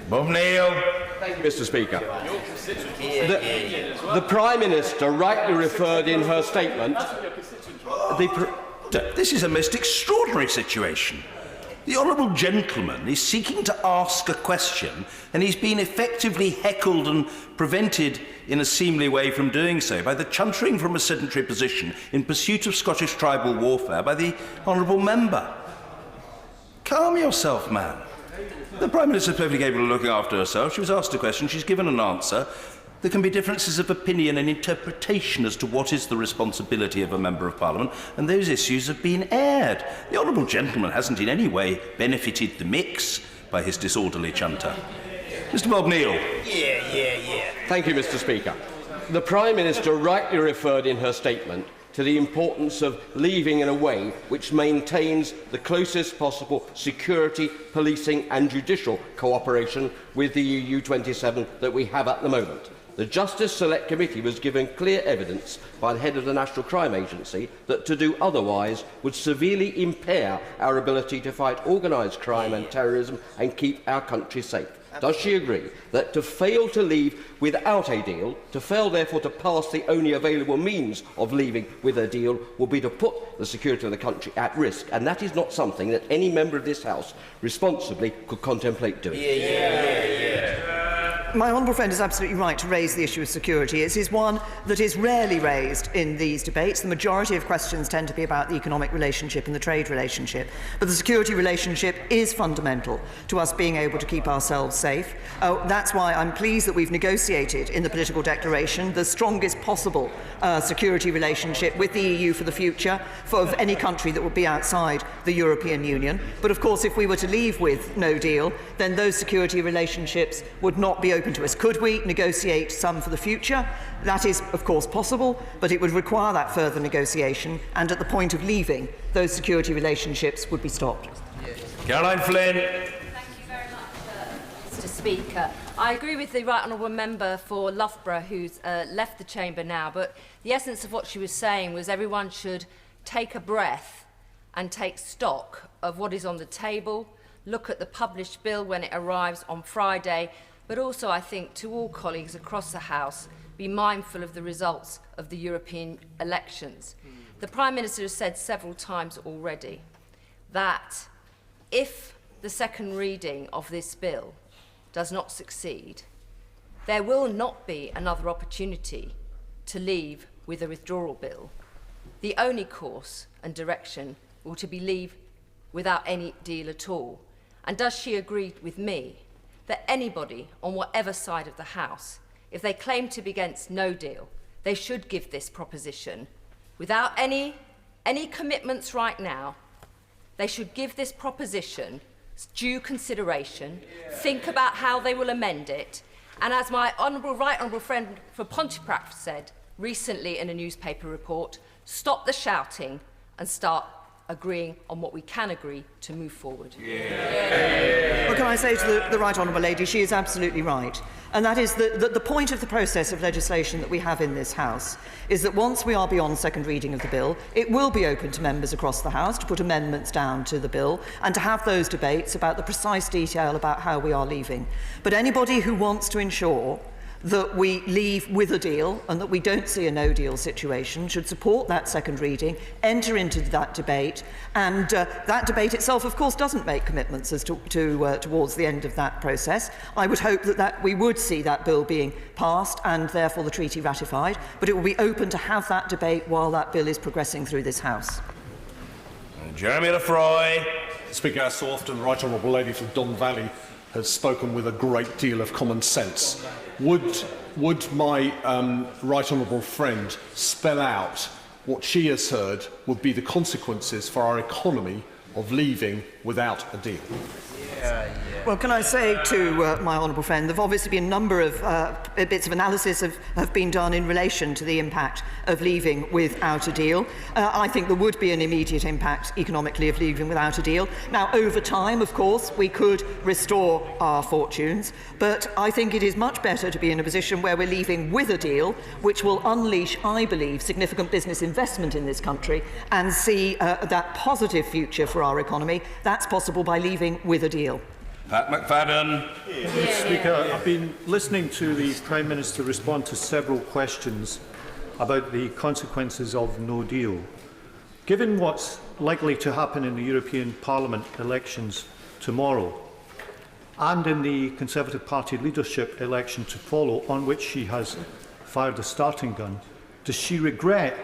Speaker 2: Bob Neal.
Speaker 16: Thank you, Mr. Speaker. The Prime Minister rightly referred in her statement.
Speaker 2: This is a most extraordinary situation. The honourable gentleman is seeking to ask a question, and he's been effectively heckled and prevented in a seemly way from doing so by the chuntering from a sedentary position in pursuit of Scottish tribal warfare by the honourable member. Calm yourself, man. The Prime Minister is perfectly capable of looking after herself. She was asked a question, she's given an answer. There can be differences of opinion and interpretation as to what is the responsibility of a Member of Parliament, and those issues have been aired. The honourable gentleman hasn't in any way benefited the mix by his disorderly chunter. Mr Bob Neal.
Speaker 16: Yeah. Thank you, Mr. Speaker. The Prime Minister rightly referred in her statement to the importance of leaving in a way which maintains the closest possible security, policing and judicial cooperation with the EU 27 that we have at the moment. The Justice Select Committee was given clear evidence by the head of the National Crime Agency that to do otherwise would severely impair our ability to fight organised crime and terrorism and keep our country safe. Does she agree that to fail to leave without a deal, to fail therefore to pass the only available means of leaving with a deal, will be to put the security of the country at risk, and that is not something that any member of this House responsibly could contemplate doing?
Speaker 10: My honourable friend is absolutely right to raise the issue of security. It is one that is rarely raised in these debates. The majority of questions tend to be about the economic relationship and the trade relationship. But the security relationship is fundamental to us being able to keep ourselves safe. That's why I'm pleased that we've negotiated in the political declaration the strongest possible security relationship with the EU for the future of any country that would be outside the European Union. But of course, if we were to leave with no deal, then those security relationships would not be open to us. Could we negotiate some for the future? That is, of course, possible, but it would require that further negotiation, and at the point of leaving, those security relationships would be stopped.
Speaker 2: Caroline Flynn.
Speaker 17: Thank you very much, Mr. Speaker. I agree with the Right Honourable Member for Loughborough, who's left the chamber now, but the essence of what she was saying was everyone should take a breath and take stock of what is on the table, look at the published bill when it arrives on Friday, but also, I think, to all colleagues across the House, be mindful of the results of the European elections. The Prime Minister has said several times already that if the second reading of this bill does not succeed, there will not be another opportunity to leave with a withdrawal bill. The only course and direction will to be leave without any deal at all. And does she agree with me that anybody on whatever side of the House, if they claim to be against no deal, they should give this proposition without any commitments right now? They should give this proposition due consideration, think about how they will amend it, and as my right honourable friend for Pontefract said recently in a newspaper report, stop the shouting and start agreeing on what we can agree to move forward.
Speaker 10: Well, can I say to the Right Honourable Lady, she is absolutely right. And that is that the point of the process of legislation that we have in this House is that once we are beyond second reading of the bill, it will be open to members across the House to put amendments down to the bill and to have those debates about the precise detail about how we are leaving. But anybody who wants to ensure that we leave with a deal and that we don't see a no-deal situation should support that second reading, enter into that debate, and that debate itself, of course, doesn't make commitments as towards the end of that process. I would hope that we would see that bill being passed and therefore the treaty ratified, but it will be open to have that debate while that bill is progressing through this House.
Speaker 2: Jeremy Lefroy.
Speaker 3: Speaker, as so often, Right Honourable Lady from Don Valley has spoken with a great deal of common sense. Would my right honourable friend spell out what she has heard would be the consequences for our economy of leaving without a deal?
Speaker 10: Well, can I say to my honourable friend, there have obviously been a number of bits of analysis have been done in relation to the impact of leaving without a deal. I think there would be an immediate impact economically of leaving without a deal. Now, over time, of course, we could restore our fortunes, but I think it is much better to be in a position where we're leaving with a deal, which will unleash, I believe, significant business investment in this country and see that positive future for our economy. That's possible by leaving with a deal.
Speaker 2: Pat McFadden.
Speaker 18: Mr. Speaker, I've been listening to the Prime Minister respond to several questions about the consequences of no deal. Given what's likely to happen in the European Parliament elections tomorrow and in the Conservative Party leadership election to follow, on which she has fired a starting gun, does she regret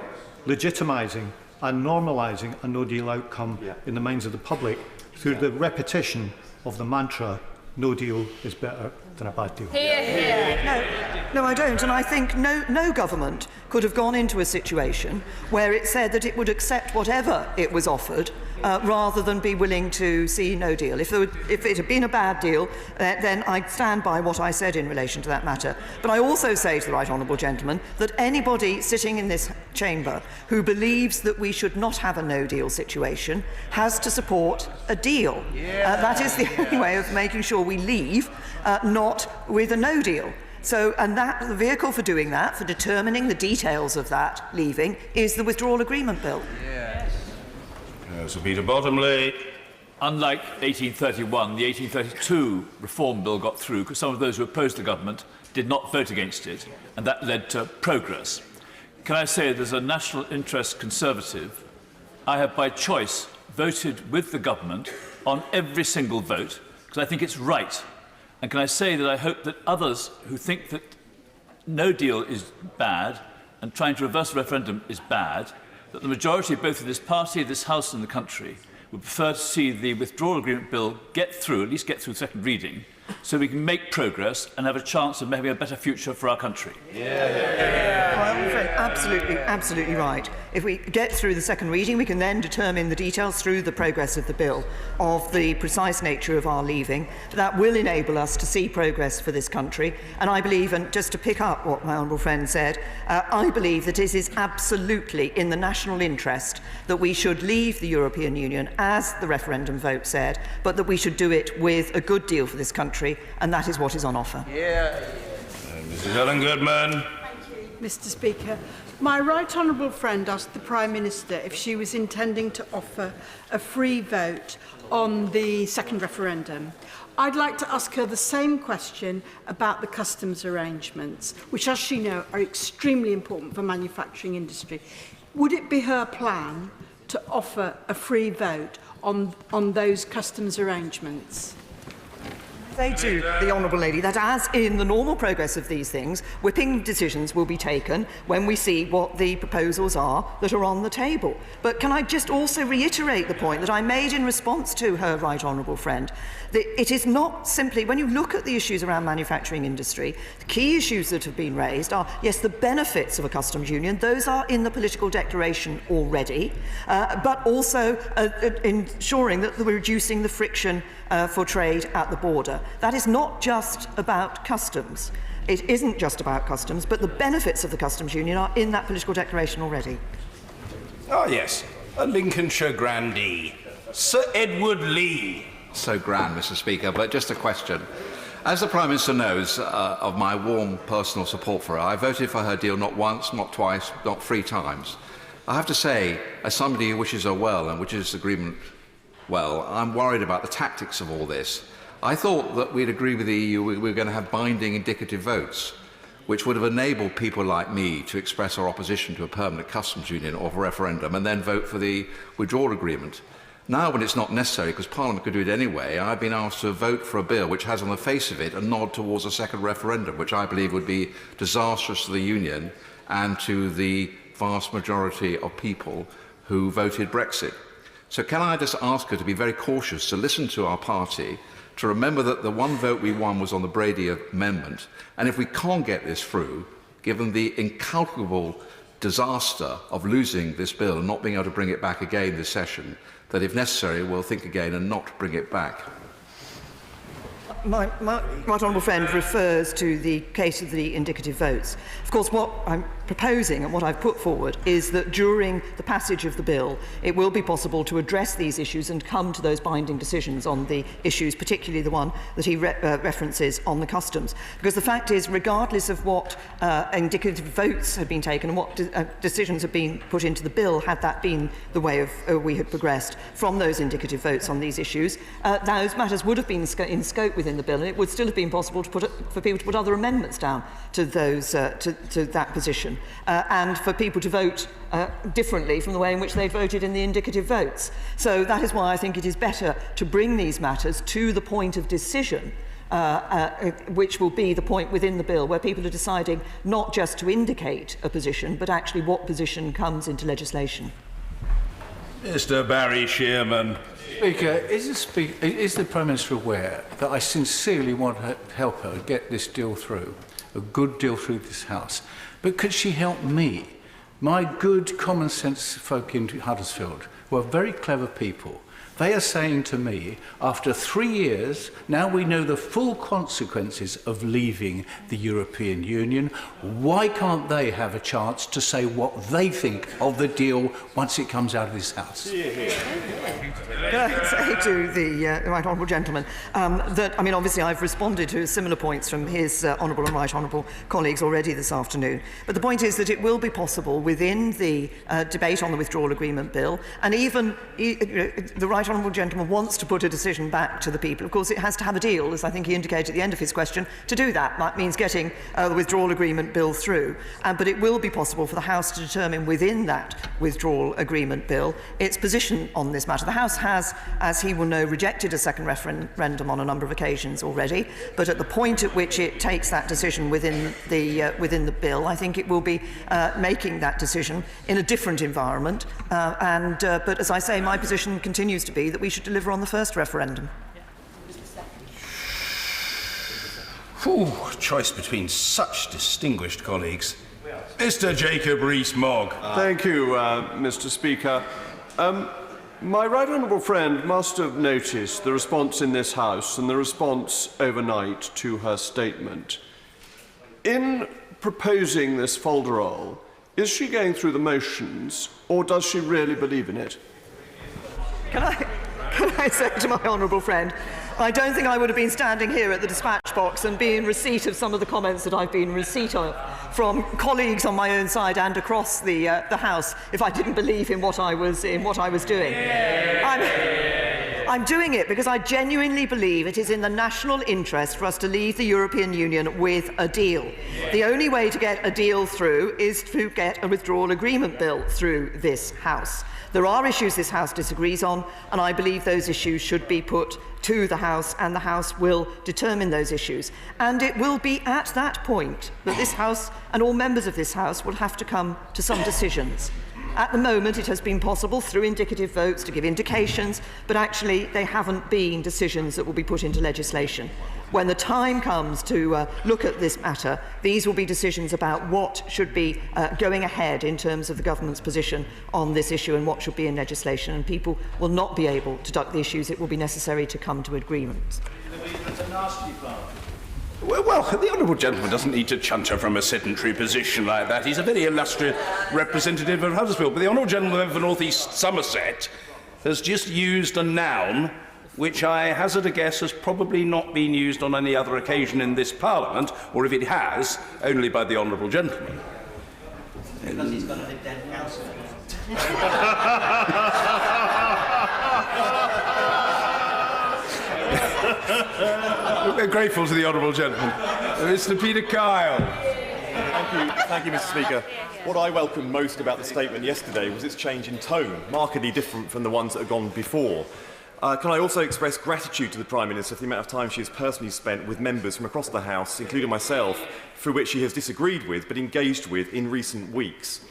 Speaker 18: legitimising and normalising a no-deal outcome in the minds of the public through the repetition of the mantra, no deal is better than a bad deal?
Speaker 10: No, I don't. And I think no government could have gone into a situation where it said that it would accept whatever it was offered rather than be willing to see no deal. If it had been a bad deal, then I'd stand by what I said in relation to that matter. But I also say to the Right Honourable Gentleman that anybody sitting in this chamber who believes that we should not have a no-deal situation has to support a deal. That is the only way of making sure we leave, not with a no-deal. So, and that the vehicle for doing that, for determining the details of that leaving, is the Withdrawal Agreement Bill.
Speaker 2: Sir Peter Bottomley.
Speaker 19: Unlike 1831, the 1832 Reform Bill got through because some of those who opposed the government did not vote against it, and that led to progress. Can I say, as a national interest Conservative, I have by choice voted with the government on every single vote because I think it's right. And can I say that I hope that others who think that no deal is bad and trying to reverse the referendum is bad, that the majority both of this party, this House and the country would prefer to see the Withdrawal Agreement Bill get through, at least get through second reading, so we can make progress and have a chance of having a better future for our country.
Speaker 10: I'm afraid absolutely right. If we get through the second reading, we can then determine the details through the progress of the bill of the precise nature of our leaving. That will enable us to see progress for this country. And I believe, and just to pick up what my honourable friend said, I believe that it is absolutely in the national interest that we should leave the European Union, as the referendum vote said, but that we should do it with a good deal for this country, and that is what is on offer.
Speaker 2: Mrs. Helen Goodman.
Speaker 20: Mr. Speaker, my right honourable friend asked the Prime Minister if she was intending to offer a free vote on the second referendum. I'd like to ask her the same question about the customs arrangements, which, as she knows, are extremely important for manufacturing industry. Would it be her plan to offer a free vote on those customs arrangements?
Speaker 10: Say to the Honourable Lady that, as in the normal progress of these things, whipping decisions will be taken when we see what the proposals are that are on the table. But can I just also reiterate the point that I made in response to her Right Honourable friend, that it is not simply, when you look at the issues around manufacturing industry, the key issues that have been raised are, yes, the benefits of a customs union, those are in the political declaration already, but also ensuring that we're reducing the friction for trade at the border. That is not just about customs. It isn't just about customs, but the benefits of the customs union are in that political declaration already.
Speaker 2: Oh, yes. a Lincolnshire grandee, Sir Edward Lee.
Speaker 1: So grand, Mr. Speaker, but just a question. As the Prime Minister knows of my warm personal support for her, I voted for her deal not once, not twice, not 3 times. I have to say, as somebody who wishes her well and wishes this agreement well, I'm worried about the tactics of all this. I thought that we'd agree with the EU we were going to have binding indicative votes, which would have enabled people like me to express our opposition to a permanent customs union or a referendum and then vote for the withdrawal agreement. Now, when it's not necessary, because Parliament could do it anyway, I've been asked to vote for a bill which has on the face of it a nod towards a second referendum, which I believe would be disastrous to the Union and to the vast majority of people who voted Brexit. So can I just ask her to be very cautious, to listen to our party, to remember that the one vote we won was on the Brady Amendment, and if we can't get this through, given the incalculable disaster of losing this bill and not being able to bring it back again this session, that if necessary we'll think again and not bring it back.
Speaker 10: My right honourable friend refers to the case of the indicative votes. Of course, what I'm proposing and what I've put forward is that during the passage of the bill, it will be possible to address these issues and come to those binding decisions on the issues, particularly the one that he references on the customs. Because the fact is, regardless of what indicative votes had been taken and what decisions had been put into the bill, had that been the way of we had progressed from those indicative votes on these issues, those matters would have been in scope within the bill, and it would still have been possible to for people to put other amendments down to those to that position, and for people to vote differently from the way in which they voted in the indicative votes. So that is why I think it is better to bring these matters to the point of decision, which will be the point within the bill where people are deciding not just to indicate a position, but actually what position comes into legislation.
Speaker 2: Mr. Barry Shearman.
Speaker 5: Speaker, is the Prime Minister aware that I sincerely want to help her get this deal through, a good deal through this House? But could she help me? My good common sense folk in Huddersfield, who are very clever people, they are saying to me, after 3 years, now we know the full consequences of leaving the European Union. Why can't they have a chance to say what they think of the deal once it comes out of this House?
Speaker 10: Can I say to the right honourable gentleman that, I mean, obviously I've responded to similar points from his honourable and right honourable colleagues already this afternoon. But the point is that it will be possible within the debate on the withdrawal agreement bill, and even the right honourable gentleman wants to put a decision back to the people. Of course, it has to have a deal, as I think he indicated at the end of his question. To do that, that means getting the withdrawal agreement bill through. But it will be possible for the House to determine within that withdrawal agreement bill its position on this matter. The House has, as he will know, rejected a second referendum on a number of occasions already, but at the point at which it takes that decision within the bill, I think it will be making that decision in a different environment. But as I say, my position continues to be that we should deliver on the first referendum.
Speaker 2: Choice between such distinguished colleagues. Mr. Jacob Rees-Mogg.
Speaker 13: Thank you, Mr. Speaker. My right honourable friend must have noticed the response in this House and the response overnight to her statement. In proposing this folderol, is she going through the motions, or does she really believe in it?
Speaker 10: Can I say to my honourable friend, I don't think I would have been standing here at the dispatch box and be in receipt of some of the comments that I've been in receipt of from colleagues on my own side and across the House if I didn't believe in what I was doing. I'm doing it because I genuinely believe it is in the national interest for us to leave the European Union with a deal. The only way to get a deal through is to get a withdrawal agreement bill through this House. There are issues this House disagrees on, and I believe those issues should be put to the House, and the House will determine those issues. And it will be at that point that this House and all members of this House will have to come to some decisions. At the moment, it has been possible through indicative votes to give indications, but actually they haven't been decisions that will be put into legislation. When the time comes to look at this matter, these will be decisions about what should be going ahead in terms of the government's position on this issue and what should be in legislation, and people will not be able to duck the issues. It will be necessary to come to agreements.
Speaker 2: Well, the honourable gentleman doesn't need to chunter from a sedentary position like that. He's a very illustrious representative of Huddersfield. But the honourable gentleman for North East Somerset has just used a noun which I hazard a guess has probably not been used on any other occasion in this Parliament, or if it has, only by the honourable gentleman.
Speaker 7: Because he's got a big dead council.
Speaker 2: We're grateful to the honourable gentleman. Mr. Peter Kyle.
Speaker 4: Thank you, Mr. Speaker. What I welcomed most about the statement yesterday was its change in tone, markedly different from the ones that had gone before. Can I also express gratitude to the Prime Minister for the amount of time she has personally spent with members from across the House, including myself, through which she has disagreed with but engaged with in recent weeks.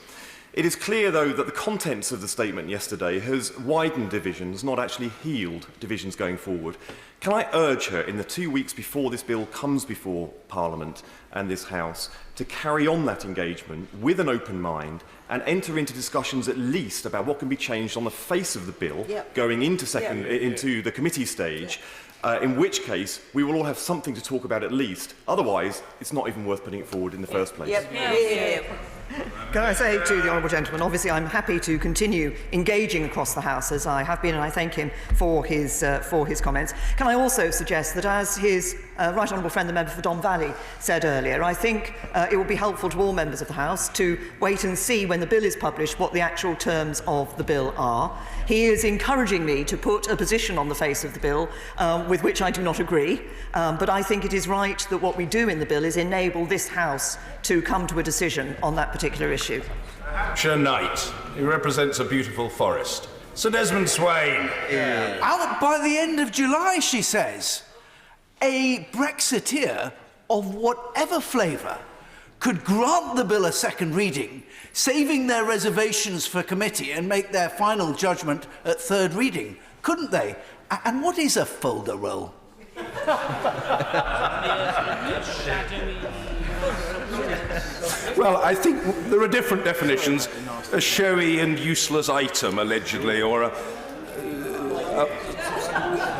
Speaker 4: It is clear, though, that the contents of the statement yesterday has widened divisions, not actually healed divisions going forward. Can I urge her, in the 2 weeks before this bill comes before Parliament and this House, to carry on that engagement with an open mind and enter into discussions at least about what can be changed on the face of the bill going into the committee stage, in which case we will all have something to talk about at least. Otherwise, it's not even worth putting it forward in the first place.
Speaker 10: Can I say to the honourable gentleman, obviously I'm happy to continue engaging across the House as I have been, and I thank him for his comments. Can I also suggest that, as his right honourable friend, the member for Don Valley, said earlier, I think it would be helpful to all members of the House to wait and see when the bill is published what the actual terms of the bill are. He is encouraging me to put a position on the face of the bill with which I do not agree, but I think it is right that what we do in the bill is enable this House to come to a decision on that particular issue.
Speaker 2: Hampshire Knight, who represents a beautiful forest. Sir Desmond Swain.
Speaker 6: Out by the end of July, she says. A Brexiteer of whatever flavour could grant the bill a second reading, saving their reservations for committee and make their final judgment at third reading, couldn't they? And what is a folder roll?
Speaker 2: Well, I think there are different definitions. A showy and useless item, allegedly, or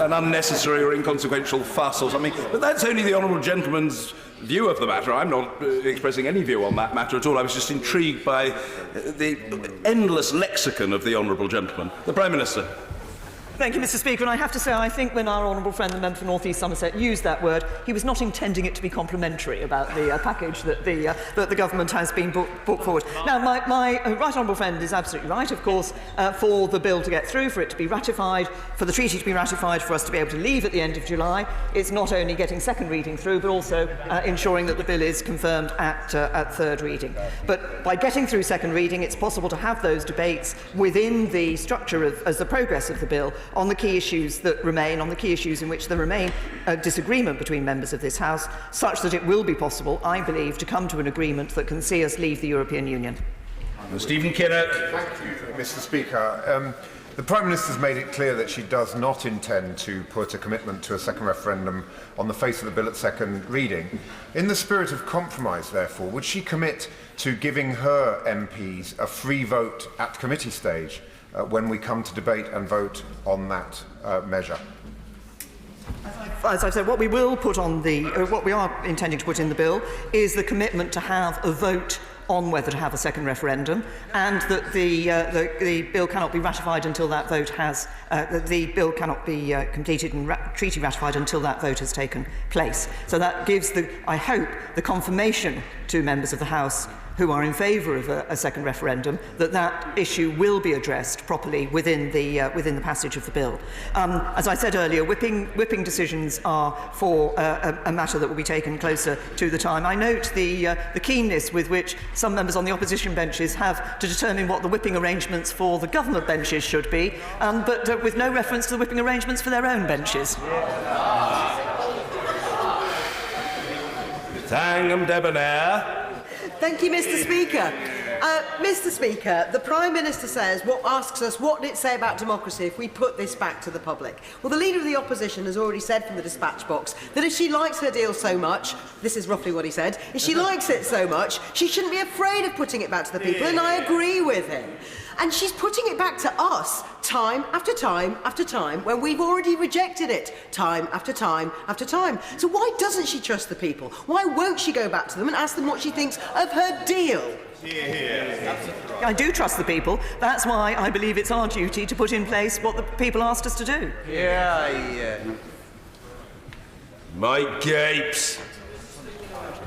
Speaker 2: an unnecessary or inconsequential fuss or something. But that's only the honourable gentleman's view of the matter. I'm not expressing any view on that matter at all. I was just intrigued by the endless lexicon of the honourable gentleman. The Prime Minister.
Speaker 10: Thank you, Mr. Speaker. And I have to say, I think when our honourable friend, the member for North East Somerset, used that word, he was not intending it to be complimentary about the package that the government has been put forward. Now, my right honourable friend is absolutely right, of course, for the bill to get through, for it to be ratified, for the treaty to be ratified, for us to be able to leave at the end of July. It's not only getting second reading through, but also ensuring that the bill is confirmed at third reading. But by getting through second reading, it's possible to have those debates within the structure as the progress of the bill, on the key issues that remain, on the key issues in which there remain disagreement between members of this House, such that it will be possible, I believe, to come to an agreement that can see us leave the European Union.
Speaker 2: Stephen Kinnock.
Speaker 21: Thank you, Mr. Speaker. The Prime Minister has made it clear that she does not intend to put a commitment to a second referendum on the face of the bill at second reading. In the spirit of compromise, therefore, would she commit to giving her MPs a free vote at committee stage when we come to debate and vote on that measure?
Speaker 10: As I've said, what we will put on what we are intending to put in the bill is the commitment to have a vote on whether to have a second referendum, and that the bill cannot be ratified until that vote has the bill cannot be completed and treaty ratified until that vote has taken place. So that gives I hope, the confirmation to members of the House who are in favour of a second referendum that issue will be addressed properly within the passage of the bill. As I said earlier, whipping decisions are for a matter that will be taken closer to the time. I note the keenness with which some members on the opposition benches have to determine what the whipping arrangements for the government benches should be, but with no reference to the whipping arrangements for their own benches.
Speaker 2: Thangham Debonair.
Speaker 22: Thank you, Mr. Speaker. Mr. Speaker, the Prime Minister asks us what did it say about democracy if we put this back to the public. Well, the Leader of the Opposition has already said from the dispatch box that if she likes her deal so much, this is roughly what he said, if she likes it so much, she shouldn't be afraid of putting it back to the people, and I agree with him. And she's putting it back to us time after time after time when we've already rejected it time after time after time. So why doesn't she trust the people? Why won't she go back to them and ask them what she thinks of her deal?
Speaker 10: I do trust the people. That's why I believe it's our duty to put in place what the people asked us to do.
Speaker 9: My gapes.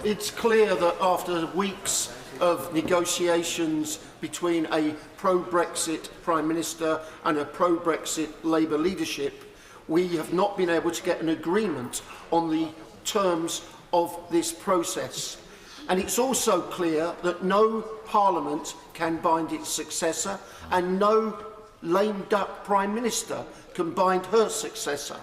Speaker 11: It's clear that after weeks of negotiations between a pro-Brexit Prime Minister and a pro-Brexit Labour leadership, we have not been able to get an agreement on the terms of this process. And it's also clear that no Parliament can bind its successor and no lame duck Prime Minister can bind her successor.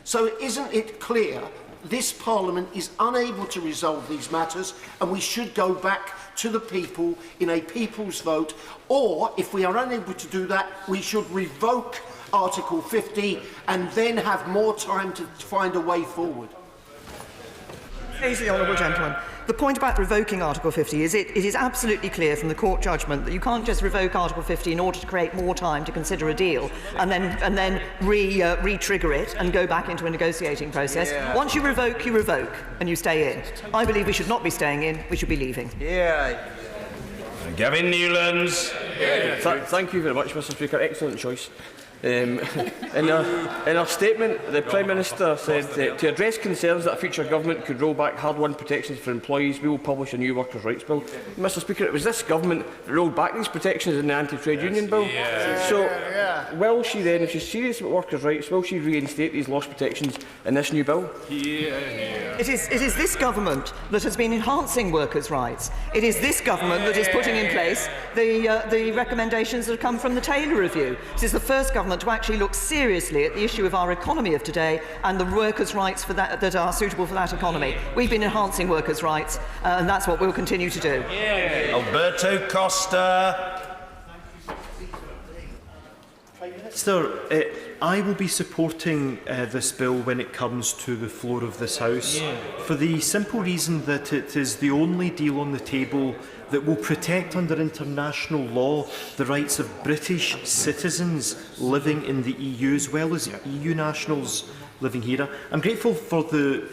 Speaker 11: So isn't it clear this Parliament is unable to resolve these matters and we should go back to the people in a people's vote, or if we are unable to do that, we should revoke Article 50 and then have more time to find a way forward.
Speaker 10: Thank you, the honourable gentleman. The point about revoking Article 50 is it is absolutely clear from the court judgment that you can't just revoke Article 50 in order to create more time to consider a deal and then re-trigger it and go back into a negotiating process. Once you revoke, and you stay in. I believe we should not be staying in, we should be leaving.
Speaker 9: Gavin Newlands.
Speaker 16: Thank you very much, Mr. Speaker. Excellent choice. In her statement, the Prime Minister said to address concerns that a future government could roll back hard-won protections for employees, we will publish a new workers' rights bill. Mr. Speaker, it was this government that rolled back these protections in the anti-trade union bill. So, will she then, if she's serious about workers' rights, will she reinstate these lost protections in this new bill?
Speaker 10: It is this government that has been enhancing workers' rights. It is this government that is putting in place the recommendations that have come from the Taylor Review. This is the first government to actually look seriously at the issue of our economy of today and the workers' rights for that are suitable for that economy. We've been enhancing workers' rights, and that's what we'll continue to do.
Speaker 9: Alberto Costa.
Speaker 18: Minister, I will be supporting this bill when it comes to the floor of this House for the simple reason that it is the only deal on the table that will protect under international law the rights of British citizens living in the EU as well as EU nationals living here. I'm grateful for the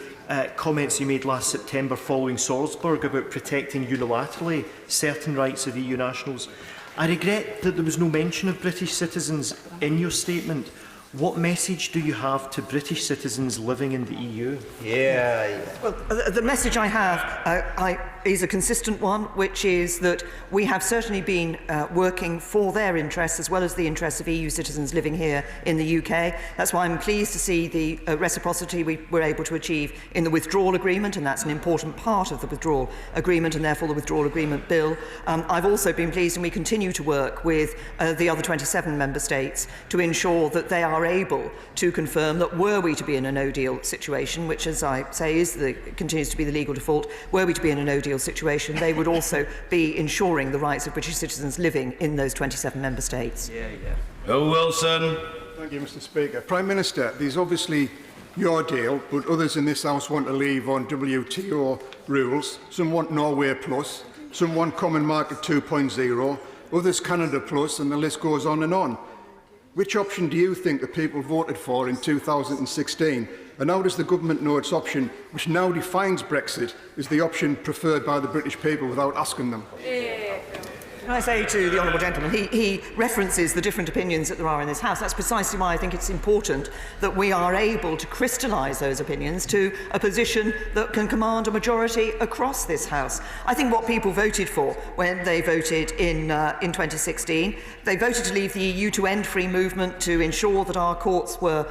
Speaker 18: comments you made last September following Salzburg about protecting unilaterally certain rights of EU nationals. I regret that there was no mention of British citizens in your statement. What message do you have to British citizens living in the EU?
Speaker 10: Well, the message I have is a consistent one, which is that we have certainly been working for their interests as well as the interests of EU citizens living here in the UK. That's why I'm pleased to see the reciprocity we were able to achieve in the withdrawal agreement, and that's an important part of the withdrawal agreement and therefore the withdrawal agreement bill. I've also been pleased, and we continue to work with the other 27 member states to ensure that they are able to confirm that were we to be in a no-deal situation, which, as I say, continues to be the legal default, were we to be in a no-deal situation, they would also be ensuring the rights of British citizens living in those 27 member states.
Speaker 9: Bill Wilson.
Speaker 12: Thank you, Mr. Speaker. Prime Minister, there's obviously your deal, but others in this House want to leave on WTO rules. Some want Norway Plus, some want Common Market 2.0, others Canada Plus, and the list goes on and on. Which option do you think the people voted for in 2016? And how does the government know its option, which now defines Brexit, is the option preferred by the British people without asking them?
Speaker 10: Can I say to the honourable gentleman, he references the different opinions that there are in this House. That's precisely why I think it's important that we are able to crystallise those opinions to a position that can command a majority across this House. I think what people voted for when they voted in 2016, they voted to leave the EU, to end free movement, to ensure that our courts were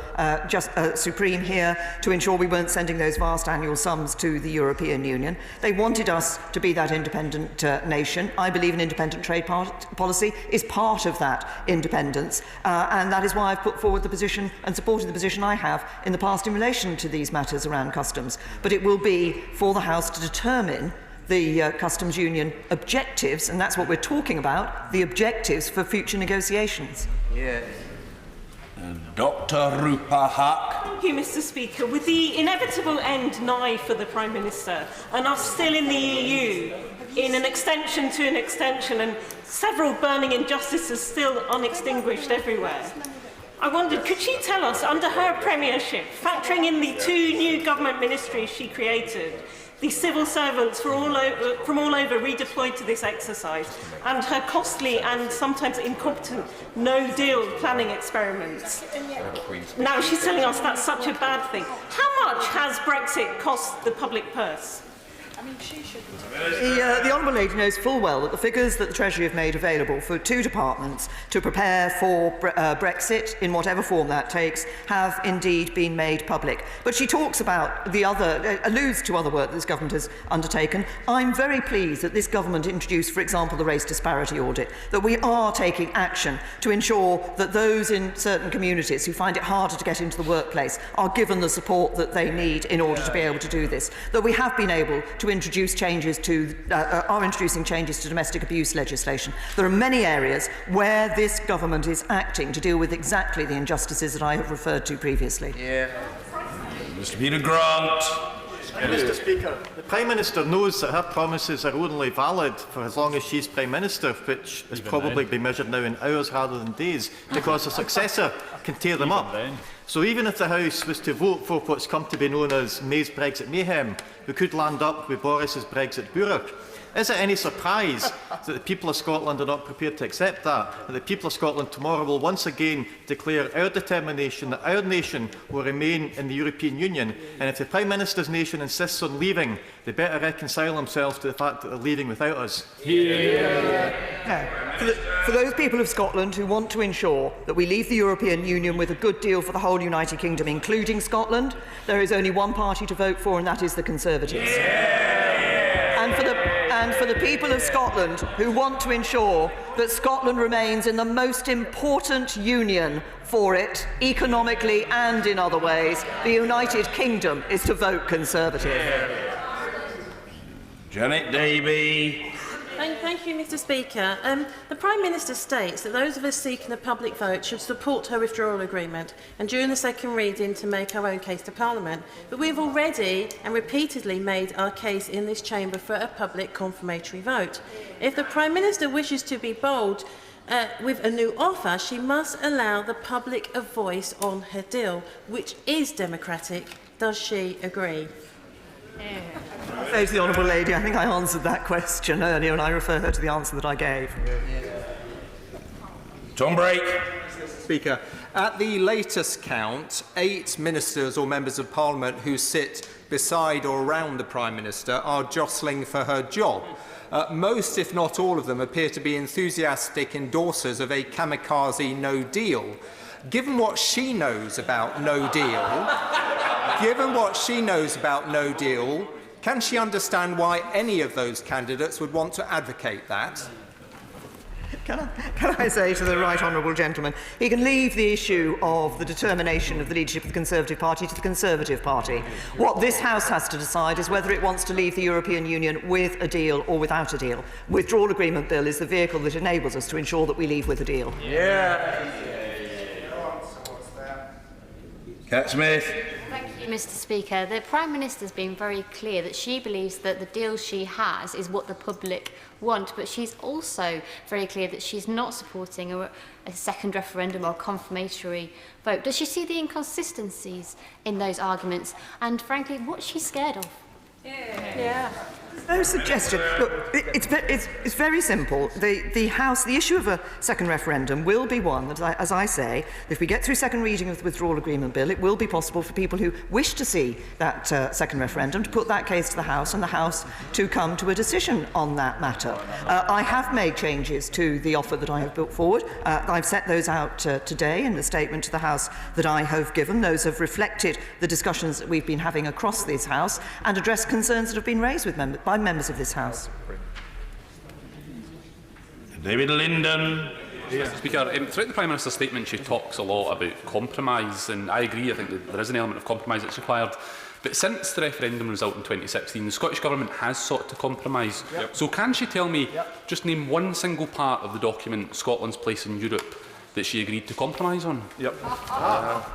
Speaker 10: just supreme here, to ensure we weren't sending those vast annual sums to the European Union. They wanted us to be that independent nation. I believe an independent trade policy is part of that independence, and that is why I've put forward the position and supported the position I have in the past in relation to these matters around customs. But it will be for the House to determine the customs union objectives, and that's what we're talking about, the objectives for future negotiations.
Speaker 9: Dr. Rupa Haq.
Speaker 23: Thank you, Mr. Speaker. With the inevitable end nigh for the Prime Minister and us still in the EU, have
Speaker 14: in an extension to an extension, and several burning injustices still unextinguished everywhere. I wondered, could she tell us, under her premiership, factoring in the 2 new government ministries she created, the civil servants from all over redeployed to this exercise, and her costly and sometimes incompetent no-deal planning experiments. Now she's telling us that's such a bad thing. How much has Brexit cost the public purse?
Speaker 10: The Honourable Lady knows full well that the figures that the Treasury have made available for 2 departments to prepare for Brexit, in whatever form that takes, have indeed been made public. But she talks about alludes to other work that this government has undertaken. I'm very pleased that this government introduced, for example, the race disparity audit, that we are taking action to ensure that those in certain communities who find it harder to get into the workplace are given the support that they need in order to be able to do this, that we have been able to introducing changes to domestic abuse legislation. There are many areas where this government is acting to deal with exactly the injustices that I have referred to previously.
Speaker 9: Mr. Peter Grant.
Speaker 18: Mr. Speaker, the Prime Minister knows that her promises are only valid for as long as she's Prime Minister, which is probably be measured now in hours rather than days, because her successor can tear them up. So even if the House was to vote for what's come to be known as May's Brexit mayhem, we could land up with Boris's Brexit Burek. Is it any surprise that the people of Scotland are not prepared to accept that the people of Scotland tomorrow will once again declare our determination that our nation will remain in the European Union, and if the Prime Minister's nation insists on leaving, they better reconcile themselves to the fact that they're leaving without us?
Speaker 10: For those people of Scotland who want to ensure that we leave the European Union with a good deal for the whole United Kingdom, including Scotland, there is only one party to vote for, and that is the Conservatives. And for the people of Scotland who want to ensure that Scotland remains in the most important union for it, economically and in other ways, the United Kingdom is to vote Conservative.
Speaker 9: Janet Davey.
Speaker 14: Thank you, Mr. Speaker. The Prime Minister states that those of us seeking a public vote should support her withdrawal agreement and during the second reading to make our own case to Parliament. But we have already and repeatedly made our case in this chamber for a public confirmatory vote. If the Prime Minister wishes to be bold with a new offer, she must allow the public a voice on her deal, which is democratic. Does she agree?
Speaker 10: Thanks, the Honourable Lady. I think I answered that question earlier, and I refer her to the answer that I gave.
Speaker 9: Tom Brake.
Speaker 15: Speaker, at the latest count, 8 ministers or members of Parliament who sit beside or around the Prime Minister are jostling for her job. Most, if not all of them, appear to be enthusiastic endorsers of a kamikaze no deal. Given what she knows about no deal, can she understand why any of those candidates would want to advocate that?
Speaker 10: Can I say to the right honourable gentleman, he can leave the issue of the determination of the leadership of the Conservative Party to the Conservative Party. What this House has to decide is whether it wants to leave the European Union with a deal or without a deal. Withdrawal Agreement Bill is the vehicle that enables us to ensure that we leave with a deal.
Speaker 9: Cat Smith.
Speaker 23: Thank you, Mr. Speaker. The Prime Minister's been very clear that she believes that the deal she has is what the public want, but she's also very clear that she's not supporting a second referendum or confirmatory vote. Does she see the inconsistencies in those arguments? And frankly, what's she scared of?
Speaker 10: No suggestion. Look, it's very simple. The House, the issue of a second referendum will be one that, as I say, if we get through second reading of the Withdrawal Agreement Bill, it will be possible for people who wish to see that second referendum to put that case to the House and the House to come to a decision on that matter. I have made changes to the offer that I have put forward. I've set those out today in the statement to the House that I have given. Those have reflected the discussions that we've been having across this House and addressed concerns that have been raised by members of this House.
Speaker 9: David Linden.
Speaker 24: Mr. Speaker, throughout the Prime Minister's statement she talks a lot about compromise, and I agree, I think that there is an element of compromise that's required. But since the referendum result in 2016, the Scottish Government has sought to compromise. So can she tell me, just name one single part of the document, Scotland's Place in Europe, that she agreed to compromise on.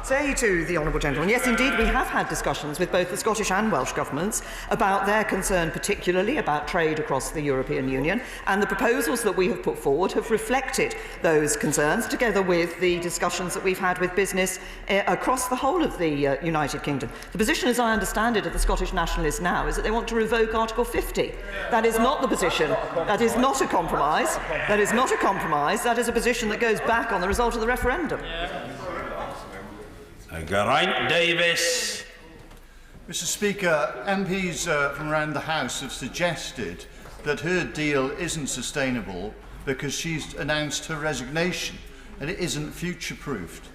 Speaker 10: Say to the honourable gentleman, yes, indeed, we have had discussions with both the Scottish and Welsh governments about their concern, particularly about trade across the European Union, and the proposals that we have put forward have reflected those concerns, together with the discussions that we've had with business across the whole of the United Kingdom. The position, as I understand it, of the Scottish Nationalists now is that they want to revoke Article 50. That is not the position. That is not a compromise. That is not a compromise. That is a position that goes back on the result of the referendum.
Speaker 9: Geraint Davis.
Speaker 3: Mr. Speaker, MPs from around the House have suggested that her deal isn't sustainable because she's announced her resignation and it isn't future-proofed.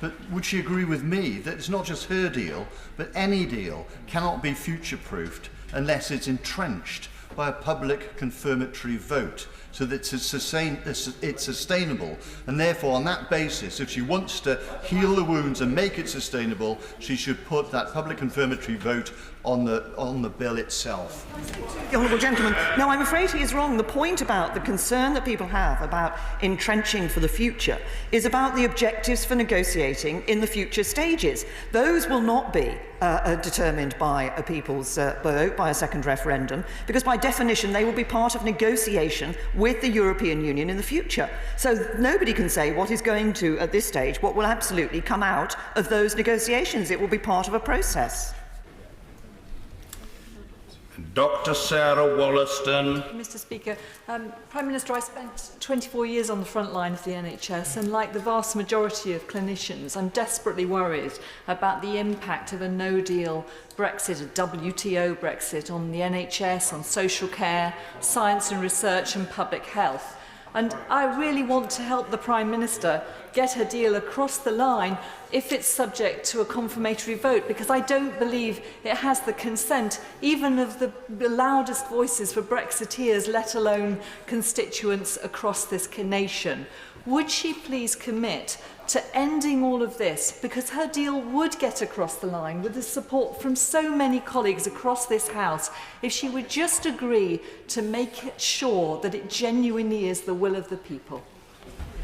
Speaker 3: But would she agree with me that it's not just her deal, but any deal cannot be future-proofed unless it's entrenched by a public confirmatory vote, so that it's sustainable, and therefore on that basis, if she wants to heal the wounds and make it sustainable, she should put that public confirmatory vote on the bill itself.
Speaker 10: The honourable gentleman, no, I'm afraid he is wrong. The point about the concern that people have about entrenching for the future is about the objectives for negotiating in the future stages. Those will not be determined by a people's vote, by a second referendum, because by definition they will be part of negotiation with the European Union in the future. So nobody can say what is going to, at this stage, what will absolutely come out of those negotiations. It will be part of a process.
Speaker 9: Dr. Sarah Wollaston.
Speaker 8: Mr. Speaker, Prime Minister, I spent 24 years on the front line of the NHS, and like the vast majority of clinicians, I'm desperately worried about the impact of a no-deal Brexit, a WTO Brexit, on the NHS, on social care, science and research and public health. And I really want to help the Prime Minister get her deal across the line if it's subject to a confirmatory vote, because I don't believe it has the consent even of the loudest voices for Brexiteers, let alone constituents across this nation. Would she please commit to ending all of this, because her deal would get across the line with the support from so many colleagues across this House, if she would just agree to make it sure that it genuinely is the will of the people?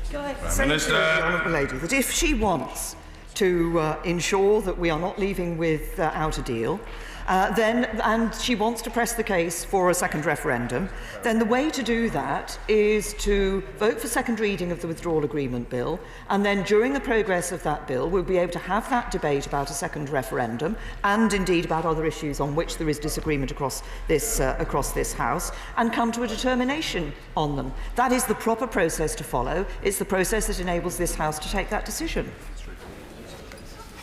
Speaker 10: Can I say to the honourable lady that if she wants to ensure that we are not leaving without a deal, and she wants to press the case for a second referendum, then the way to do that is to vote for second reading of the Withdrawal Agreement Bill, and then during the progress of that bill we'll be able to have that debate about a second referendum, and indeed about other issues on which there is disagreement across this House, and come to a determination on them. That is the proper process to follow. It's the process that enables this House to take that decision.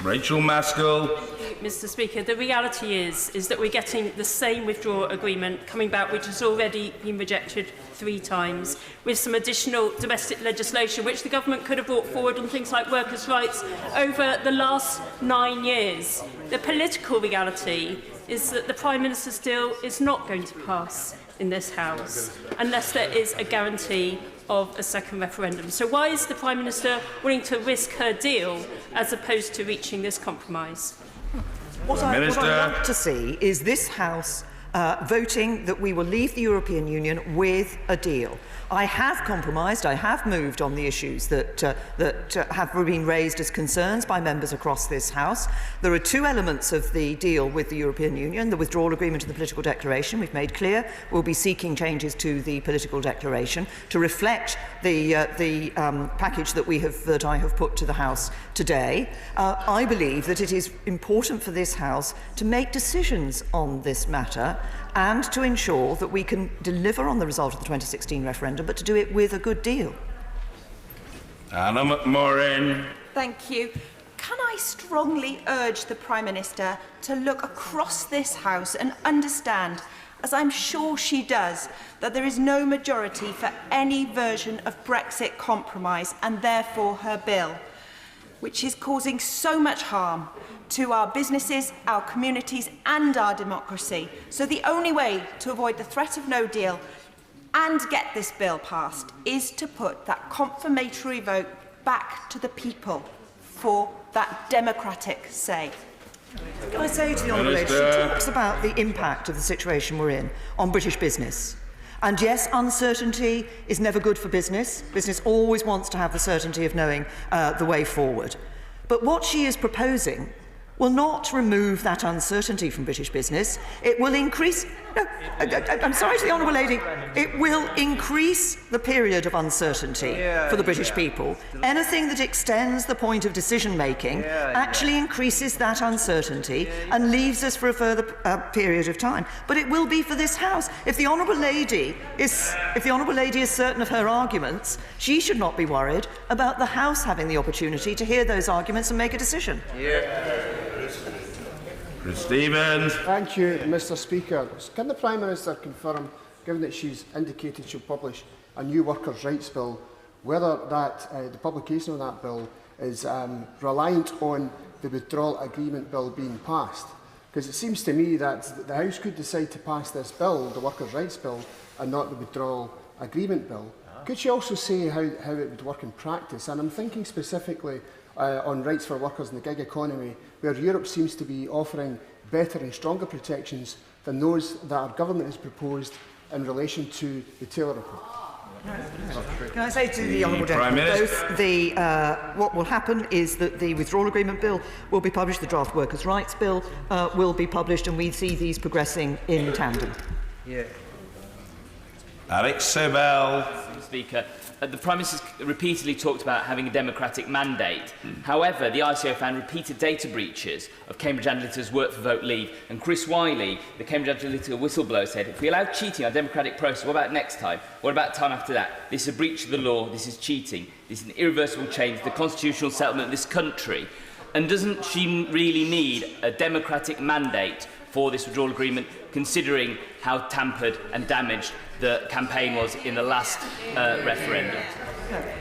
Speaker 9: Rachel Maskell.
Speaker 14: Mr. Speaker, the reality is that we're getting the same withdrawal agreement coming back, which has already been rejected 3 times, with some additional domestic legislation which the government could have brought forward on things like workers' rights over the last 9 years. The political reality is that the Prime Minister's deal is not going to pass in this House unless there is a guarantee of a second referendum. So why is the Prime Minister willing to risk her deal as opposed to reaching this compromise?
Speaker 10: What I want to see is this House voting that we will leave the European Union with a deal. I have compromised, I have moved on the issues that have been raised as concerns by members across this House. There are 2 elements of the deal with the European Union, the withdrawal agreement and the political declaration. We've made clear we'll be seeking changes to the political declaration to reflect the package that I have put to the House today. I believe that it is important for this House to make decisions on this matter and to ensure that we can deliver on the result of the 2016 referendum, but to do it with a good deal.
Speaker 9: Anna McMorrin.
Speaker 17: Thank you. Can I strongly urge the Prime Minister to look across this House and understand, as I'm sure she does, that there is no majority for any version of Brexit compromise and therefore her bill, which is causing so much harm to our businesses, our communities and our democracy. So the only way to avoid the threat of no deal and get this bill passed is to put that confirmatory vote back to the people for that democratic say.
Speaker 10: Can I say to the honourable lady, she talks about the impact of the situation we're in on British business. And yes, uncertainty is never good for business. Business always wants to have the certainty of knowing the way forward. But what she is proposing will not remove that uncertainty from British business. It will increase... No, I'm sorry to the Honourable Lady. It will increase the period of uncertainty for the British people. Anything that extends the point of decision-making actually increases that uncertainty and leaves us for a further period of time. But it will be for this House. If the Honourable Lady is certain of her arguments, she should not be worried about the House having the opportunity to hear those arguments and make a decision.
Speaker 9: Stevens.
Speaker 11: Thank you, Mr. Speaker. Can the Prime Minister confirm, given that she's indicated she'll publish a new workers' rights bill, whether that the publication of that bill is reliant on the withdrawal agreement bill being passed? Because it seems to me that the House could decide to pass this bill, the workers' rights bill, and not the withdrawal agreement bill. Could she also say how it would work in practice? And I'm thinking specifically on rights for workers in the gig economy, where Europe seems to be offering better and stronger protections than those that our government has proposed in relation to the Taylor report.
Speaker 10: Can I say to the Honourable Gentleman, what will happen is that the withdrawal agreement bill will be published, the draft workers' rights bill will be published, and we see these progressing in tandem.
Speaker 9: Alex Sobel.
Speaker 1: Speaker, the Prime Minister's repeatedly talked about having a democratic mandate. However, the ICO found repeated data breaches of Cambridge Analytica's Work for Vote leave, and Chris Wiley, the Cambridge Analytica whistleblower, said, if we allow cheating on democratic process, what about next time? What about time after that? This is a breach of the law, this is cheating, this is an irreversible change to the constitutional settlement of this country. And doesn't she really need a democratic mandate for this withdrawal agreement, considering how tampered and damaged the campaign was in the last referendum?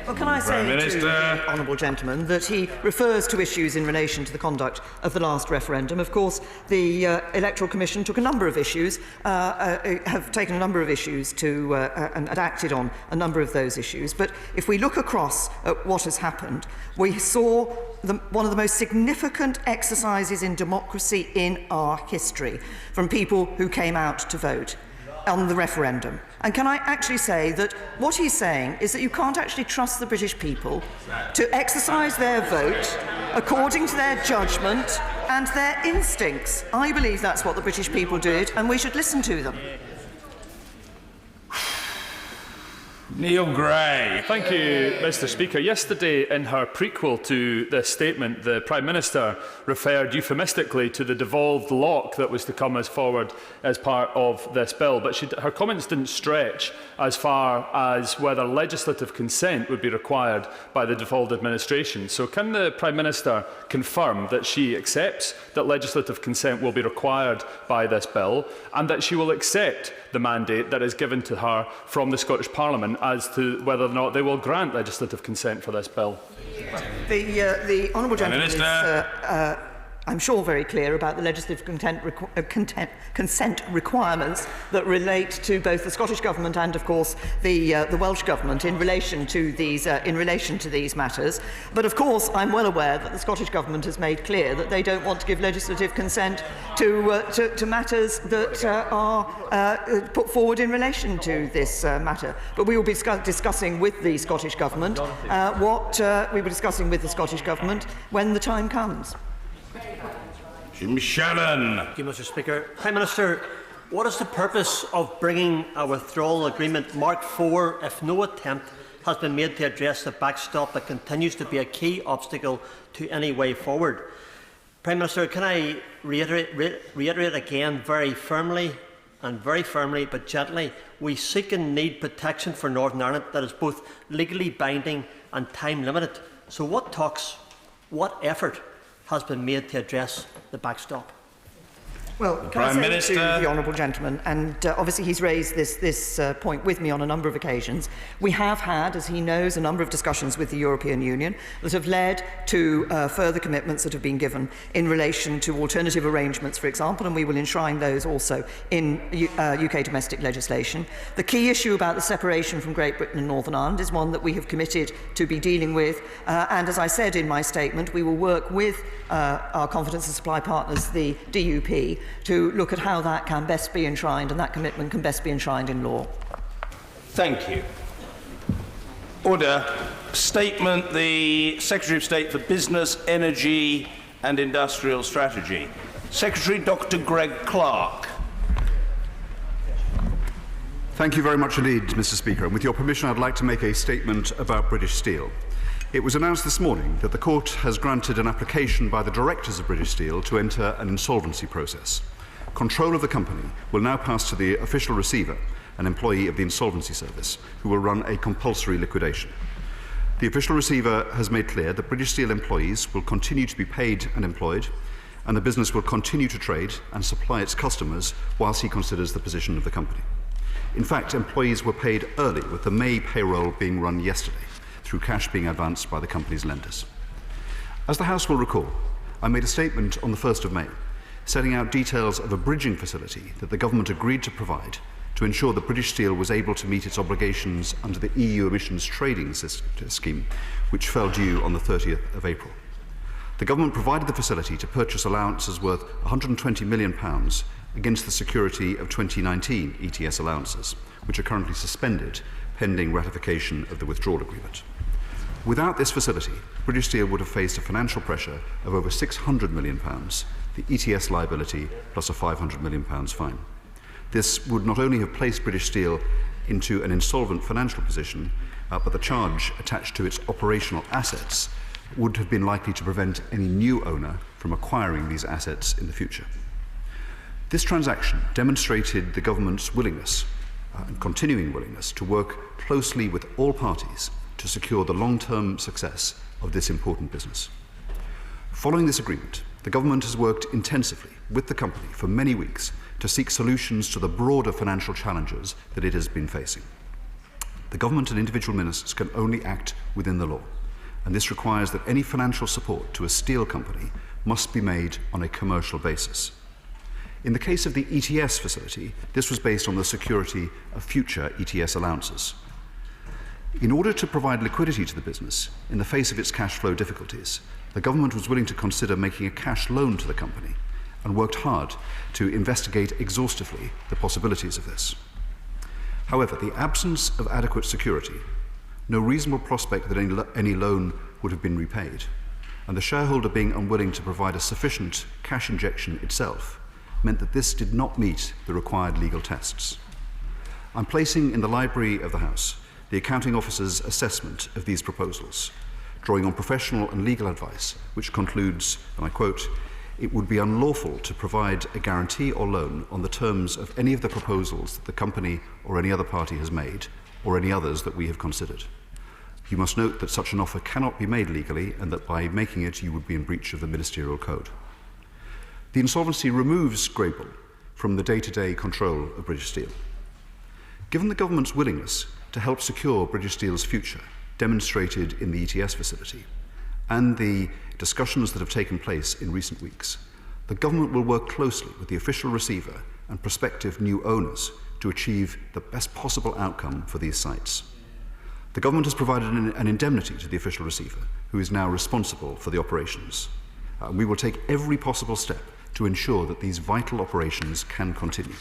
Speaker 10: Well, can I say to the Honourable Gentleman that he refers to issues in relation to the conduct of the last referendum. Of course, the Electoral Commission took a number of issues, have taken a number of issues to and acted on a number of those issues. But if we look across at what has happened, we saw one of the most significant exercises in democracy in our history from people who came out to vote on the referendum. And can I actually say that what he's saying is that you can't actually trust the British people to exercise their vote according to their judgment and their instincts. I believe that's what the British people did, and we should listen to them.
Speaker 9: Neil Gray.
Speaker 5: Thank you, Mr. Speaker. Yesterday, in her prequel to this statement, the Prime Minister referred euphemistically to the devolved lock that was to come as forward as part of this bill. But her comments didn't stretch as far as whether legislative consent would be required by the devolved administration. So can the Prime Minister confirm that she accepts that legislative consent will be required by this bill, and that she will accept the mandate that is given to her from the Scottish Parliament as to whether or not they will grant legislative consent for this bill?
Speaker 10: The Honourable Gentleman is, I'm sure, very clear about the legislative consent requirements that relate to both the Scottish Government and, of course, the Welsh Government in relation to these matters. But, of course, I'm well aware that the Scottish Government has made clear that they don't want to give legislative consent to matters that are put forward in relation to this matter. But we will be discussing with the Scottish Government what we were discussing with the Scottish Government when the time comes.
Speaker 9: Jim Shannon.
Speaker 19: Thank you, Mr. Speaker. Prime Minister, what is the purpose of bringing a withdrawal agreement Mark IV if no attempt has been made to address the backstop that continues to be a key obstacle to any way forward? Prime Minister, can I reiterate again very firmly but gently, we seek and need protection for Northern Ireland that is both legally binding and time limited. So what talks, what effort has been made to address the backstop?
Speaker 10: Well, can I say to the Honourable Gentleman, and obviously he's raised this point with me on a number of occasions, we have had, as he knows, a number of discussions with the European Union that have led to further commitments that have been given in relation to alternative arrangements, for example, and we will enshrine those also in UK domestic legislation. The key issue about the separation from Great Britain and Northern Ireland is one that we have committed to be dealing with, and as I said in my statement, we will work with our confidence and supply partners, the DUP, to look at how that can best be enshrined, and that commitment can best be enshrined in law.
Speaker 2: Thank you. Order. Statement, the Secretary of State for Business, Energy and Industrial Strategy. Secretary Dr. Greg Clark.
Speaker 4: Thank you very much indeed, Mr. Speaker. And with your permission, I'd like to make a statement about British Steel. It was announced this morning that the Court has granted an application by the directors of British Steel to enter an insolvency process. Control of the company will now pass to the official receiver, an employee of the Insolvency Service, who will run a compulsory liquidation. The official receiver has made clear that British Steel employees will continue to be paid and employed, and the business will continue to trade and supply its customers whilst he considers the position of the company. In fact, employees were paid early, with the May payroll being run yesterday, through cash being advanced by the company's lenders. As the House will recall, I made a statement on the 1st of May, setting out details of a bridging facility that the government agreed to provide to ensure that British Steel was able to meet its obligations under the EU emissions trading scheme, which fell due on the 30th of April. The government provided the facility to purchase allowances worth £120 million against the security of 2019 ETS allowances, which are currently suspended pending ratification of the withdrawal agreement. Without this facility, British Steel would have faced a financial pressure of over £600 million, the ETS liability plus a £500 million fine. This would not only have placed British Steel into an insolvent financial position, but the charge attached to its operational assets would have been likely to prevent any new owner from acquiring these assets in the future. This transaction demonstrated the government's willingness and continuing willingness to work closely with all parties to secure the long-term success of this important business. Following this agreement, the government has worked intensively with the company for many weeks to seek solutions to the broader financial challenges that it has been facing. The government and individual ministers can only act within the law, and this requires that any financial support to a steel company must be made on a commercial basis. In the case of the ETS facility, this was based on the security of future ETS allowances. In order to provide liquidity to the business in the face of its cash flow difficulties, the government was willing to consider making a cash loan to the company and worked hard to investigate exhaustively the possibilities of this. However, the absence of adequate security, no reasonable prospect that any loan would have been repaid, and the shareholder being unwilling to provide a sufficient cash injection itself, meant that this did not meet the required legal tests. I'm placing in the library of the House the accounting officer's assessment of these proposals, drawing on professional and legal advice, which concludes, and I quote, "It would be unlawful to provide a guarantee or loan on the terms of any of the proposals that the company or any other party has made, or any others that we have considered. You must note that such an offer cannot be made legally, and that by making it you would be in breach of the ministerial code." The insolvency removes Grable from the day-to-day control of British Steel. Given the government's willingness to help secure British Steel's future, demonstrated in the ETS facility, and the discussions that have taken place in recent weeks, the government will work closely with the official receiver and prospective new owners to achieve the best possible outcome for these sites. The government has provided an indemnity to the official receiver, who is now responsible for the operations. We will take every possible step to ensure that these vital operations can continue,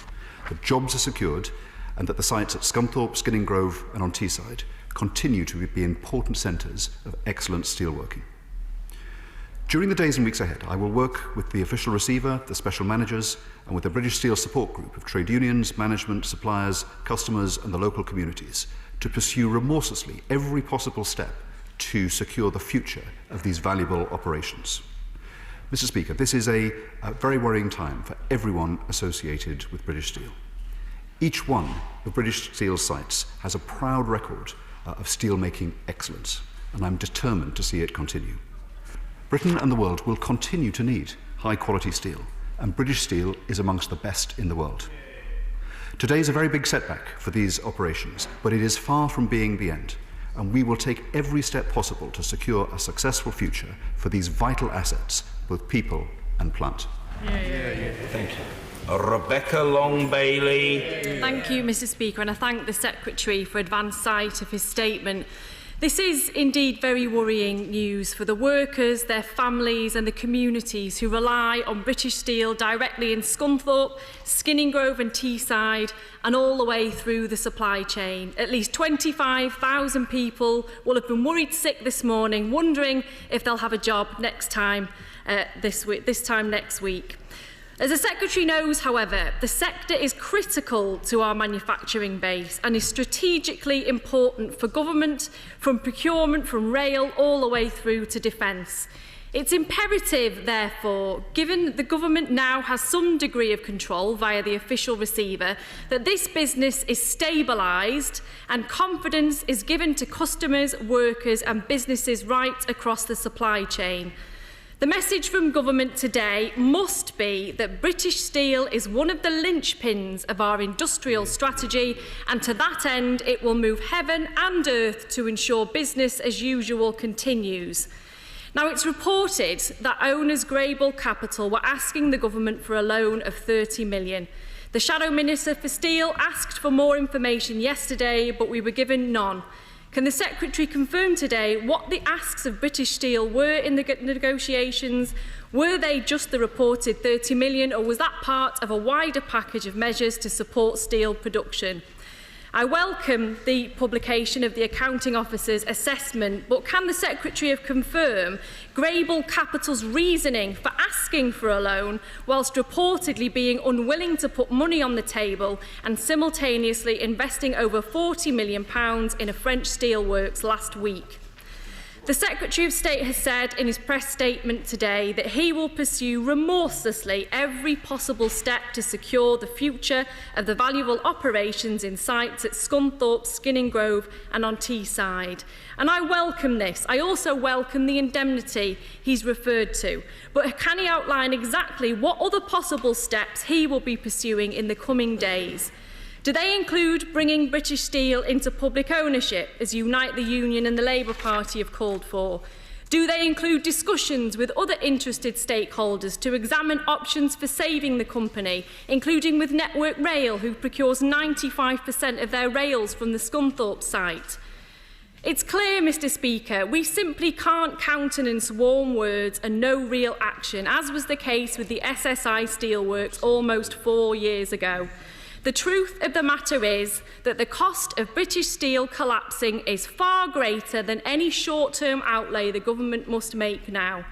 Speaker 4: that jobs are secured, and that the sites at Scunthorpe, Skinning Grove and on Teesside continue to be important centres of excellent steelworking. During the days and weeks ahead, I will work with the official receiver, the special managers, and with the British Steel support group of trade unions, management, suppliers, customers and the local communities to pursue remorselessly every possible step to secure the future of these valuable operations. Mr. Speaker, this is a very worrying time for everyone associated with British Steel. Each one of British Steel's sites has a proud record of steelmaking excellence, and I'm determined to see it continue. Britain and the world will continue to need high-quality steel, and British Steel is amongst the best in the world. Today is a very big setback for these operations, but it is far from being the end, and we will take every step possible to secure a successful future for these vital assets, both people and plant.
Speaker 9: Thank you. Rebecca Long-Bailey.
Speaker 7: Thank you, Mr. Speaker, and I thank the Secretary for advance sight of his statement.
Speaker 6: This is indeed very worrying news for the workers, their families and the communities who rely on British Steel directly in Scunthorpe, Skinninggrove and Teesside and all the way through the supply chain. At least 25,000 people will have been worried sick this morning, wondering if they'll have a job next time, this time next week. As the Secretary knows, however, the sector is critical to our manufacturing base and is strategically important for government, from procurement, from rail, all the way through to defence. It's imperative, therefore, given that the government now has some degree of control via the official receiver, that this business is stabilised and confidence is given to customers, workers and businesses right across the supply chain. The message from government today must be that British Steel is one of the linchpins of our industrial strategy, and to that end it will move heaven and earth to ensure business as usual continues. Now, it's reported that owners Greybull Capital were asking the government for a loan of £30 million. The Shadow Minister for Steel asked for more information yesterday, but we were given none. Can the Secretary confirm today what the asks of British Steel were in the negotiations? Were they just the reported £30 million, or was that part of a wider package of measures to support steel production? I welcome the publication of the Accounting Officer's assessment, but can the Secretary confirm Greybull Capital's reasoning for asking for a loan whilst reportedly being unwilling to put money on the table and simultaneously investing over £40 million in a French steelworks last week? The Secretary of State has said in his press statement today that he will pursue remorselessly every possible step to secure the future of the valuable operations in sites at Scunthorpe, Skinninggrove and on Teesside. And I welcome this. I also welcome the indemnity he's referred to. But can he outline exactly what other possible steps he will be pursuing in the coming days? Do they include bringing British Steel into public ownership, as Unite the Union and the Labour Party have called for? Do they include discussions with other interested stakeholders to examine options for saving the company, including with Network Rail, who procures 95% of their rails from the Scunthorpe site? It's clear, Mr. Speaker, we simply can't countenance warm words and no real action, as was the case with the SSI Steelworks almost 4 years ago. The truth of the matter is that the cost of British Steel collapsing is far greater than any short-term outlay the government must make now.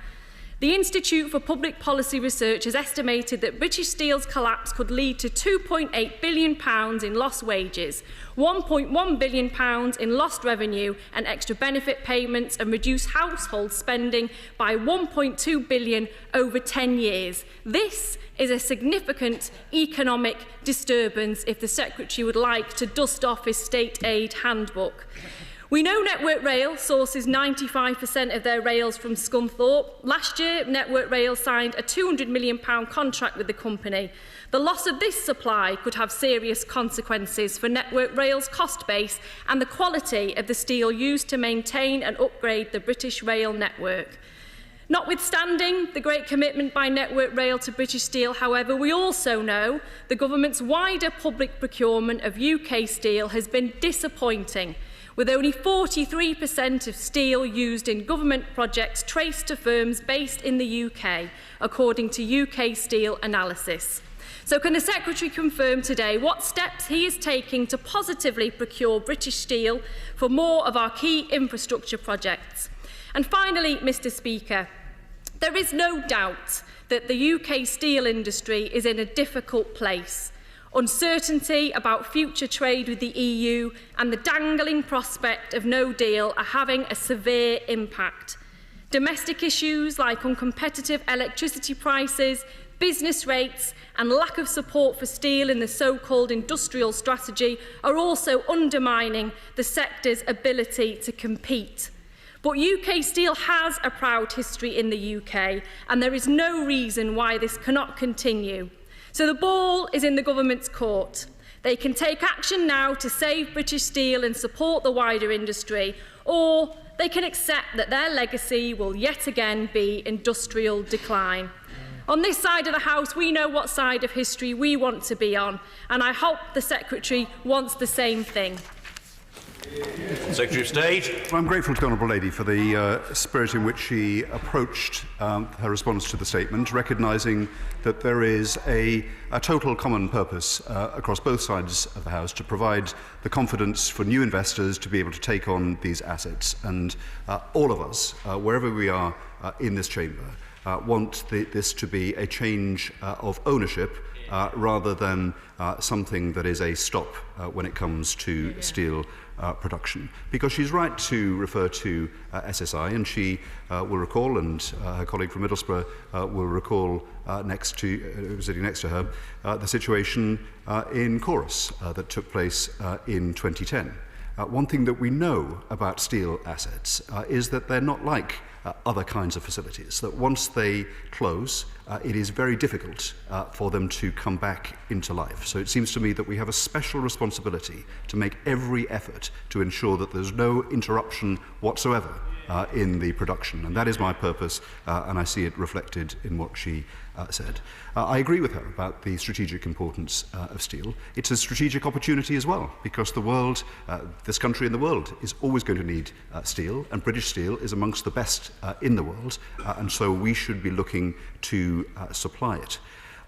Speaker 6: The Institute for Public Policy Research has estimated that British Steel's collapse could lead to £2.8 billion in lost wages, £1.1 billion in lost revenue and extra benefit payments, and reduce household spending by £1.2 billion over 10 years. This is a significant economic disturbance if the Secretary would like to dust off his state aid handbook. We know Network Rail sources 95% of their rails from Scunthorpe. Last year, Network Rail signed a £200 million contract with the company. The loss of this supply could have serious consequences for Network Rail's cost base and the quality of the steel used to maintain and upgrade the British rail network. Notwithstanding the great commitment by Network Rail to British Steel, however, we also know the government's wider public procurement of UK steel has been disappointing, with only 43% of steel used in government projects traced to firms based in the UK, according to UK Steel Analysis. So can the Secretary confirm today what steps he is taking to positively procure British steel for more of our key infrastructure projects? And finally, Mr. Speaker, there is no doubt that the UK steel industry is in a difficult place. Uncertainty about future trade with the EU and the dangling prospect of no deal are having a severe impact. Domestic issues like uncompetitive electricity prices, business rates and lack of support for steel in the so-called industrial strategy are also undermining the sector's ability to compete. But UK Steel has a proud history in the UK, and there is no reason why this cannot continue. So the ball is in the government's court. They can take action now to save British Steel and support the wider industry, or they can accept that their legacy will yet again be industrial decline. On this side of the House, we know what side of history we want to be on, and I hope the Secretary wants the same thing.
Speaker 2: Secretary of State.
Speaker 4: I'm grateful to the Honourable Lady for the spirit in which she approached her response to the statement, recognising that there is a total common purpose across both sides of the House to provide the confidence for new investors to be able to take on these assets. And all of us, wherever we are in this chamber, want this to be a change of ownership rather than something that is a stop when it comes to steel production. Because she's right to refer to SSI, and she will recall, and her colleague from Middlesbrough will recall sitting next to her, the situation in Chorus that took place in 2010. One thing that we know about steel assets is that they're not like other kinds of facilities, that once they close, it is very difficult for them to come back into life. So it seems to me that we have a special responsibility to make every effort to ensure that there's no interruption whatsoever in the production. And that is my purpose, and I see it reflected in what she said. I agree with her about the strategic importance of steel. It's a strategic opportunity as well, because the world, this country and the world, is always going to need steel, and British steel is amongst the best in the world, and so we should be looking to supply it.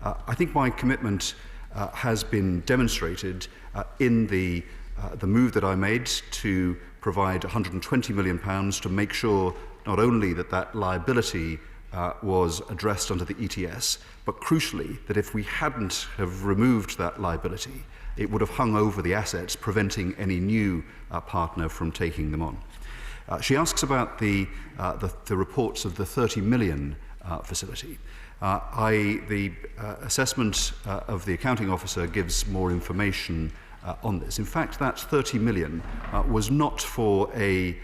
Speaker 4: I think my commitment has been demonstrated in the move that I made to provide £120 million to make sure not only that that liability was addressed under the ETS, but crucially that if we hadn't have removed that liability, it would have hung over the assets, preventing any new partner from taking them on. She asks about the reports of the 30 million facility. The assessment of the accounting officer gives more information on this. In fact, that 30 million was not for a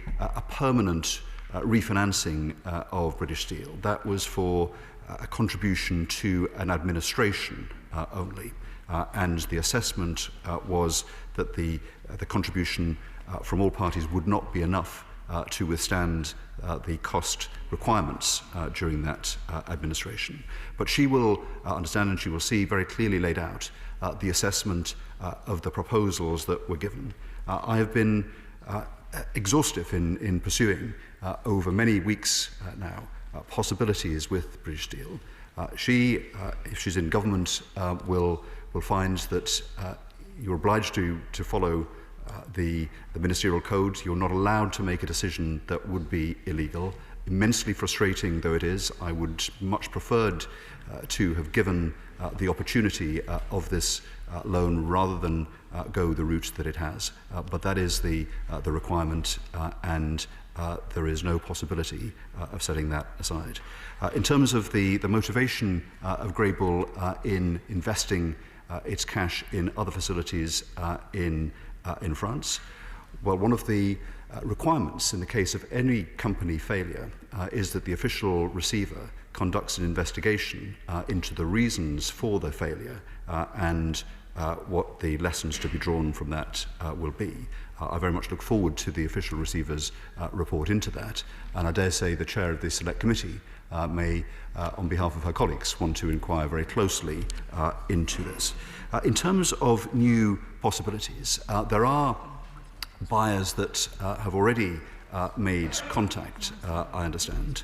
Speaker 4: permanent refinancing of British Steel. That was for a contribution to an administration only. And the assessment was that the contribution from all parties would not be enough to withstand the cost requirements during that administration. But she will understand, and she will see very clearly laid out the assessment of the proposals that were given. I have been exhaustive in pursuing over many weeks now possibilities with British Steel. She, if she's in government, will find that you're obliged to follow the ministerial code. You're not allowed to make a decision that would be illegal. Immensely frustrating though it is, I would much preferred to have given the opportunity of this loan rather than go the route that it has. But that is the requirement, and there is no possibility of setting that aside. In terms of the motivation of Greybull in investing its cash in other facilities in France, well, one of the requirements in the case of any company failure is that the official receiver conducts an investigation into the reasons for the failure and what the lessons to be drawn from that will be. I very much look forward to the official receiver's report into that, and I dare say the chair of the Select Committee may, on behalf of her colleagues, want to inquire very closely into this. In terms of new possibilities, there are buyers that have already made contact, I understand,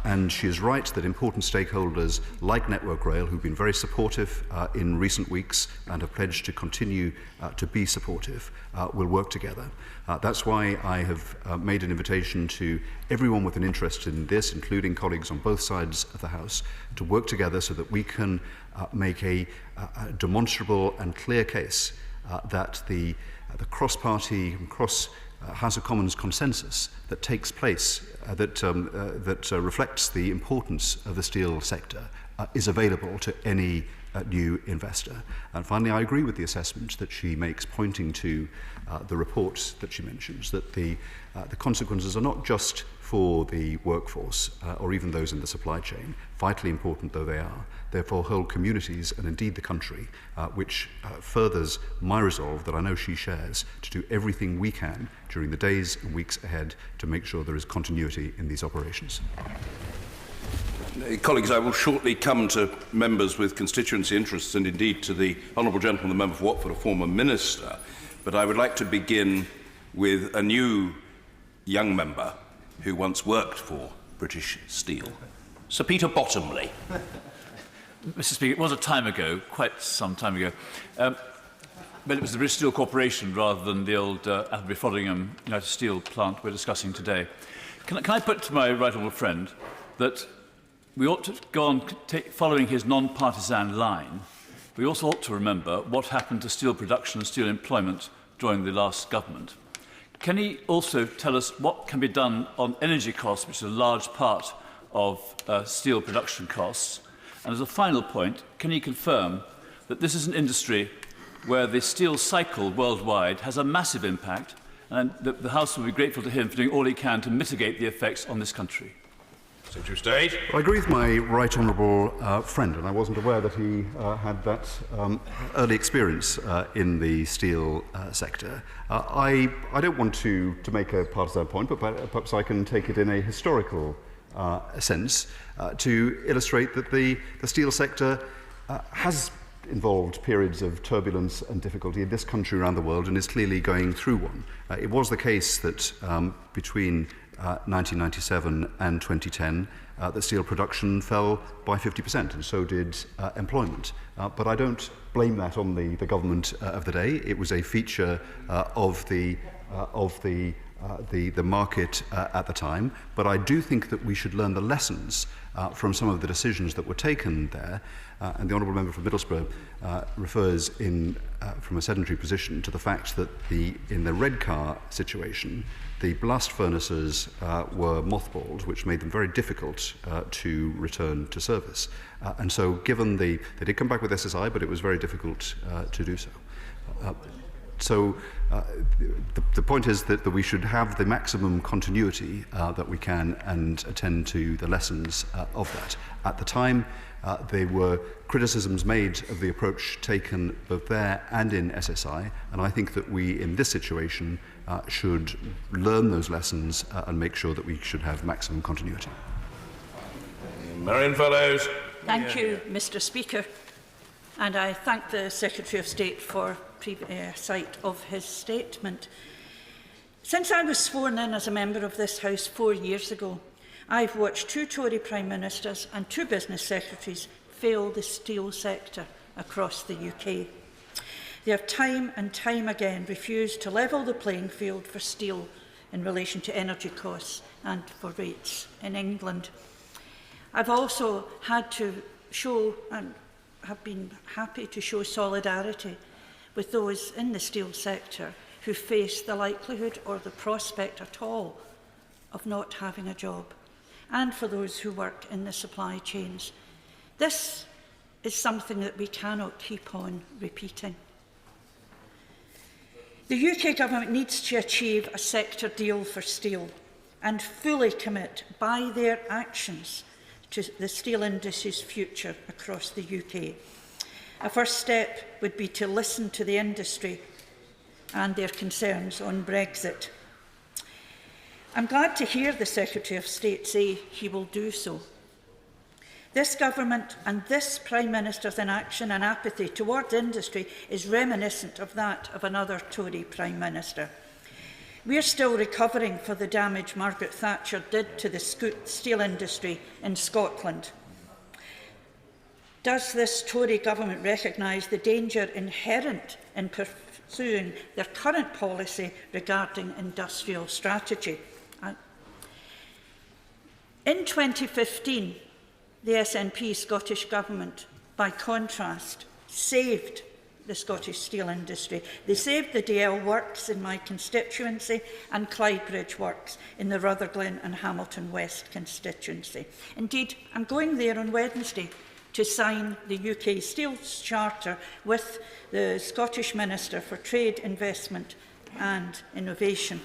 Speaker 4: and she is right that important stakeholders like Network Rail, who've been very supportive in recent weeks and have pledged to continue to be supportive, will work together. That's why I have made an invitation to everyone with an interest in this, including colleagues on both sides of the House, to work together so that we can make a demonstrable and clear case that the cross-party, House of Commons consensus that takes place, that reflects the importance of the steel sector, is available to any new investor. And finally, I agree with the assessment that she makes, pointing to the reports that she mentions, that the consequences are not just for the workforce or even those in the supply chain, vitally important though they are. They're for whole communities and indeed the country, which furthers my resolve that I know she shares to do everything we can during the days and weeks ahead to make sure there is continuity in these operations.
Speaker 2: Colleagues, I will shortly come to members with constituency interests and indeed to the Honourable Gentleman, the Member for Watford, a former Minister, but I would like to begin
Speaker 9: with a new young member who once worked for British Steel, Sir Peter Bottomley.
Speaker 7: Mr. Speaker, it was a time ago, quite some time ago, but it was the British Steel Corporation rather than the old Appleby Frodingham United Steel plant we're discussing today. Can I put to my right honourable friend that we ought to go on following his non-partisan line. We also ought to remember what happened to steel production and steel employment during the last government. Can he also tell us what can be done on energy costs, which is a large part of steel production costs? And as a final point, can he confirm that this is an industry where the steel cycle worldwide has a massive impact, and that the House will be grateful to him for doing all he can to mitigate the effects on this country?
Speaker 9: Secretary of State.
Speaker 4: I agree with my right honourable friend, and I wasn't aware that he had that early experience in the steel sector. I don't want to make a partisan point, but perhaps I can take it in a historical sense to illustrate that the steel sector has involved periods of turbulence and difficulty in this country around the world and is clearly going through one. It was the case that between 1997 and 2010 that steel production fell by 50%, and so did employment. But I don't blame that on the government of the day. It was a feature of the market at the time, but I do think that we should learn the lessons from some of the decisions that were taken there. And the Honourable Member for Middlesbrough refers from a sedentary position to the fact that in the Redcar situation, the blast furnaces were mothballed, which made them very difficult to return to service. And so given they did come back with SSI, but it was very difficult to do so. The point is that we should have the maximum continuity that we can and attend to the lessons of that. At the time, there were criticisms made of the approach taken both there and in SSI, and I think that we, in this situation, should learn those lessons and make sure that we should have maximum continuity.
Speaker 9: Marion Fellows.
Speaker 13: Thank you, Mr. Speaker, and I thank the Secretary of State for sight of his statement. Since I was sworn in as a member of this House 4 years ago, I've watched 2 Tory Prime Ministers and 2 Business Secretaries fail the steel sector across the UK. They have time and time again refused to level the playing field for steel in relation to energy costs and for rates in England. I've also had to show and have been happy to show solidarity with those in the steel sector who face the likelihood or the prospect at all of not having a job, and for those who work in the supply chains. This is something that we cannot keep on repeating. The UK Government needs to achieve a sector deal for steel and fully commit by their actions to the steel industry's future across the UK. A first step would be to listen to the industry and their concerns on Brexit. I'm glad to hear the Secretary of State say he will do so. This government and this Prime Minister's inaction and apathy towards industry is reminiscent of that of another Tory Prime Minister. We are still recovering for the damage Margaret Thatcher did to the steel industry in Scotland. Does this Tory government recognise the danger inherent in pursuing their current policy regarding industrial strategy? In 2015, the SNP Scottish Government, by contrast, saved the Scottish steel industry. They saved the DL Works in my constituency and Clydebridge Works in the Rutherglen and Hamilton West constituency. Indeed, I'm going there on Wednesday to sign the UK Steel Charter with the Scottish Minister for Trade, Investment and Innovation.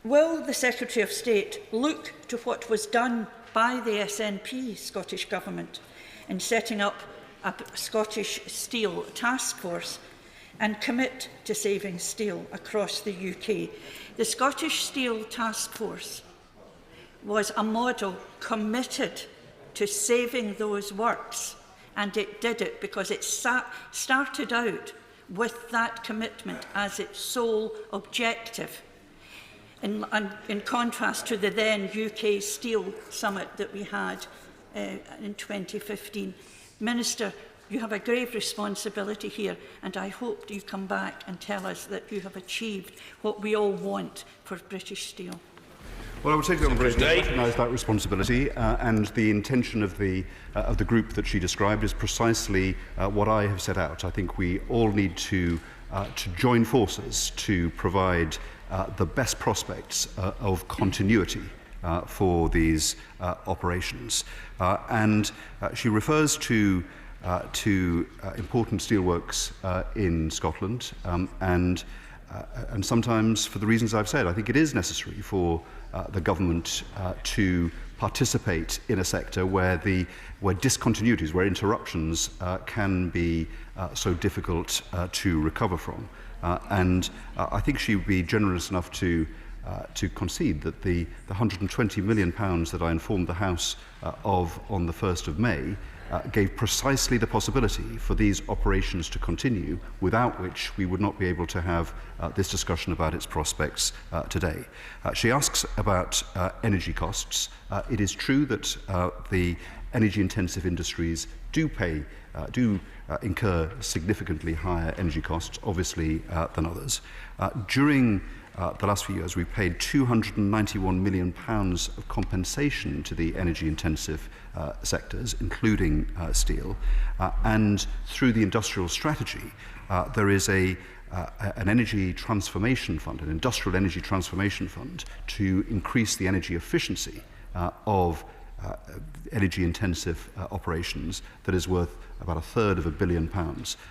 Speaker 13: Will the Secretary of State look to what was done by the SNP Scottish Government in setting up a Scottish Steel Task Force and commit to saving steel across the UK? The Scottish Steel Task Force was a model committed to saving those works, and it did it because it started out with that commitment as its sole objective, in contrast to the then UK Steel Summit that we had in 2015. Minister, you have a grave responsibility here, and I hope you come back and tell us that you have achieved what we all want for British Steel.
Speaker 4: Well, I would take the honourable lady to recognise that responsibility, and the intention of the group that she described is precisely what I have set out. I think we all need to join forces to provide the best prospects of continuity for these operations. And she refers to important steelworks in Scotland, and sometimes, for the reasons I've said, I think it is necessary for the government to participate in a sector where discontinuities, where interruptions can be so difficult to recover from. And I think she would be generous enough to concede that the £120 million that I informed the House of on the 1st of May gave precisely the possibility for these operations to continue, without which we would not be able to have this discussion about its prospects today. She asks about energy costs. It is true that the energy-intensive industries do incur significantly higher energy costs, obviously, than others. During the last few years, we've paid £291 million of compensation to the energy-intensive sectors, including steel, and through the industrial strategy, there is an energy transformation fund, an industrial energy transformation fund, to increase the energy efficiency of energy-intensive operations that is worth about £1/3 billion.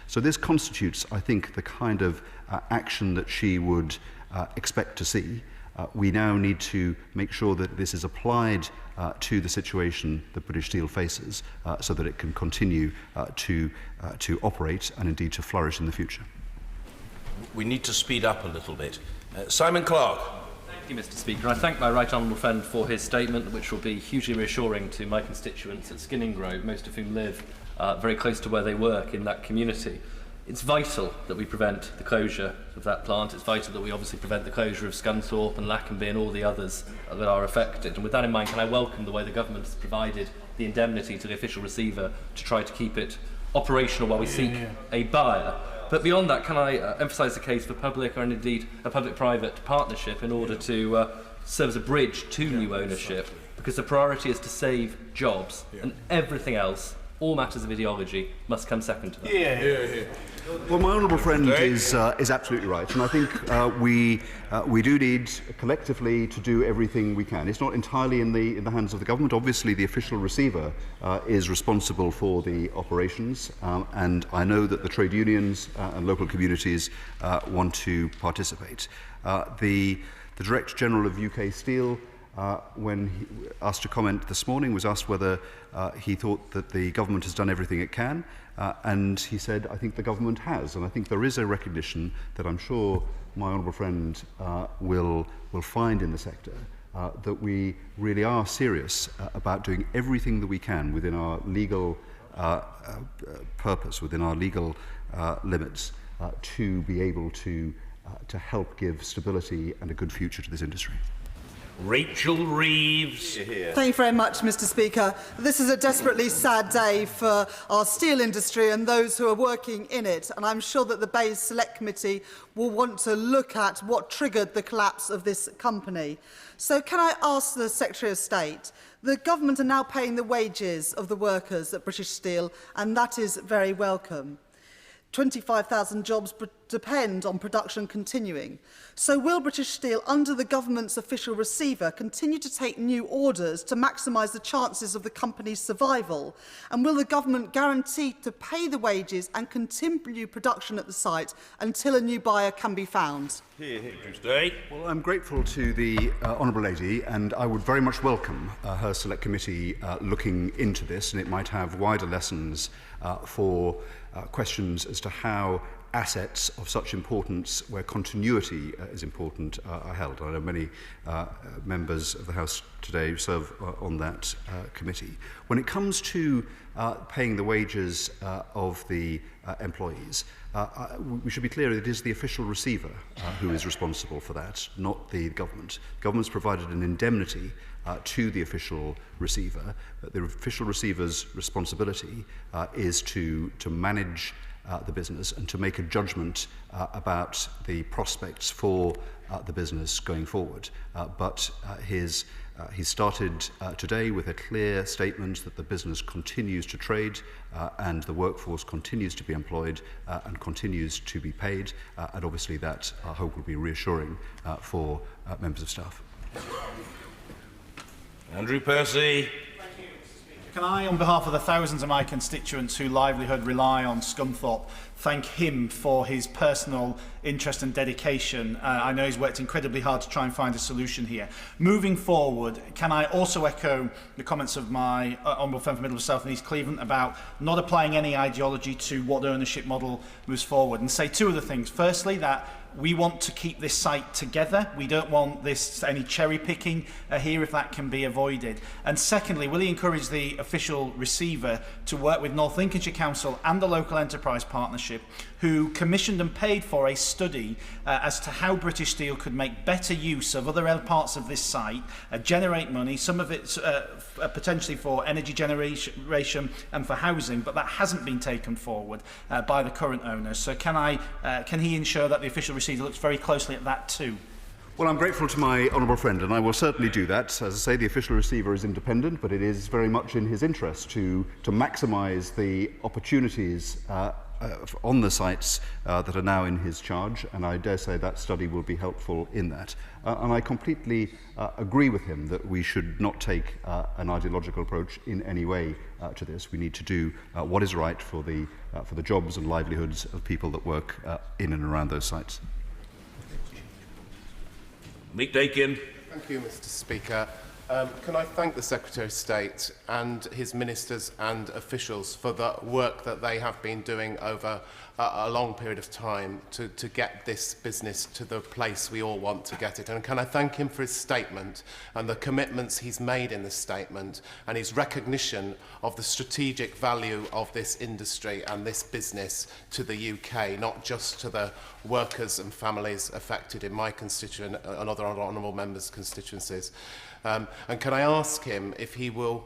Speaker 4: So this constitutes, I think, the kind of action that she would expect to see. We now need to make sure that this is applied to the situation that British Steel faces, so that it can continue to operate and indeed to flourish in the future.
Speaker 9: We need to speed up a little bit. Simon Clark.
Speaker 16: Thank you, Mr. Speaker. I thank my right honourable friend for his statement, which will be hugely reassuring to my constituents at Skinning Grove, most of whom live very close to where they work in that community. It's vital that we prevent the closure of that plant. It's vital that we obviously prevent the closure of Scunthorpe and Lackenby and all the others that are affected. And with that in mind, can I welcome the way the government has provided the indemnity to the official receiver to try to keep it operational while we seek a buyer. But beyond that, can I emphasise the case for public or indeed a public-private partnership in order to serve as a bridge to new ownership? Because the priority is to save jobs, and everything else, all matters of ideology, must come second to that.
Speaker 4: Well, my honourable friend is absolutely right, and I think we do need collectively to do everything we can. It's not entirely in the hands of the government. Obviously, the official receiver is responsible for the operations, and I know that the trade unions and local communities want to participate. The Director General of UK Steel, when he asked to comment this morning, was asked whether he thought that the government has done everything it can, and he said, I think the government has, and I think there is a recognition that I'm sure my honourable friend will find in the sector, that we really are serious about doing everything that we can within our legal purpose, within our legal limits, to be able to help give stability and a good future to this industry.
Speaker 9: Rachel Reeves.
Speaker 20: Thank you very much, Mr. Speaker. This is a desperately sad day for our steel industry and those who are working in it, and I'm sure that the Bayes Select Committee will want to look at what triggered the collapse of this company. So can I ask the Secretary of State, the government are now paying the wages of the workers at British Steel, and that is very welcome. 25,000 jobs depend on production continuing. So will British Steel, under the government's official receiver, continue to take new orders to maximise the chances of the company's survival? And will the government guarantee to pay the wages and continue production at the site until a new buyer can be found?
Speaker 4: Well, I'm grateful to the Honourable Lady, and I would very much welcome her Select Committee looking into this, and it might have wider lessons for questions as to how assets of such importance, where continuity is important, are held. I know many members of the House today serve on that committee. When it comes to paying the wages of the employees, we should be clear, it is the official receiver who is responsible for that, not the government. The government's provided an indemnity to the official receiver, but the official receiver's responsibility is to manage the business and to make a judgment about the prospects for the business going forward. But he started today with a clear statement that the business continues to trade and the workforce continues to be employed and continues to be paid, and obviously that, I hope, will be reassuring for members of staff.
Speaker 2: Andrew Percy.
Speaker 12: Can I, on behalf of the thousands of my constituents whose livelihood rely on Scunthorpe, thank him for his personal interest and dedication. I know he's worked incredibly hard to try and find a solution here. Moving forward, can I also echo the comments of my honourable friend from Middle of South and East Cleveland about not applying any ideology to what the ownership model moves forward, and say two other things. Firstly, that we want to keep this site together. We don't want any cherry picking here if that can be avoided. And secondly, will he encourage the official receiver to work with North Lincolnshire Council and the local enterprise partnership, who commissioned and paid for a study as to how British Steel could make better use of other parts of this site, generate money, some of it potentially for energy generation and for housing, but that hasn't been taken forward by the current owners. So can he ensure that the official receiver looks very closely at that too?
Speaker 4: Well, I'm grateful to my honourable friend, and I will certainly do that. As I say, the official receiver is independent, but it is very much in his interest to maximise the opportunities on the sites that are now in his charge, and I dare say that study will be helpful in that. And I completely agree with him that we should not take an ideological approach in any way to this. We need to do what is right for the jobs and livelihoods of people that work in and around those sites.
Speaker 2: Mick Dakin.
Speaker 18: Thank you, Mr. Speaker. Can I thank the Secretary of State and his ministers and officials for the work that they have been doing over a long period of time to get this business to the place we all want to get it. And can I thank him for his statement and the commitments he's made in this statement and his recognition of the strategic value of this industry and this business to the UK, not just to the workers and families affected in my constituent and other honourable members' constituencies. And can I ask him if he will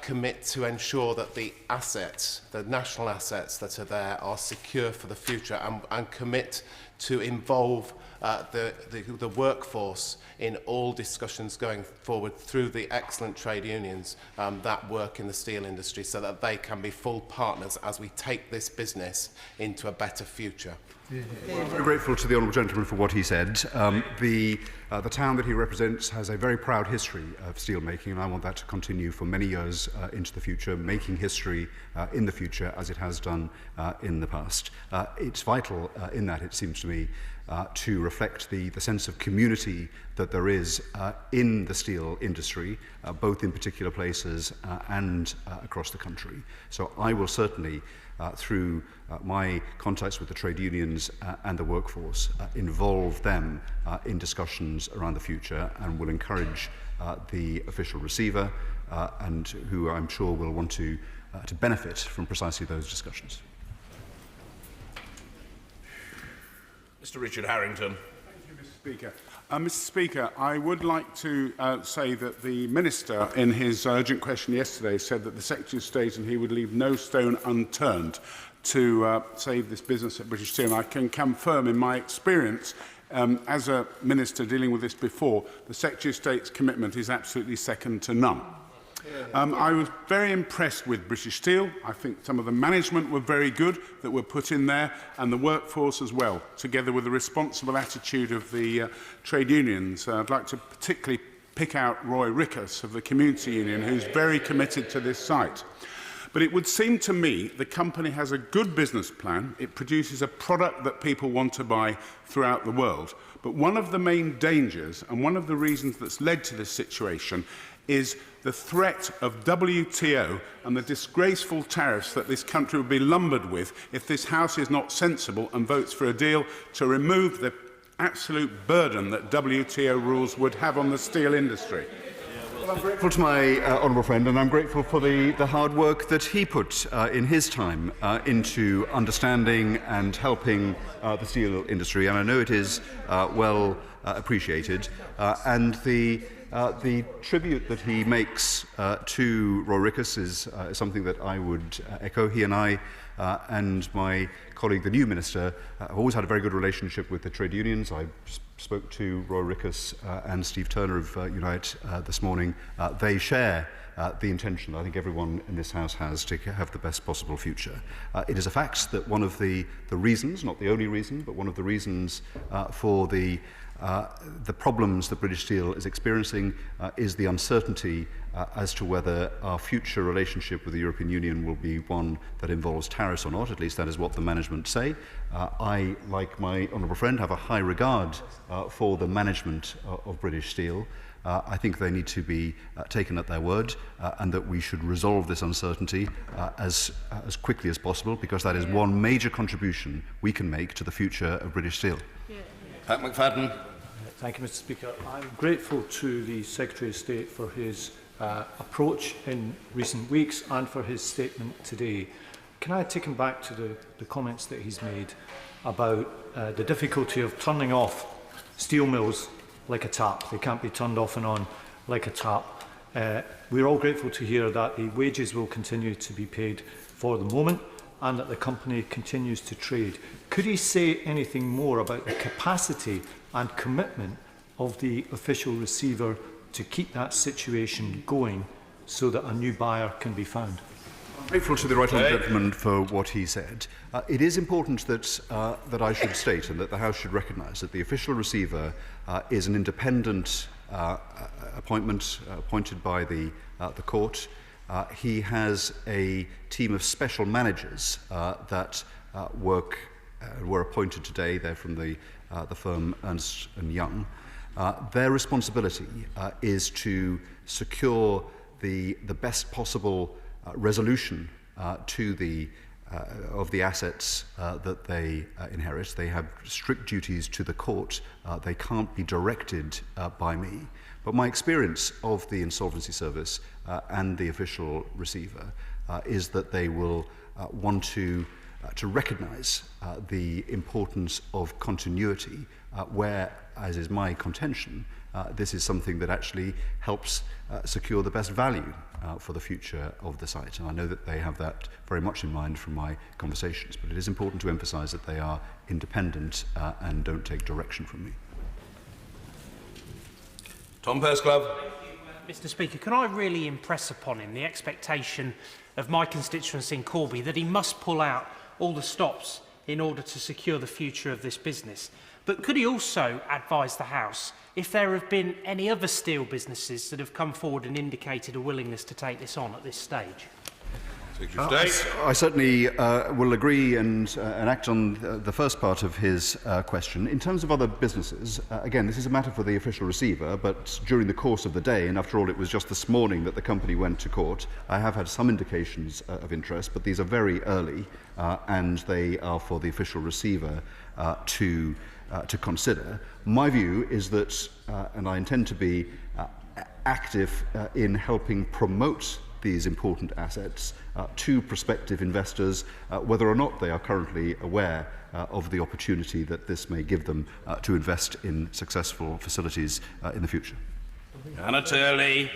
Speaker 18: commit to ensure that the assets, the national assets that are there, are secure for the future, and commit to involve the workforce in all discussions going forward through the excellent trade unions that work in the steel industry, so that they can be full partners as we take this business into a better future.
Speaker 4: Well, I'm very grateful to the honourable gentleman for what he said. The town that he represents has a very proud history of steelmaking, and I want that to continue for many years into the future, making history in the future as it has done in the past. It's vital in that, it seems to me, to reflect the sense of community that there is in the steel industry, both in particular places and across the country. So I will certainly, through my contacts with the trade unions and the workforce, involve them in discussions around the future, and will encourage the official receiver, and who I'm sure will want to benefit from precisely those discussions.
Speaker 2: Mr. Richard Harrington.
Speaker 21: Thank you, Mr. Speaker. Mr. Speaker, I would like to say that the Minister, in his urgent question yesterday, said that the Secretary of State and he would leave no stone unturned to save this business at British Steel. And I can confirm, in my experience as a Minister dealing with this before, the Secretary of State's commitment is absolutely second to none. I was very impressed with British Steel. I think some of the management were very good that were put in there, and the workforce as well, together with the responsible attitude of the trade unions. I'd like to particularly pick out Roy Rickus of the Community Union, who's very committed to this site. But it would seem to me the company has a good business plan. It produces a product that people want to buy throughout the world. But one of the main dangers, and one of the reasons that's led to this situation, is the threat of WTO and the disgraceful tariffs that this country will be lumbered with if this House is not sensible and votes for a deal to remove the absolute burden that WTO rules would have on the steel industry.
Speaker 4: Well, I'm grateful to my honourable friend, and I'm grateful for the hard work that he put in his time into understanding and helping the steel industry, and I know it is well appreciated. And the tribute that he makes to Roy Rickus is something that I would echo. He and I and my colleague, the new minister, have always had a very good relationship with the trade unions. I spoke to Roy Rickus and Steve Turner of Unite this morning. They share the intention I think everyone in this House has to have the best possible future. It is a fact that one of the reasons, not the only reason, but one of the reasons for the problems that British Steel is experiencing is the uncertainty as to whether our future relationship with the European Union will be one that involves tariffs or not. At least that is what the management say. I, like my honourable friend, have a high regard for the management of British Steel. I think they need to be taken at their word and that we should resolve this uncertainty as quickly as possible, because that is one major contribution we can make to the future of British Steel.
Speaker 9: Pat McFadden.
Speaker 15: Thank you, Mr. Speaker. I'm grateful to the Secretary of State for his approach in recent weeks and for his statement today. Can I take him back to the comments that he's made about the difficulty of turning off steel mills like a tap? They can't be turned off and on like a tap. We're all grateful to hear that the wages will continue to be paid for the moment and that the company continues to trade. Could he say anything more about the capacity and commitment of the official receiver to keep that situation going so that a new buyer can be found?
Speaker 4: I'm grateful to the right honourable gentleman for what he said. It is important that I should state and that the House should recognise that the official receiver is an independent appointment appointed by the court. He has a team of special managers that were appointed today. They're from the firm Ernst & Young. Their responsibility is to secure the best possible resolution to of the assets that they inherit. They have strict duties to the court. They can't be directed by me. But my experience of the Insolvency Service and the official receiver is that they will want to recognise the importance of continuity, where, as is my contention, this is something that actually helps secure the best value for the future of the site. And I know that they have that very much in mind from my conversations, but it is important to emphasise that they are independent and don't take direction from me.
Speaker 9: Tom Pursglove.
Speaker 22: Mr. Speaker, can I really impress upon him the expectation of my constituency in Corby that he must pull out all the stops in order to secure the future of this business? But could he also advise the House if there have been any other steel businesses that have come forward and indicated a willingness to take this on at this stage?
Speaker 4: I certainly will agree and act on the first part of his question. In terms of other businesses, again, this is a matter for the official receiver, but during the course of the day, and after all, it was just this morning that the company went to court, I have had some indications of interest, but these are very early, and they are for the official receiver to consider. My view is that, and I intend to be active in helping promote these important assets to prospective investors, whether or not they are currently aware of the opportunity that this may give them to invest in successful facilities in the future.
Speaker 9: Anna Turley.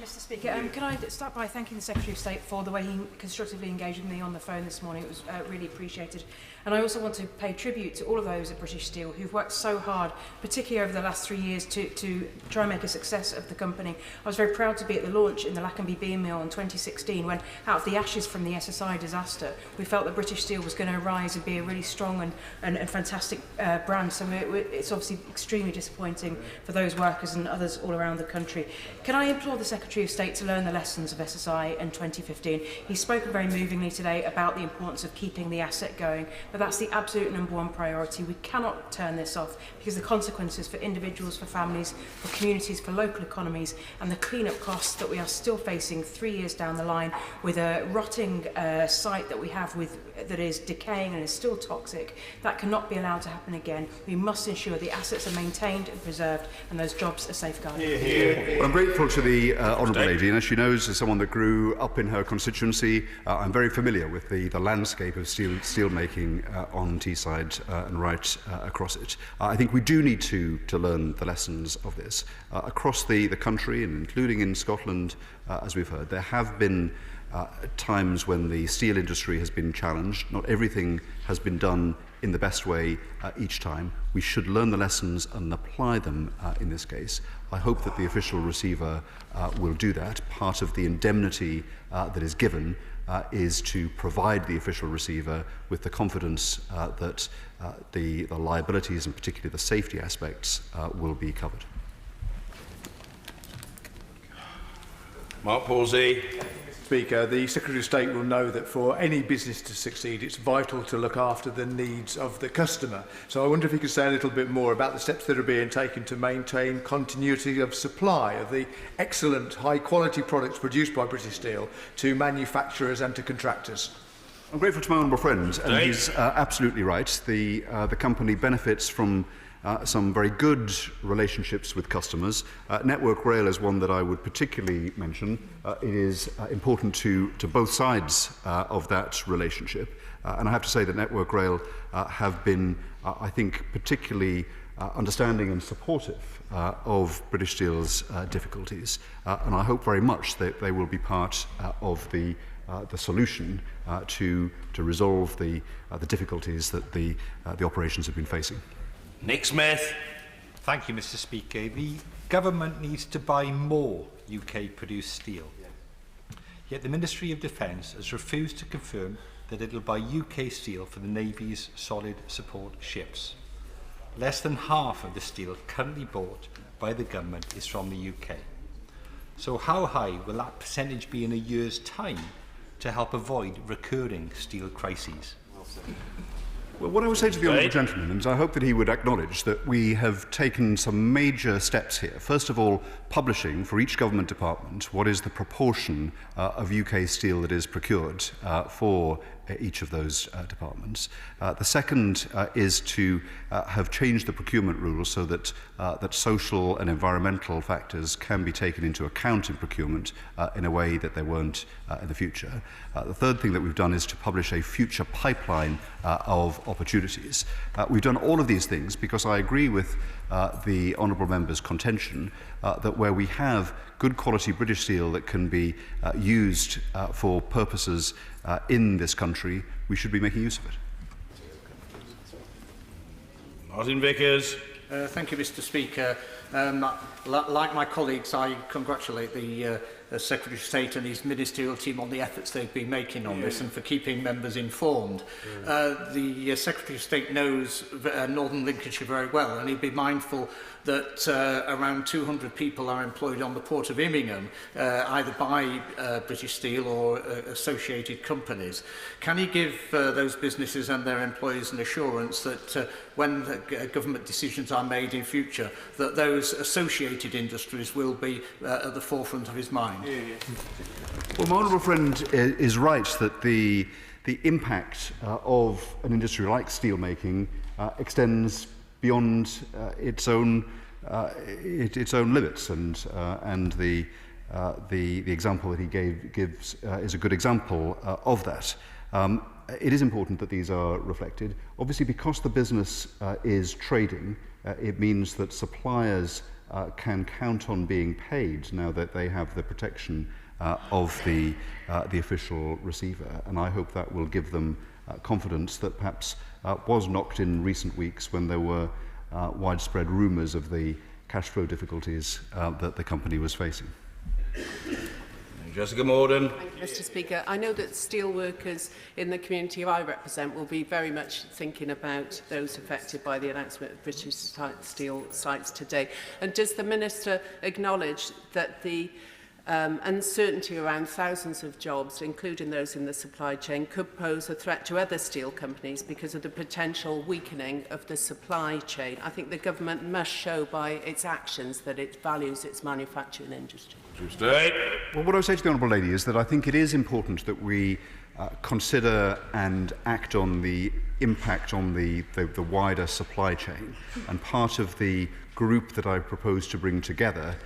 Speaker 23: Mr. Speaker, can I start by thanking the Secretary of State for the way he constructively engaged with me on the phone this morning. It was really appreciated. And I also want to pay tribute to all of those at British Steel who've worked so hard, particularly over the last 3 years, to try and make a success of the company. I was very proud to be at the launch in the Lackenby beam mill in 2016 when, out of the ashes from the SSI disaster, we felt that British Steel was going to rise and be a really strong and fantastic brand. So it's obviously extremely disappointing for those workers and others all around the country. Can I implore the Secretary of State to learn the lessons of SSI in 2015. He's spoken very movingly today about the importance of keeping the asset going, but that's the absolute #1 priority. We cannot turn this off because the consequences for individuals, for families, for communities, for local economies, and the clean-up costs that we are still facing 3 years down the line with a rotting site that we have that is decaying and is still toxic, that cannot be allowed to happen again. We must ensure the assets are maintained and preserved and those jobs are safeguarded.
Speaker 4: Well, I'm grateful to the Honourable Lady, and as she knows, as someone that grew up in her constituency, I'm very familiar with the landscape of steel making on Teesside and right across it. I think we do need to learn the lessons of this. Across the country, and including in Scotland, as we've heard, there have been times when the steel industry has been challenged. Not everything has been done in the best way each time. We should learn the lessons and apply them in this case. I hope that the official receiver will do that. Part of the indemnity that is given is to provide the official receiver with the confidence that the liabilities and particularly the safety aspects will be covered.
Speaker 2: Mark Palsey.
Speaker 3: Speaker, the Secretary of State will know that for any business to succeed, it's vital to look after the needs of the customer. So I wonder if you could say a little bit more about the steps that are being taken to maintain continuity of supply of the excellent, high-quality products produced by British Steel to manufacturers and to contractors.
Speaker 4: I'm grateful to my honourable friend, and he's absolutely right. The company benefits from some very good relationships with customers. Network Rail is one that I would particularly mention. It is important to both sides of that relationship. And I have to say that Network Rail have been, I think, particularly understanding and supportive of British Steel's difficulties. And I hope very much that they will be part of the solution to resolve the difficulties that the operations have been facing.
Speaker 8: Nick Smith. Thank you, Mr. Speaker. The government needs to buy more UK-produced steel. Yet the Ministry of Defence has refused to confirm that it will buy UK steel for the Navy's solid support ships. Less than half of the steel currently bought by the government is from the UK. So how high will that percentage be in a year's time to help avoid recurring steel crises?
Speaker 4: Well, what I would say to the honourable gentleman is I hope that he would acknowledge that we have taken some major steps here. First of all, publishing for each government department what is the proportion of UK steel that is procured for each of those departments. The second is to have changed the procurement rules so that social and environmental factors can be taken into account in procurement in a way that they weren't in the future. The third thing that we've done is to publish a future pipeline of opportunities. We've done all of these things because I agree with the honourable member's contention that where we have good quality British steel that can be used for purposes in this country, we should be making use of it.
Speaker 2: Martin Vickers.
Speaker 14: Thank you, Mr. Speaker. Like my colleagues, I congratulate the Secretary of State and his ministerial team on the efforts they've been making on this and for keeping members informed. The Secretary of State knows Northern Lincolnshire very well, and he'd be mindful that around 200 people are employed on the Port of Immingham, either by British Steel or associated companies. Can he give those businesses and their employees an assurance that when the government decisions are made in future, that those associated industries will be at the forefront of his mind?
Speaker 4: Well, my honourable friend is right that the impact of an industry like steelmaking extends beyond its own limits, and the example that he gives is a good example of that. It is important that these are reflected. Obviously, because the business is trading, it means that suppliers can count on being paid now that they have the protection of the official receiver, and I hope that will give them confidence that perhaps was knocked in recent weeks when there were widespread rumours of the cash flow difficulties that the company was facing.
Speaker 2: Jessica Morden.
Speaker 24: Thank you, Mr. Speaker. I know that steelworkers in the community I represent will be very much thinking about those affected by the announcement of British Steel sites today. And does the Minister acknowledge that the Uncertainty around thousands of jobs, including those in the supply chain, could pose a threat to other steel companies because of the potential weakening of the supply chain. I think the government must show by its actions that it values its manufacturing industry.
Speaker 4: Well, what I would say to the Honourable Lady is that I think it is important that we consider and act on the impact on the wider supply chain. And part of the group that I propose to bring together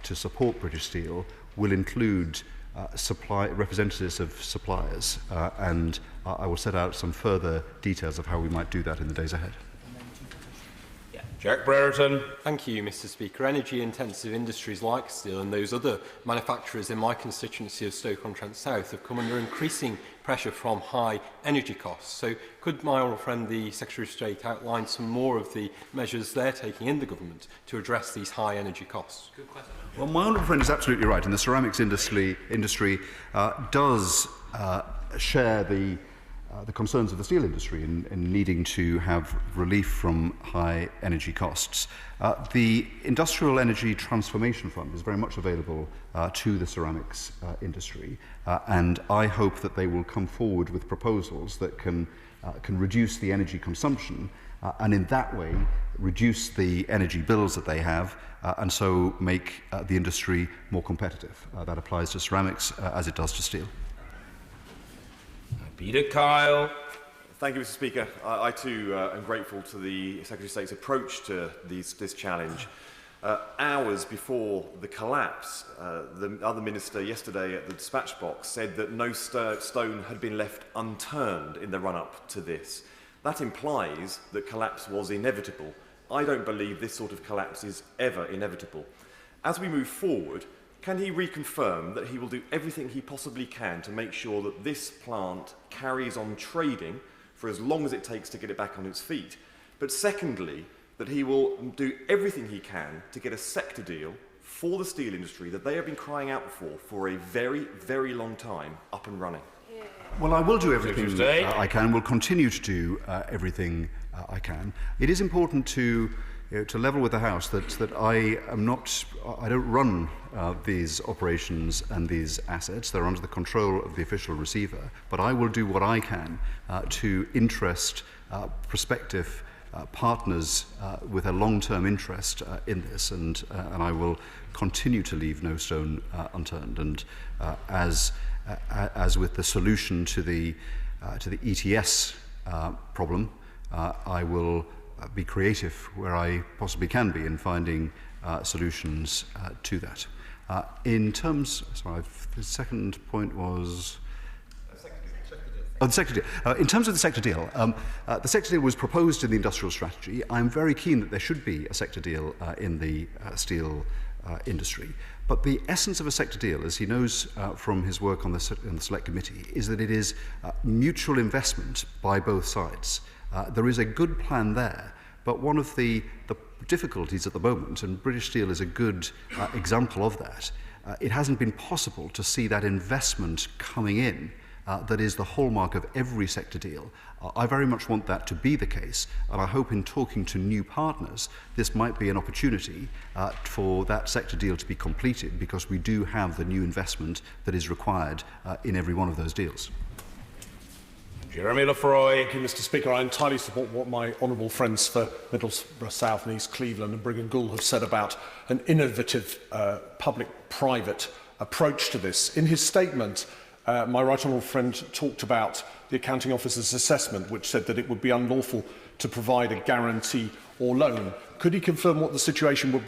Speaker 4: to support British Steel will include representatives of suppliers, and I will set out some further details of how we might do that in the days ahead.
Speaker 2: Jack Brereton.
Speaker 1: Thank you, Mr. Speaker. Energy-intensive industries like steel and those other manufacturers in my constituency of Stoke-on-Trent South have come under increasing pressure from high energy costs. So could my honourable friend, the Secretary of State, outline some more of the measures they're taking in the government to address these high energy costs? Good question.
Speaker 4: Well, my honourable friend is absolutely right, and the ceramics industry does share the concerns of the steel industry in needing to have relief from high energy costs. The Industrial Energy Transformation Fund is very much available to the ceramics industry, and I hope that they will come forward with proposals that can reduce the energy consumption and in that way reduce the energy bills that they have and so make the industry more competitive. That applies to ceramics as it does to steel.
Speaker 2: Peter Kyle.
Speaker 5: Thank you, Mr. Speaker. I too am grateful to the Secretary of State's approach to this challenge. Hours before the collapse, the other minister yesterday at the dispatch box said that no stone had been left unturned in the run-up to this. That implies that collapse was inevitable. I don't believe this sort of collapse is ever inevitable. As we move forward, can he reconfirm that he will do everything he possibly can to make sure that this plant carries on trading for as long as it takes to get it back on its feet? But secondly, that he will do everything he can to get a sector deal for the steel industry that they have been crying out for a very, very long time up and running?
Speaker 4: Well, I will do everything I can. Will continue to do everything I can. It is important to level with the House that I don't run these operations and these assets. They're under the control of the official receiver. But I will do what I can to interest prospective partners with a long-term interest in this, and I will continue to leave no stone unturned. And as with the solution to the ETS problem, I will be creative where I possibly can be in finding solutions to that. In terms, the second point was. The sector deal. In terms of the sector deal, the sector deal was proposed in the industrial strategy. I'm very keen that there should be a sector deal in the steel industry. But the essence of a sector deal, as he knows from his work on the Select Committee, is that it is mutual investment by both sides. There is a good plan there, but one of the difficulties at the moment, and British Steel is a good example of that, it hasn't been possible to see that investment coming in that is the hallmark of every sector deal. I very much want that to be the case, and I hope in talking to new partners, this might be an opportunity for that sector deal to be completed, because we do have the new investment that is required in every one of those deals.
Speaker 2: Jeremy Lefroy.
Speaker 11: Thank you, Mr. Speaker. I entirely support what my honourable friends for Middlesbrough South and East Cleveland and Brigham Gould have said about an innovative public-private approach to this. In his statement, my right honourable friend talked about the accounting officer's assessment, which said that it would be unlawful to provide a guarantee or loan. Could he confirm what the situation would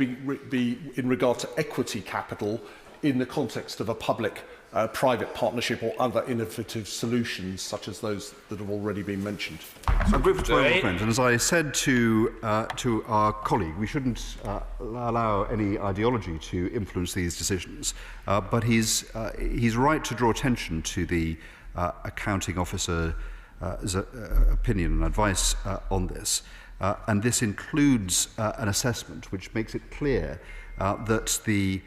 Speaker 11: be in regard to equity capital in the context of a public-private partnership or other innovative solutions such as those that have already been mentioned?
Speaker 4: I'm grateful to my honourable friend, and as I said to our colleague, we shouldn't allow any ideology to influence these decisions. But he's right to draw attention to the accounting officer's opinion and advice on this. And this includes an assessment which makes it clear that the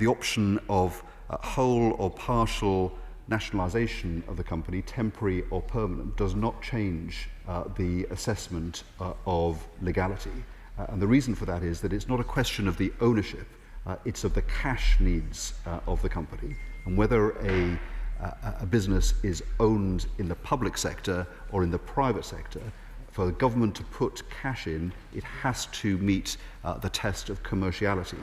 Speaker 4: option of whole or partial nationalisation of the company, temporary or permanent, does not change the assessment of legality. And the reason for that is that it's not a question of the ownership it's of the cash needs of the company, and whether a business is owned in the public sector or in the private sector, for the government to put cash in, it has to meet the test of commerciality,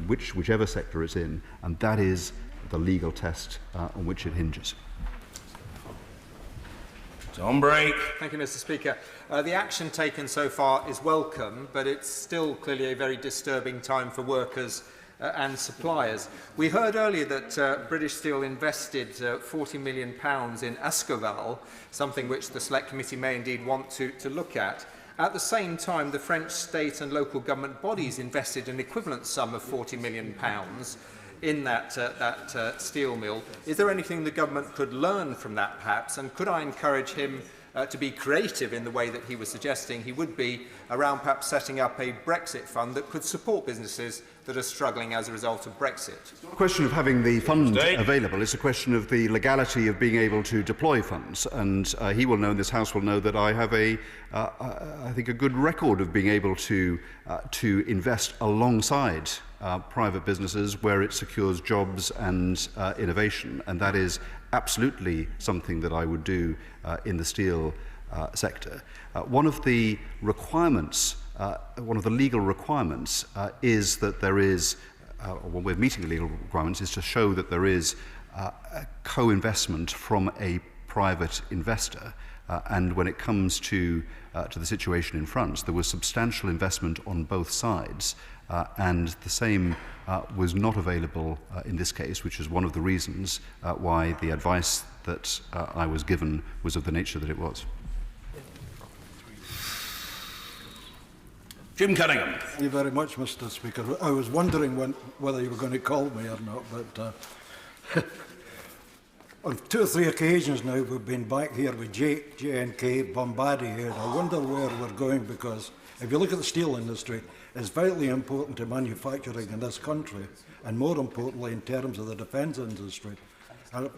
Speaker 4: whichever sector it's in, and that is the legal test on which it hinges.
Speaker 9: On break.
Speaker 6: Thank you, Mr. Speaker. The action taken so far is welcome, but it's still clearly a very disturbing time for workers and suppliers. We heard earlier that British Steel invested £40 million in Escoval, something which the Select Committee may indeed want to look at. At the same time, the French state and local government bodies invested an equivalent sum of £40 million in that steel mill. Is there anything the government could learn from that, perhaps? And could I encourage him to be creative in the way that he was suggesting he would be around perhaps setting up a Brexit fund that could support businesses that are struggling as a result of Brexit?
Speaker 4: It's not a question of having the fund available, it's a question of the legality of being able to deploy funds. And he will know, and this House will know, that I have I think, a good record of being able to invest alongside private businesses where it secures jobs and innovation, and that is absolutely something that I would do in the steel sector. One of the requirements, one of the legal requirements is that there is, when we're meeting the legal requirements, is to show that there is a co-investment from a private investor. And when it comes to the situation in France, there was substantial investment on both sides. And the same was not available in this case, which is one of the reasons why the advice that I was given was of the nature that it was.
Speaker 9: Jim Cunningham.
Speaker 10: Thank you very much, Mr. Speaker. I was wondering whether you were going to call me or not, but on 2 or 3 occasions now we've been back here with J&K, Bombardier, and I wonder where we're going, because if you look at the steel industry, it's vitally important to manufacturing in this country, and more importantly in terms of the defence industry. And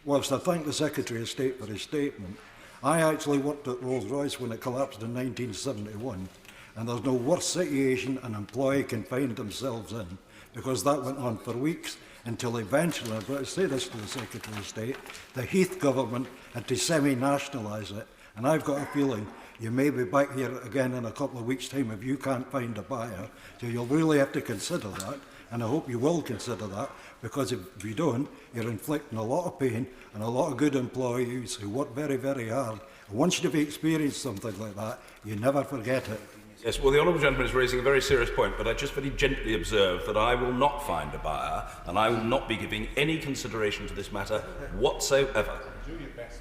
Speaker 10: whilst I thank the Secretary of State for his statement, I actually worked at Rolls-Royce when it collapsed in 1971, and there's no worse situation an employee can find themselves in, because that went on for weeks until eventually, I've got to say this to the Secretary of State, the Heath government had to semi-nationalise it, and I've got a feeling you may be back here again in a couple of weeks' time if you can't find a buyer. So you'll really have to consider that, and I hope you will consider that, because if you don't, you're inflicting a lot of pain on a lot of good employees who work very, very hard. And once you've experienced something like that, you never forget it.
Speaker 9: Yes, well, the Honourable Gentleman is raising a very serious point, but I just very gently observe that I will not find a buyer, and I will not be giving any consideration to this matter whatsoever. Do your best.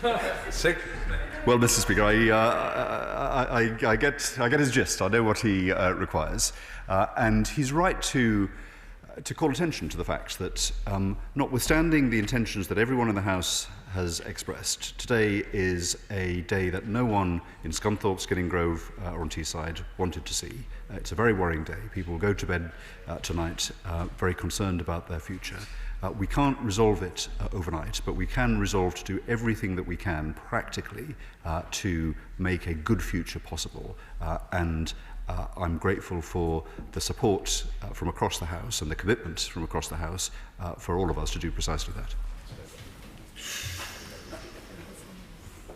Speaker 4: Well, Mr. Speaker, I get his gist. I know what he requires, and he's right to call attention to the fact that, notwithstanding the intentions that everyone in the House has expressed, today is a day that no one in Scunthorpe, Skinning Grove or on Teesside wanted to see. It's a very worrying day. People will go to bed tonight very concerned about their future. We can't resolve it overnight, but we can resolve to do everything that we can practically to make a good future possible. And I'm grateful for the support from across the House and the commitment from across the House for all of us to do precisely that.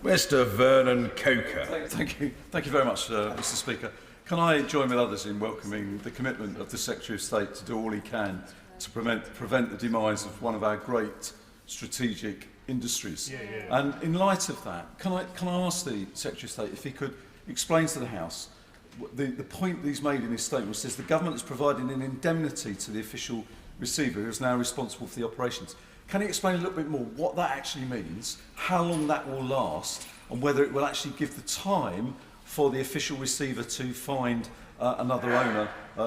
Speaker 9: Mr. Vernon Coker.
Speaker 7: Thank you very much, Mr. Speaker. Can I join with others in welcoming the commitment of the Secretary of State to do all he can to prevent the demise of one of our great strategic industries? And in light of that, can I ask the Secretary of State if he could explain to the House the point that he's made in his statement, says the government is providing an indemnity to the official receiver who is now responsible for the operations. Can you explain a little bit more what that actually means, how long that will last, and whether it will actually give the time for the official receiver to find another owner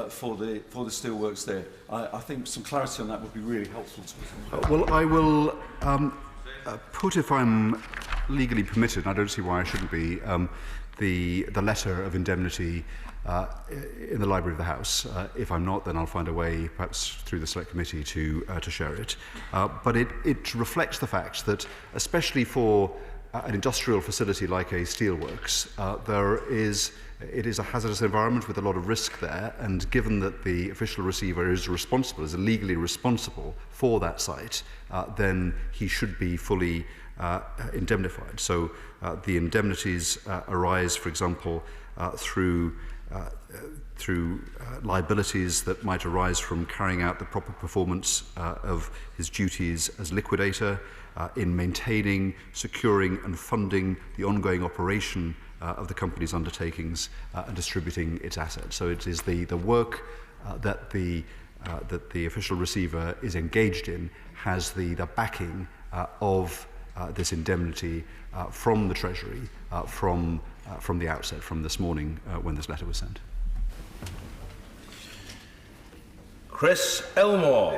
Speaker 7: for the steelworks there? I think some clarity on that would be really helpful to us.
Speaker 4: Well, I will put, if I'm legally permitted, and I don't see why I shouldn't be, the letter of indemnity in the library of the House. If I'm not, then I'll find a way, perhaps through the Select Committee, to share it. But it reflects the fact that, especially for an industrial facility like a steelworks, it is a hazardous environment with a lot of risk there, and given that the official receiver is legally responsible for that site, then he should be fully indemnified. So the indemnities arise, for example, through liabilities that might arise from carrying out the proper performance of his duties as liquidator, in maintaining, securing and funding the ongoing operation of the company's undertakings and distributing its assets. So it is the work that the official receiver is engaged in has the backing of this indemnity from the Treasury from the outset, from this morning when this letter was sent.
Speaker 9: Chris Elmore.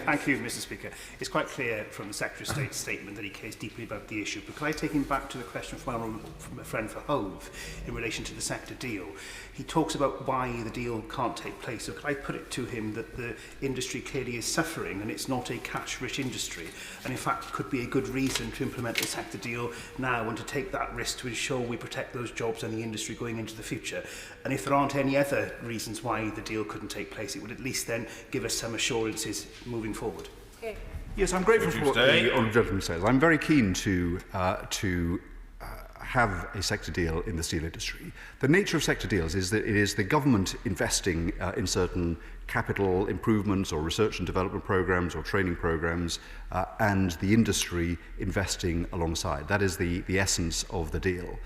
Speaker 12: Thank you, Mr. Speaker. It's quite clear from the Secretary of State's statement that he cares deeply about the issue, but could I take him back to the question from a friend for Hove in relation to the sector deal? He talks about why the deal can't take place. So could I put it to him that the industry clearly is suffering and it's not a cash-rich industry, and in fact could be a good reason to implement the sector deal now and to take that risk to ensure we protect those jobs and the industry going into the future? And if there aren't any other reasons why the deal couldn't take place, it would at least then give us some assurances moving forward.
Speaker 23: Okay.
Speaker 4: Yes, I'm grateful for what the honourable gentleman says. I'm very keen to have a sector deal in the steel industry. The nature of sector deals is that it is the government investing in certain capital improvements or research and development programs or training programs, and the industry investing alongside. That is the essence of the deal.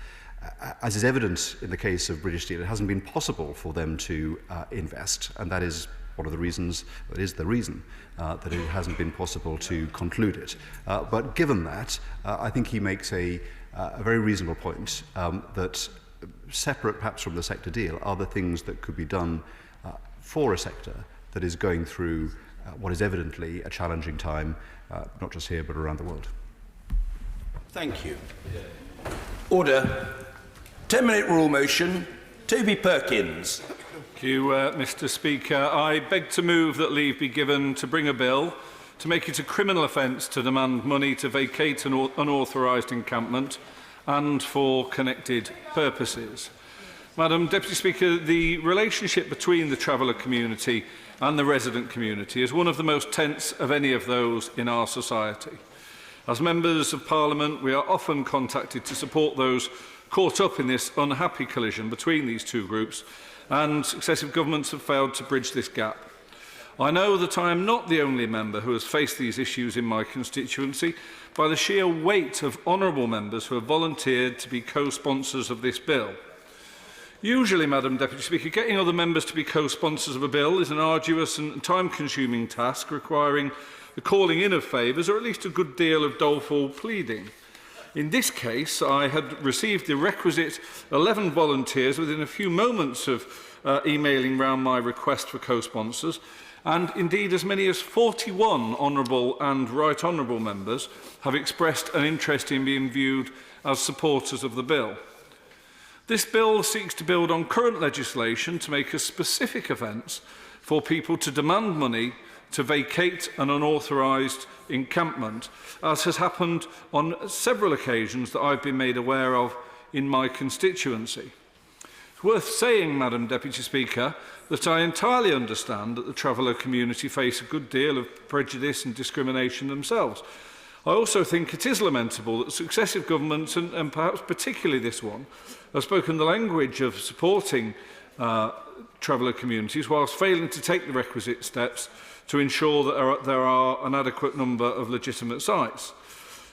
Speaker 4: As is evident in the case of British Steel, it hasn't been possible for them to invest, and that is one of the reasons, that is the reason, that it hasn't been possible to conclude it. But given that, I think he makes a very reasonable point that separate perhaps from the sector deal are the things that could be done for a sector that is going through what is evidently a challenging time, not just here but around the world.
Speaker 9: Thank you. Order. 10-minute rule motion. Toby Perkins.
Speaker 13: Thank you, Mr. Speaker. I beg to move that leave be given to bring a bill to make it a criminal offence to demand money to vacate an unauthorised encampment and for connected purposes. Madam Deputy Speaker, the relationship between the traveller community and the resident community is one of the most tense of any of those in our society. As members of Parliament, we are often contacted to support those caught up in this unhappy collision between these two groups, and successive governments have failed to bridge this gap. I know that I am not the only member who has faced these issues in my constituency by the sheer weight of honourable members who have volunteered to be co-sponsors of this bill. Usually, Madam Deputy Speaker, getting other members to be co-sponsors of a bill is an arduous and time-consuming task requiring the calling in of favours or at least a good deal of doleful pleading. In this case, I had received the requisite 11 volunteers within a few moments of emailing round my request for co-sponsors, and indeed as many as 41 honourable and right honourable members have expressed an interest in being viewed as supporters of the bill. This bill seeks to build on current legislation to make a specific offence for people to demand money to vacate an unauthorised encampment, as has happened on several occasions that I've been made aware of in my constituency. It's worth saying, Madam Deputy Speaker, that I entirely understand that the traveller community face a good deal of prejudice and discrimination themselves. I also think it is lamentable that successive governments, and perhaps particularly this one, have spoken the language of supporting traveller communities whilst failing to take the requisite steps to ensure that there are an adequate number of legitimate sites.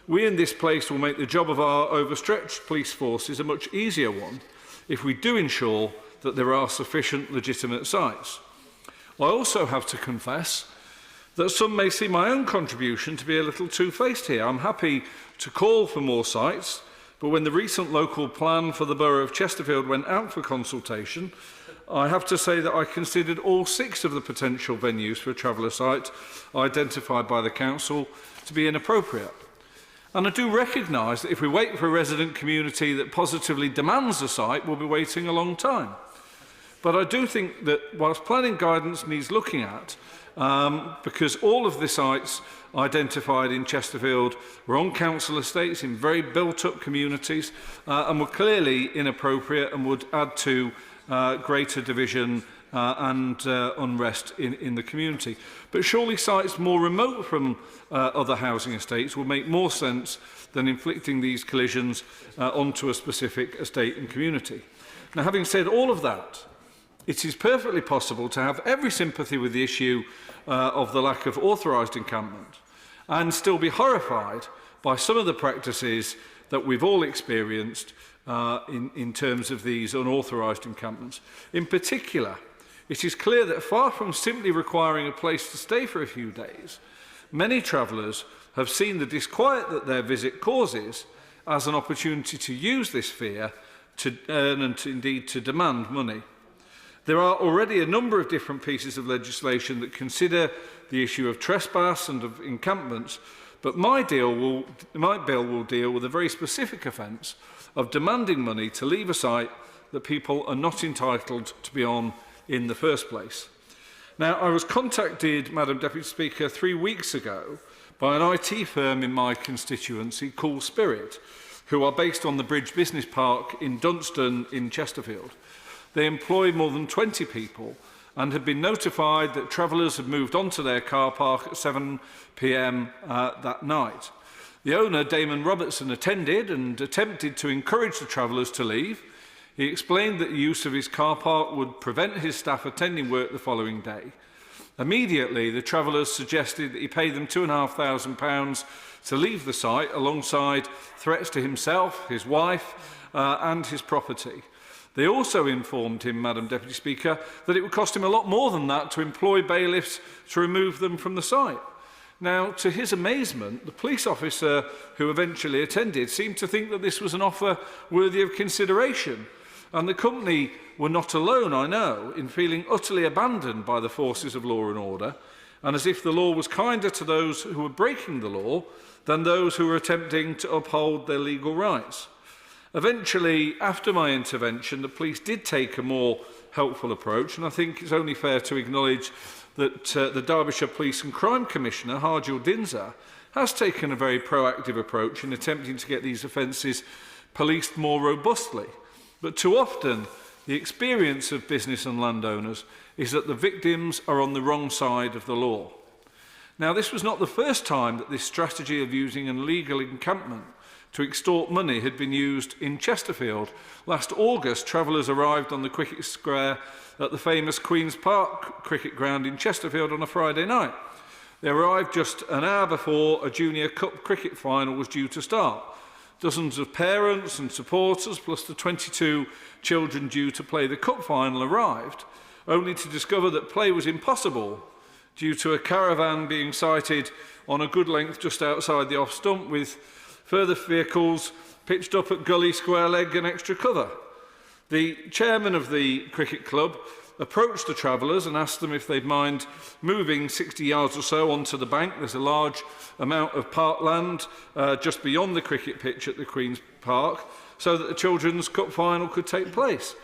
Speaker 13: We in this place will make the job of our overstretched police forces a much easier one if we do ensure that there are sufficient legitimate sites. I also have to confess that some may see my own contribution to be a little two-faced here. I'm happy to call for more sites, but when the recent local plan for the borough of Chesterfield went out for consultation, I have to say that I considered all 6 of the potential venues for a traveller site identified by the council to be inappropriate. And I do recognise that if we wait for a resident community that positively demands a site, we'll be waiting a long time. But I do think that whilst planning guidance needs looking at, because all of the sites identified in Chesterfield were on council estates in very built-up communities and were clearly inappropriate and would add to greater division and unrest in the community. But surely sites more remote from other housing estates would make more sense than inflicting these collisions onto a specific estate and community. Now, having said all of that, it is perfectly possible to have every sympathy with the issue of the lack of authorised encampment and still be horrified by some of the practices that we've all experienced in terms of these unauthorised encampments. In particular, it is clear that far from simply requiring a place to stay for a few days, many travellers have seen the disquiet that their visit causes as an opportunity to use this fear to earn and indeed to demand money. There are already a number of different pieces of legislation that consider the issue of trespass and of encampments, but my bill will deal with a very specific offence of demanding money to leave a site that people are not entitled to be on in the first place. Now, I was contacted, Madam Deputy Speaker, 3 weeks ago by an IT firm in my constituency called Spirit, who are based on the Bridge Business Park in Dunstan in Chesterfield. They employ more than 20 people and had been notified that travellers had moved onto their car park at 7 p.m. That night. The owner, Damon Robertson, attended and attempted to encourage the travellers to leave. He explained that the use of his car park would prevent his staff attending work the following day. Immediately, the travellers suggested that he pay them £2,500 to leave the site, alongside threats to himself, his wife, and his property. They also informed him, Madam Deputy Speaker, that it would cost him a lot more than that to employ bailiffs to remove them from the site. Now, to his amazement, the police officer who eventually attended seemed to think that this was an offer worthy of consideration. And the company were not alone, I know, in feeling utterly abandoned by the forces of law and order, and as if the law was kinder to those who were breaking the law than those who were attempting to uphold their legal rights. Eventually, after my intervention, the police did take a more helpful approach, and I think it's only fair to acknowledge that the Derbyshire Police and Crime Commissioner, Harjil Dinser, has taken a very proactive approach in attempting to get these offences policed more robustly. But too often, the experience of business and landowners is that the victims are on the wrong side of the law. Now, this was not the first time that this strategy of using an illegal encampment to extort money had been used in Chesterfield. Last August, travellers arrived on the cricket square at the famous Queen's Park cricket ground in Chesterfield on a Friday night. They arrived just an hour before a Junior Cup cricket final was due to start. Dozens of parents and supporters, plus the 22 children due to play the cup final, arrived, only to discover that play was impossible due to a caravan being sighted on a good length just outside the off-stump, with further vehicles pitched up at gully, square leg and extra cover. The chairman of the cricket club approached the travellers and asked them if they'd mind moving 60 yards or so onto the bank. There's a large amount of parkland just beyond the cricket pitch at the Queen's Park, so that the children's cup final could take place.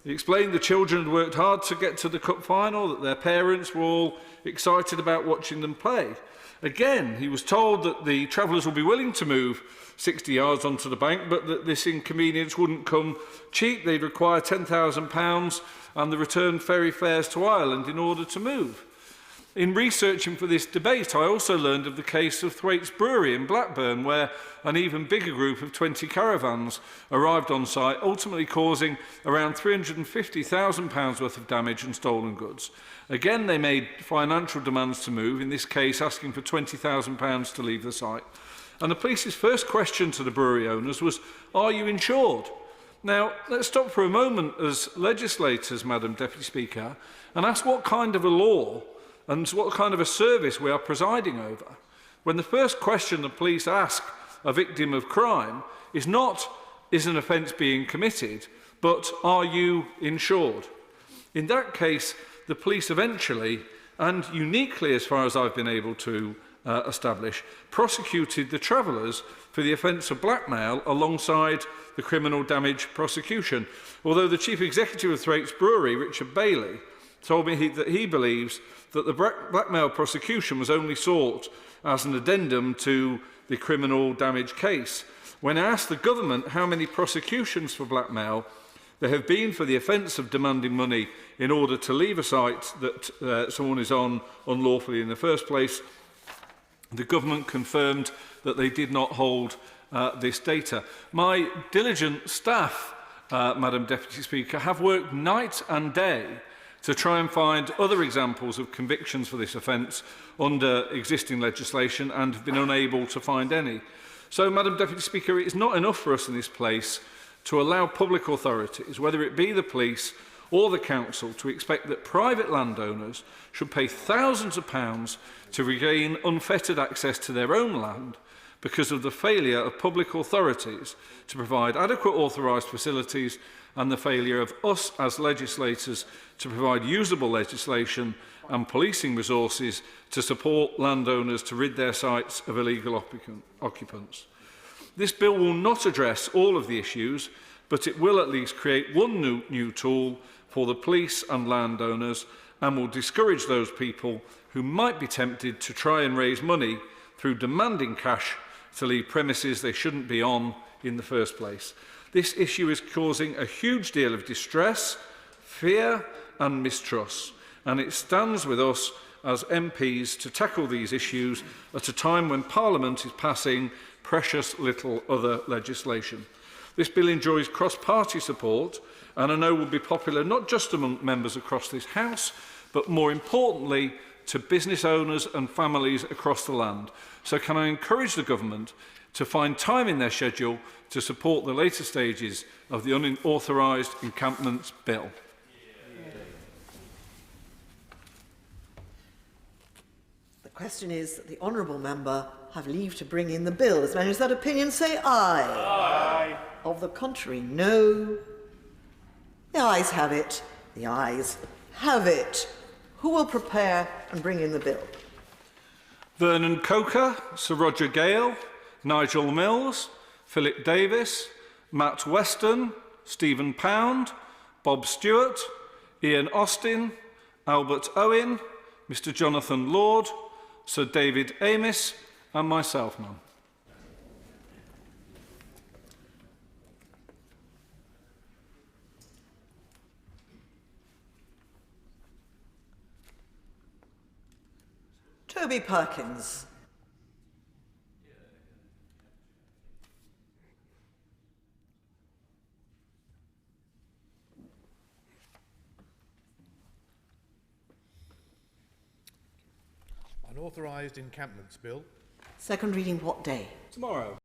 Speaker 13: He explained the children had worked hard to get to the cup final, that their parents were all excited about watching them play. Again, he was told that the travellers would be willing to move 60 yards onto the bank, but that this inconvenience wouldn't come cheap. They'd require £10,000 and the return ferry fares to Ireland in order to move. In researching for this debate, I also learned of the case of Thwaites Brewery in Blackburn, where an even bigger group of 20 caravans arrived on site, ultimately causing around £350,000 worth of damage and stolen goods. Again, they made financial demands to move, in this case asking for £20,000 to leave the site. And the police's first question to the brewery owners was, "Are you insured?" Now, let's stop for a moment as legislators, Madam Deputy Speaker, and ask what kind of a law and what kind of a service we are presiding over, when the first question the police ask a victim of crime is not, is an offence being committed, but are you insured? In that case, the police eventually, and uniquely as far as I've been able to establish, prosecuted the travellers for the offence of blackmail alongside the criminal damage prosecution. Although the Chief Executive of Thwaites Brewery, Richard Bailey, told me that he believes that the blackmail prosecution was only sought as an addendum to the criminal damage case. When I asked the government how many prosecutions for blackmail there have been for the offence of demanding money in order to leave a site that someone is on unlawfully in the first place, the government confirmed that they did not hold this data. My diligent staff, Madam Deputy Speaker, have worked night and day to try and find other examples of convictions for this offence under existing legislation and have been unable to find any. So, Madam Deputy Speaker, it is not enough for us in this place to allow public authorities, whether it be the police or the council, to expect that private landowners should pay thousands of pounds to regain unfettered access to their own land because of the failure of public authorities to provide adequate authorised facilities and the failure of us as legislators to provide usable legislation and policing resources to support landowners to rid their sites of illegal occupants. This bill will not address all of the issues, but it will at least create one new tool for the police and landowners and will discourage those people who might be tempted to try and raise money through demanding cash to leave premises they shouldn't be on in the first place. This issue is causing a huge deal of distress, fear and mistrust, and it stands with us as MPs to tackle these issues at a time when Parliament is passing precious little other legislation. This bill enjoys cross-party support and I know will be popular not just among members across this House, but more importantly to business owners and families across the land. So can I encourage the Government to find time in their schedule to support the later stages of the Unauthorised Encampments Bill?
Speaker 16: The question is that the honourable member have leave to bring in the bill. As many as that opinion say aye. Aye. Of the contrary, no. The ayes have it. The ayes have it. Who will prepare and bring in the bill?
Speaker 13: Vernon Coker, Sir Roger Gale, Nigel Mills, Philip Davis, Matt Weston, Stephen Pound, Bob Stewart, Ian Austin, Albert Owen, Mr Jonathan Lord, Sir David Amis and myself, ma'am.
Speaker 16: Toby Perkins.
Speaker 17: Unauthorised Encampments Bill.
Speaker 16: Second reading what day?
Speaker 13: Tomorrow.